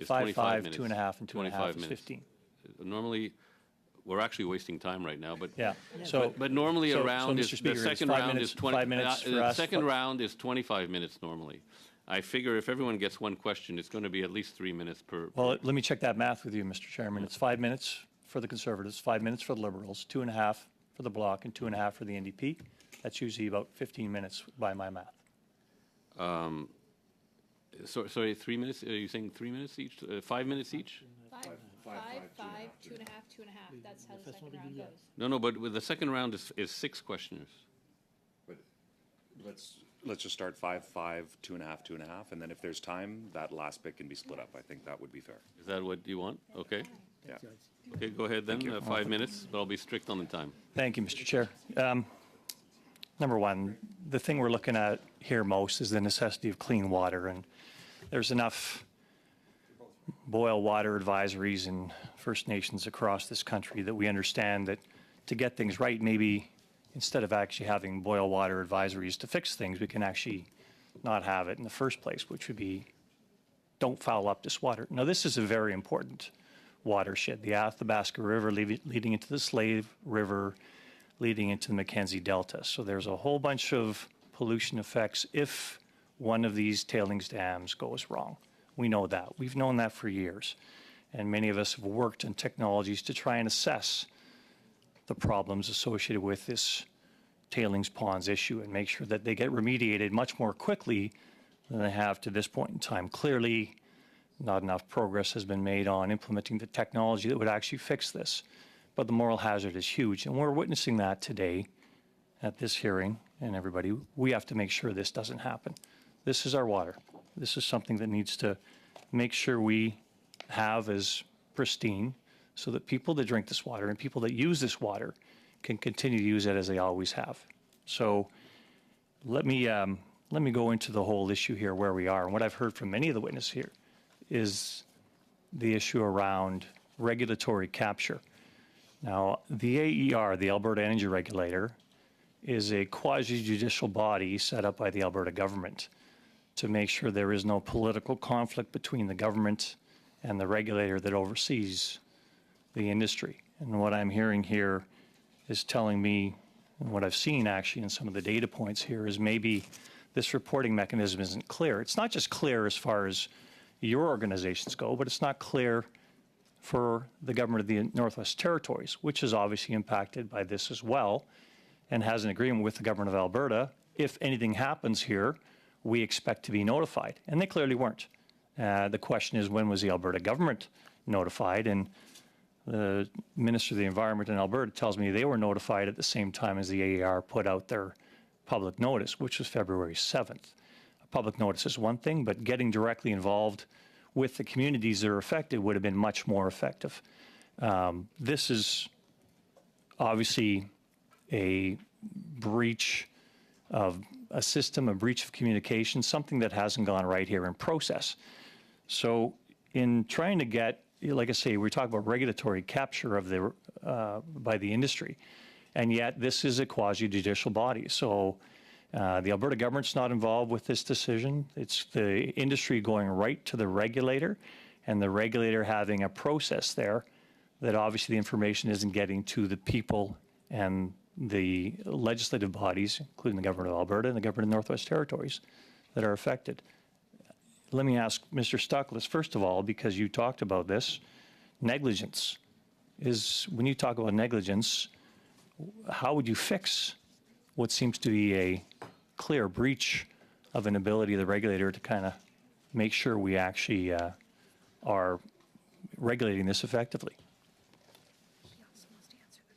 25 minutes. 2.5, and 2.5 25 is minutes. 15. Normally, we're actually wasting time right now, but Yeah. So, but normally a so, round Mr. is Speaker, the it's second 5 round minutes, is 20. 5 minutes for the us. second round is 25 minutes normally. I figure if everyone gets one question, it's going to be at least 3 minutes per. Well, let me check that math with you, Mr. Chairman. It's 5 minutes for the Conservatives, 5 minutes for the Liberals, 2.5 for the Bloc, and 2.5 for the NDP. That's usually about 15 minutes by my math. Sorry, 3 minutes? Are you saying 3 minutes each? 5 minutes each? 5, 2.5, 2.5. That's how the second round goes. No, but with the second round is 6 questioners. But let's just start 5, 2.5, 2.5, and then if there's time, that last bit can be split up. I think that would be fair. Is that what you want? Okay. Yeah. Okay, go ahead then. 5 minutes, but I'll be strict on the time. Thank you, Mr. Chair. Number one, the thing we're looking at here most is the necessity of clean water, and there's enough boil water advisories in First Nations across this country that we understand that to get things right, maybe instead of actually having boil water advisories to fix things, we can actually not have it in the first place, which would be don't foul up this water. Now, this is a very important watershed, the Athabasca River leading into the Slave River, leading into the Mackenzie Delta. So there's a whole bunch of pollution effects if one of these tailings dams goes wrong. We know that. We've known that for years. And many of us have worked on technologies to try and assess the problems associated with this tailings ponds issue and make sure that they get remediated much more quickly than they have to this point in time. Clearly, not enough progress has been made on implementing the technology that would actually fix this. But the moral hazard is huge, and we're witnessing that today at this hearing. And everybody, we have to make sure this doesn't happen. This is our water. This is something that needs to make sure we have as pristine so that people that drink this water and people that use this water can continue to use it as they always have. So let me go into the whole issue here where we are. And what I've heard from many of the witnesses here is the issue around regulatory capture. Now, the AER, the Alberta Energy Regulator, is a quasi-judicial body set up by the Alberta government to make sure there is no political conflict between the government and the regulator that oversees the industry. And what I'm hearing here is telling me, and what I've seen actually in some of the data points here, is maybe this reporting mechanism isn't clear. It's not just clear as far as your organizations go, but it's not clear for the government of the Northwest Territories, which is obviously impacted by this as well and has an agreement with the government of Alberta. If anything happens here, we expect to be notified. And they clearly weren't. The question is, when was the Alberta government notified? And the Minister of the Environment in Alberta tells me they were notified at the same time as the AER put out their public notice, which was February 7th. A public notice is one thing, but getting directly involved with the communities that are affected would have been much more effective. This is obviously a breach of a system, a breach of communication, something that hasn't gone right here in process. So in trying to get, like I say, we talk about regulatory capture of the by the industry, and yet this is a quasi-judicial body. So the Alberta government's not involved with this decision. It's the industry going right to the regulator, and the regulator having a process there that obviously the information isn't getting to the people and the legislative bodies, including the government of Alberta and the government of Northwest Territories, that are affected. Let me ask Mr. Stuckless, first of all, because you talked about this, negligence. When you talk about negligence, how would you fix what seems to be a clear breach of an ability of the regulator to kind of make sure we actually are regulating this effectively?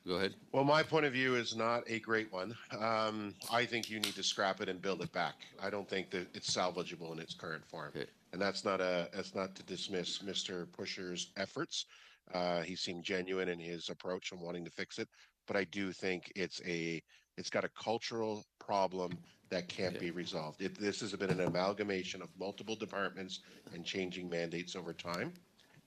Go ahead. Well, my point of view is not a great one. I think you need to scrap it and build it back. I don't think that it's salvageable in its current form. Okay. And that's not to dismiss Mr. Pusher's efforts. He seemed genuine in his approach on wanting to fix it, but I do think it's got a cultural problem that can't be resolved. This has been an amalgamation of multiple departments and changing mandates over time.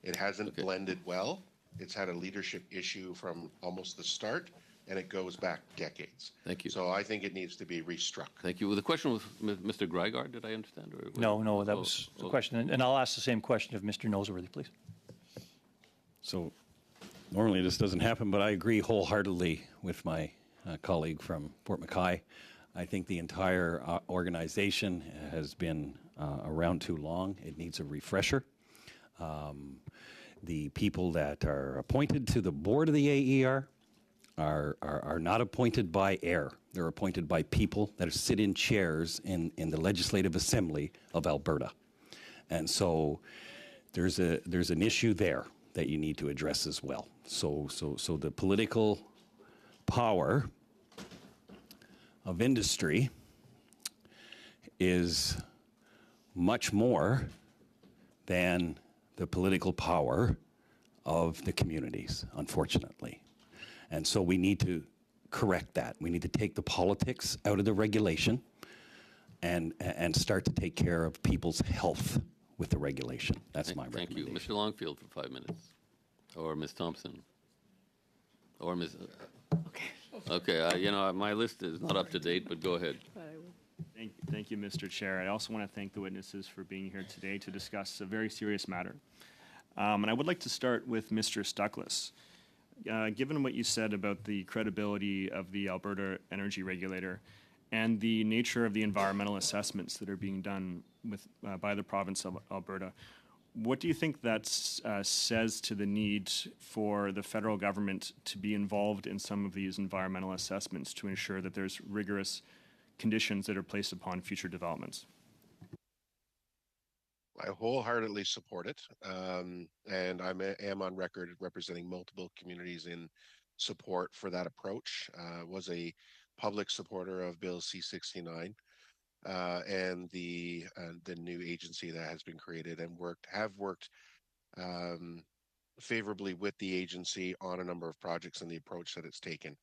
It hasn't blended well. It's had a leadership issue from almost the start, and it goes back decades. Thank you. So I think it needs to be restruck. Thank you. Well, the question was Mr. Greigard, did I understand? Or No, that was the question. And I'll ask the same question of Mr. Noseworthy, please. So normally this doesn't happen, but I agree wholeheartedly with my colleague from Fort McKay. I think the entire organization has been around too long. It needs a refresher. The people that are appointed to the board of the AER are not appointed by air. They're appointed by people that sit in chairs in the Legislative Assembly of Alberta. And so there's an issue there that you need to address as well. So the political power of industry is much more than the political power of the communities, unfortunately. And so we need to correct that. We need to take the politics out of the regulation and start to take care of people's health with the regulation. That's my recommendation. Thank you. Mr. Longfield for 5 minutes. Or Ms. Thompson. Or Ms. Okay, my list is not up to date, but go ahead. Thank you, Mr. Chair. I also want to thank the witnesses for being here today to discuss a very serious matter. And I would like to start with Mr. Stuckless. Given what you said about the credibility of the Alberta Energy Regulator and the nature of the environmental assessments that are being done by the province of Alberta, what do you think that says to the need for the federal government to be involved in some of these environmental assessments to ensure that there's rigorous conditions that are placed upon future developments? I wholeheartedly support it, and I am on record representing multiple communities in support for that approach. Was a public supporter of Bill C-69 and the new agency that has been created, and have worked favorably with the agency on a number of projects and the approach that it's taken.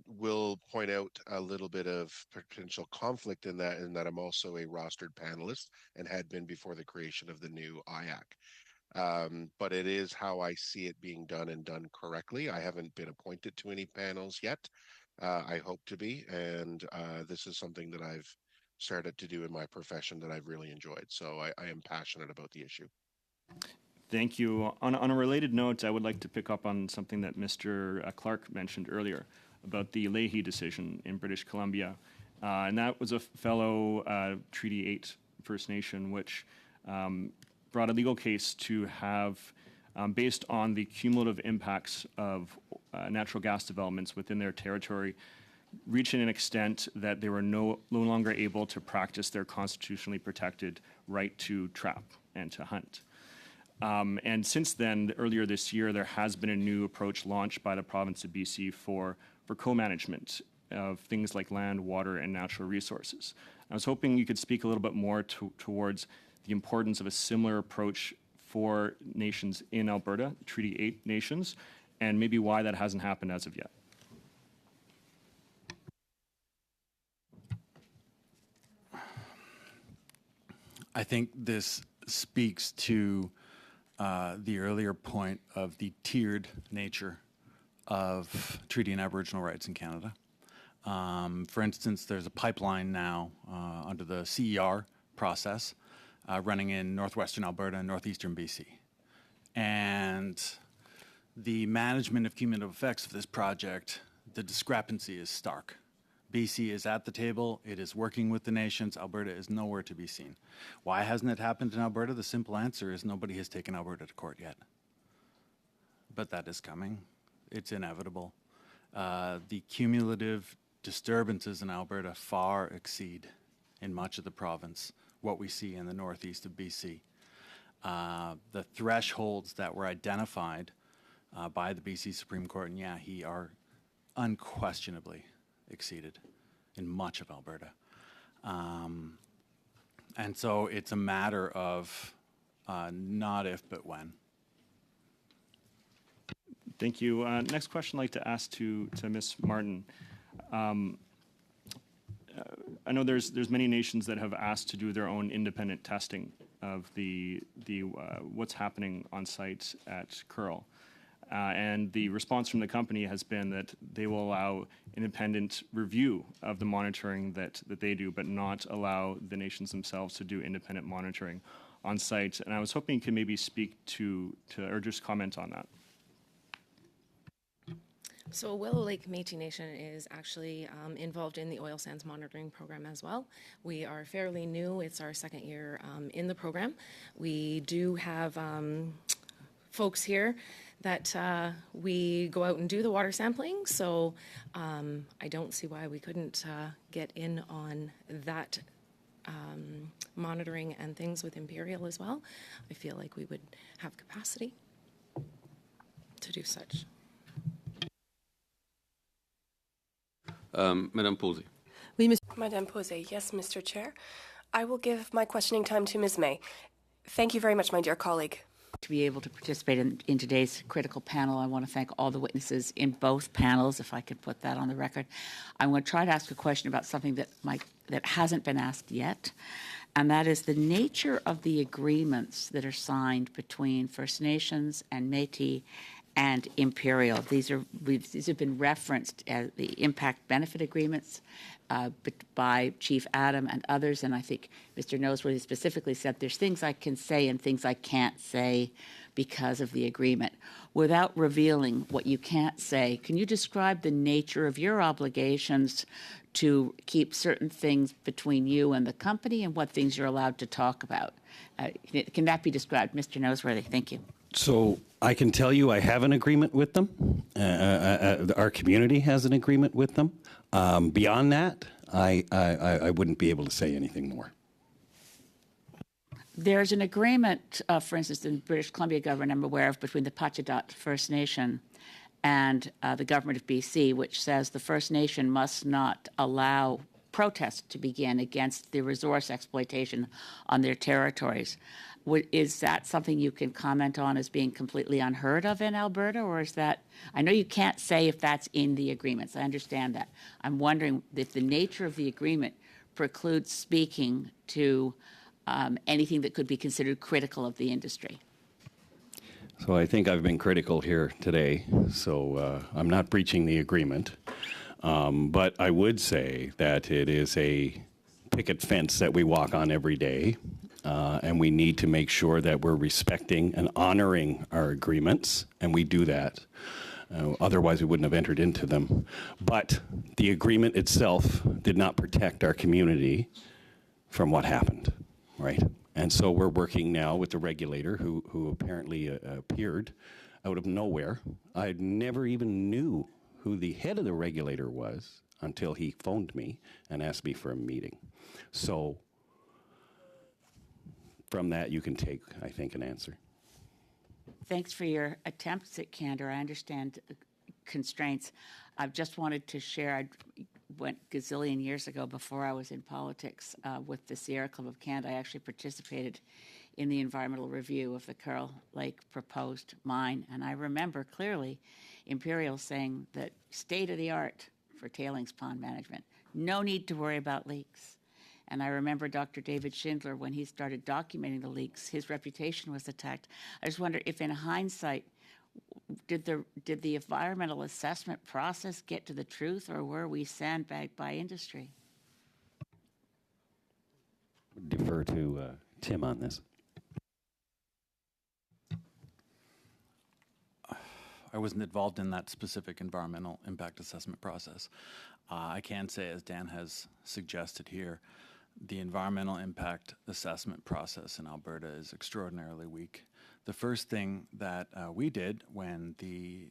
Will point out a little bit of potential conflict in that I'm also a rostered panelist and had been before the creation of the new IAC. But it is how I see it being done and done correctly. I haven't been appointed to any panels yet. I hope to be, and this is something that I've started to do in my profession that I've really enjoyed. So I am passionate about the issue. Thank you. On a related note, I would like to pick up on something that Mr. Clark mentioned earlier about the Leahy decision in British Columbia. And that was a fellow Treaty 8 First Nation, which brought a legal case to have, based on the cumulative impacts of natural gas developments within their territory, reaching an extent that they were no longer able to practice their constitutionally protected right to trap and to hunt. And since then, earlier this year, there has been a new approach launched by the province of BC for co-management of things like land, water, and natural resources. I was hoping you could speak a little bit more towards the importance of a similar approach for nations in Alberta, Treaty 8 nations, and maybe why that hasn't happened as of yet. I think this speaks to the earlier point of the tiered nature of treaty and Aboriginal rights in Canada. For instance, there's a pipeline now under the CER process running in northwestern Alberta and northeastern BC. And the management of cumulative effects of this project, the discrepancy is stark. BC is at the table, it is working with the nations, Alberta is nowhere to be seen. Why hasn't it happened in Alberta? The simple answer is nobody has taken Alberta to court yet. But that is coming, it's inevitable. The cumulative disturbances in Alberta far exceed, in much of the province, what we see in the northeast of BC. The thresholds that were identified by the BC Supreme Court and Yahi are unquestionably exceeded in much of Alberta. And so it's a matter of not if, but when. Thank you. Next question I'd like to ask to Ms. Martin. I know there's many nations that have asked to do their own independent testing of the what's happening on site at Curl. And the response from the company has been that they will allow independent review of the monitoring that they do, but not allow the nations themselves to do independent monitoring on site. And I was hoping you could maybe speak to or just comment on that. So Willow Lake Métis Nation is actually involved in the oil sands monitoring program as well. We are fairly new. It's our second year in the program. We do have folks here that we go out and do the water sampling. So I don't see why we couldn't get in on that monitoring and things with Imperial as well. I feel like we would have capacity to do such. Madame Posey. Madame Posey, yes, Mr. Chair. I will give my questioning time to Ms. May. Thank you very much, my dear colleague. To be able to participate in today's critical panel, I want to thank all the witnesses in both panels, if I could put that on the record. I'm going to try to ask a question about something that hasn't been asked yet, and that is the nature of the agreements that are signed between First Nations and Métis and Imperial. These have been referenced as the impact benefit agreements by Chief Adam and others, and I think Mr. Noseworthy specifically said there's things I can say and things I can't say because of the agreement. Without revealing what you can't say, can you describe the nature of your obligations to keep certain things between you and the company and what things you're allowed to talk about? Can that be described? Mr. Noseworthy, thank you. So I can tell you I have an agreement with them. Our community has an agreement with them. Beyond that, I wouldn't be able to say anything more. There's an agreement, for instance, in British Columbia government I'm aware of between the Pachadot First Nation and the government of BC, which says the First Nation must not allow protests to begin against the resource exploitation on their territories. Is that something you can comment on as being completely unheard of in Alberta, or is that, I know you can't say if that's in the agreements, I understand that. I'm wondering if the nature of the agreement precludes speaking to anything that could be considered critical of the industry. So I think I've been critical here today, so I'm not breaching the agreement. But I would say that it is a picket fence that we walk on every day. And we need to make sure that we're respecting and honoring our agreements, and we do that. Otherwise, we wouldn't have entered into them. But the agreement itself did not protect our community from what happened, right? And so we're working now with the regulator who apparently appeared out of nowhere. I never even knew who the head of the regulator was until he phoned me and asked me for a meeting. So from that, you can take, I think, an answer. Thanks for your attempts at candor. I understand constraints. I've just wanted to share, I went gazillion years ago before I was in politics with the Sierra Club of Canada. I actually participated in the environmental review of the Curl Lake proposed mine. And I remember clearly Imperial saying that state of the art for tailings pond management. No need to worry about leaks. And I remember Dr. David Schindler, when he started documenting the leaks, his reputation was attacked. I just wonder if in hindsight, did the environmental assessment process get to the truth, or were we sandbagged by industry? Defer to Tim on this. I wasn't involved in that specific environmental impact assessment process. I can say, as Dan has suggested here, the environmental impact assessment process in Alberta is extraordinarily weak. The first thing that we did when the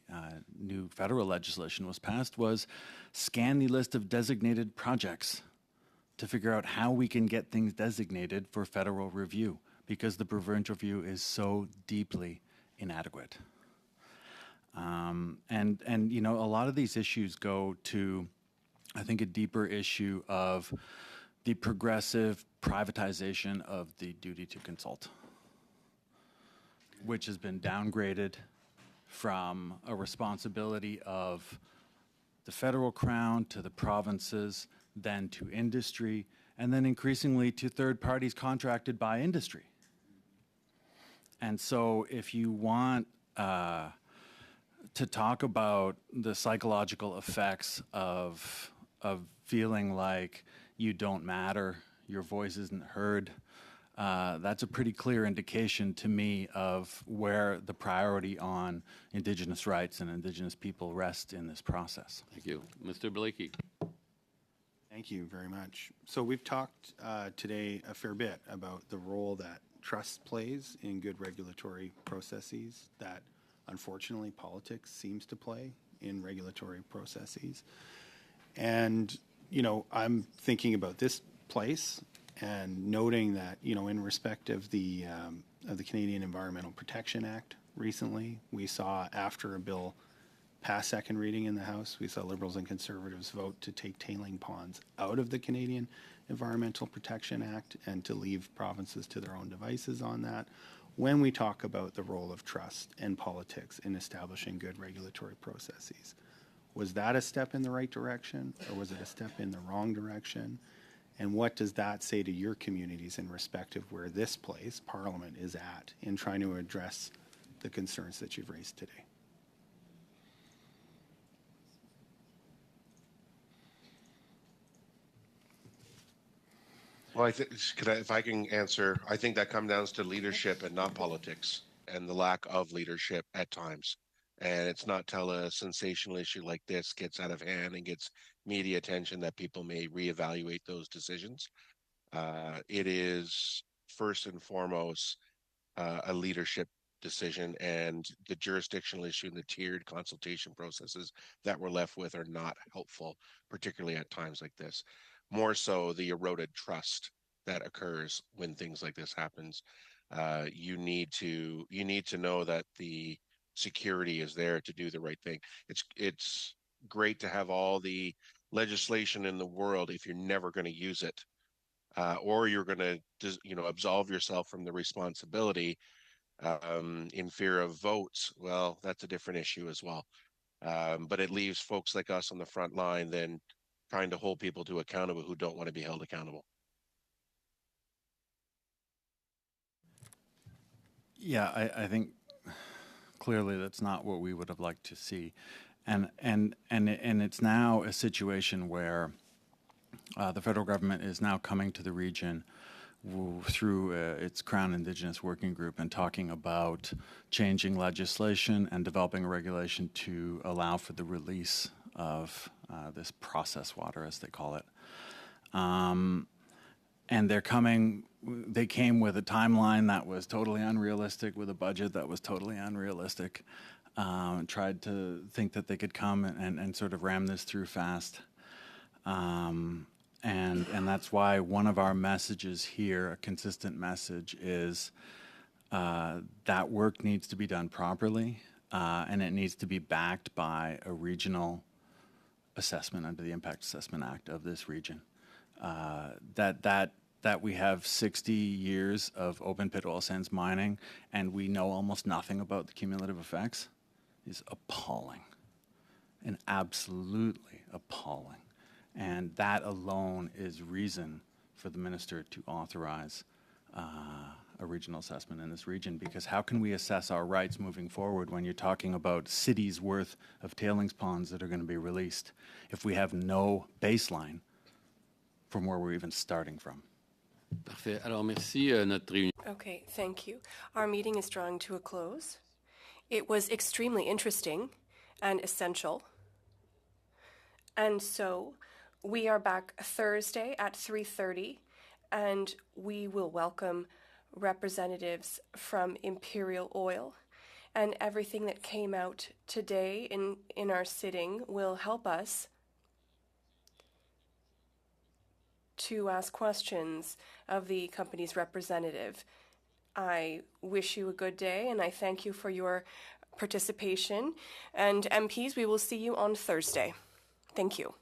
new federal legislation was passed was scan the list of designated projects to figure out how we can get things designated for federal review, because the provincial review is so deeply inadequate. And you know, a lot of these issues go to, I think, a deeper issue of the progressive privatization of the duty to consult, which has been downgraded from a responsibility of the federal crown to the provinces. then to industry, and then increasingly to third parties contracted by industry. And so if you want to talk about the psychological effects of feeling like you don't matter, your voice isn't heard, that's a pretty clear indication to me of where the priority on Indigenous rights and Indigenous people rest in this process. Thank you. Mr. Blakey. Thank you very much. So we've talked today a fair bit about the role that trust plays in good regulatory processes that unfortunately politics seems to play in regulatory processes. And, you know, I'm thinking about this place and noting that, you know, in respect of the Canadian Environmental Protection Act recently, we saw after a bill passed second reading in the House, we saw Liberals and Conservatives vote to take tailing ponds out of the Canadian Environmental Protection Act and to leave provinces to their own devices on that. When we talk about the role of trust and politics in establishing good regulatory processes, was that a step in the right direction or was it a step in the wrong direction? And what does that say to your communities in respect of where this place, Parliament, is at in trying to address the concerns that you've raised today? Well, I think, if I can answer, I think that comes down to leadership and not politics, and the lack of leadership at times. And it's not till a sensational issue like this gets out of hand and gets media attention that people may reevaluate those decisions. It is first and foremost a leadership decision, and the jurisdictional issue and the tiered consultation processes that we're left with are not helpful, particularly at times like this. More so the eroded trust that occurs when things like this happens. You need to know that the security is there to do the right thing. It's great to have all the legislation in the world if you're never going to use it, or you're going to absolve yourself from the responsibility in fear of votes. Well, that's a different issue as well. But it leaves folks like us on the front line then trying to hold people to accountable who don't want to be held accountable. Yeah, I think clearly that's not what we would have liked to see, and it's now a situation where the federal government is now coming to the region through its Crown Indigenous Working Group and talking about changing legislation and developing a regulation to allow for the release of this process water, as they call it. And they came with a timeline that was totally unrealistic, with a budget that was totally unrealistic, tried to think that they could come and sort of ram this through fast. And that's why one of our messages here, a consistent message, is that work needs to be done properly, and it needs to be backed by a regional assessment under the Impact Assessment Act of this region. That we have 60 years of open pit oil sands mining and we know almost nothing about the cumulative effects is appalling, and absolutely appalling. And that alone is reason for the minister to authorize a regional assessment in this region, because how can we assess our rights moving forward when you're talking about cities worth of tailings ponds that are going to be released if we have no baseline from where we're even starting from? Parfait. Alors, merci. Notre réunion. Okay, thank you. Our meeting is drawing to a close. It was extremely interesting and essential. And so we are back Thursday at 3:30, and we will welcome representatives from Imperial Oil. And everything that came out today in our sitting will help us to ask questions of the company's representative. I wish you a good day, and I thank you for your participation. And MPs, we will see you on Thursday. Thank you.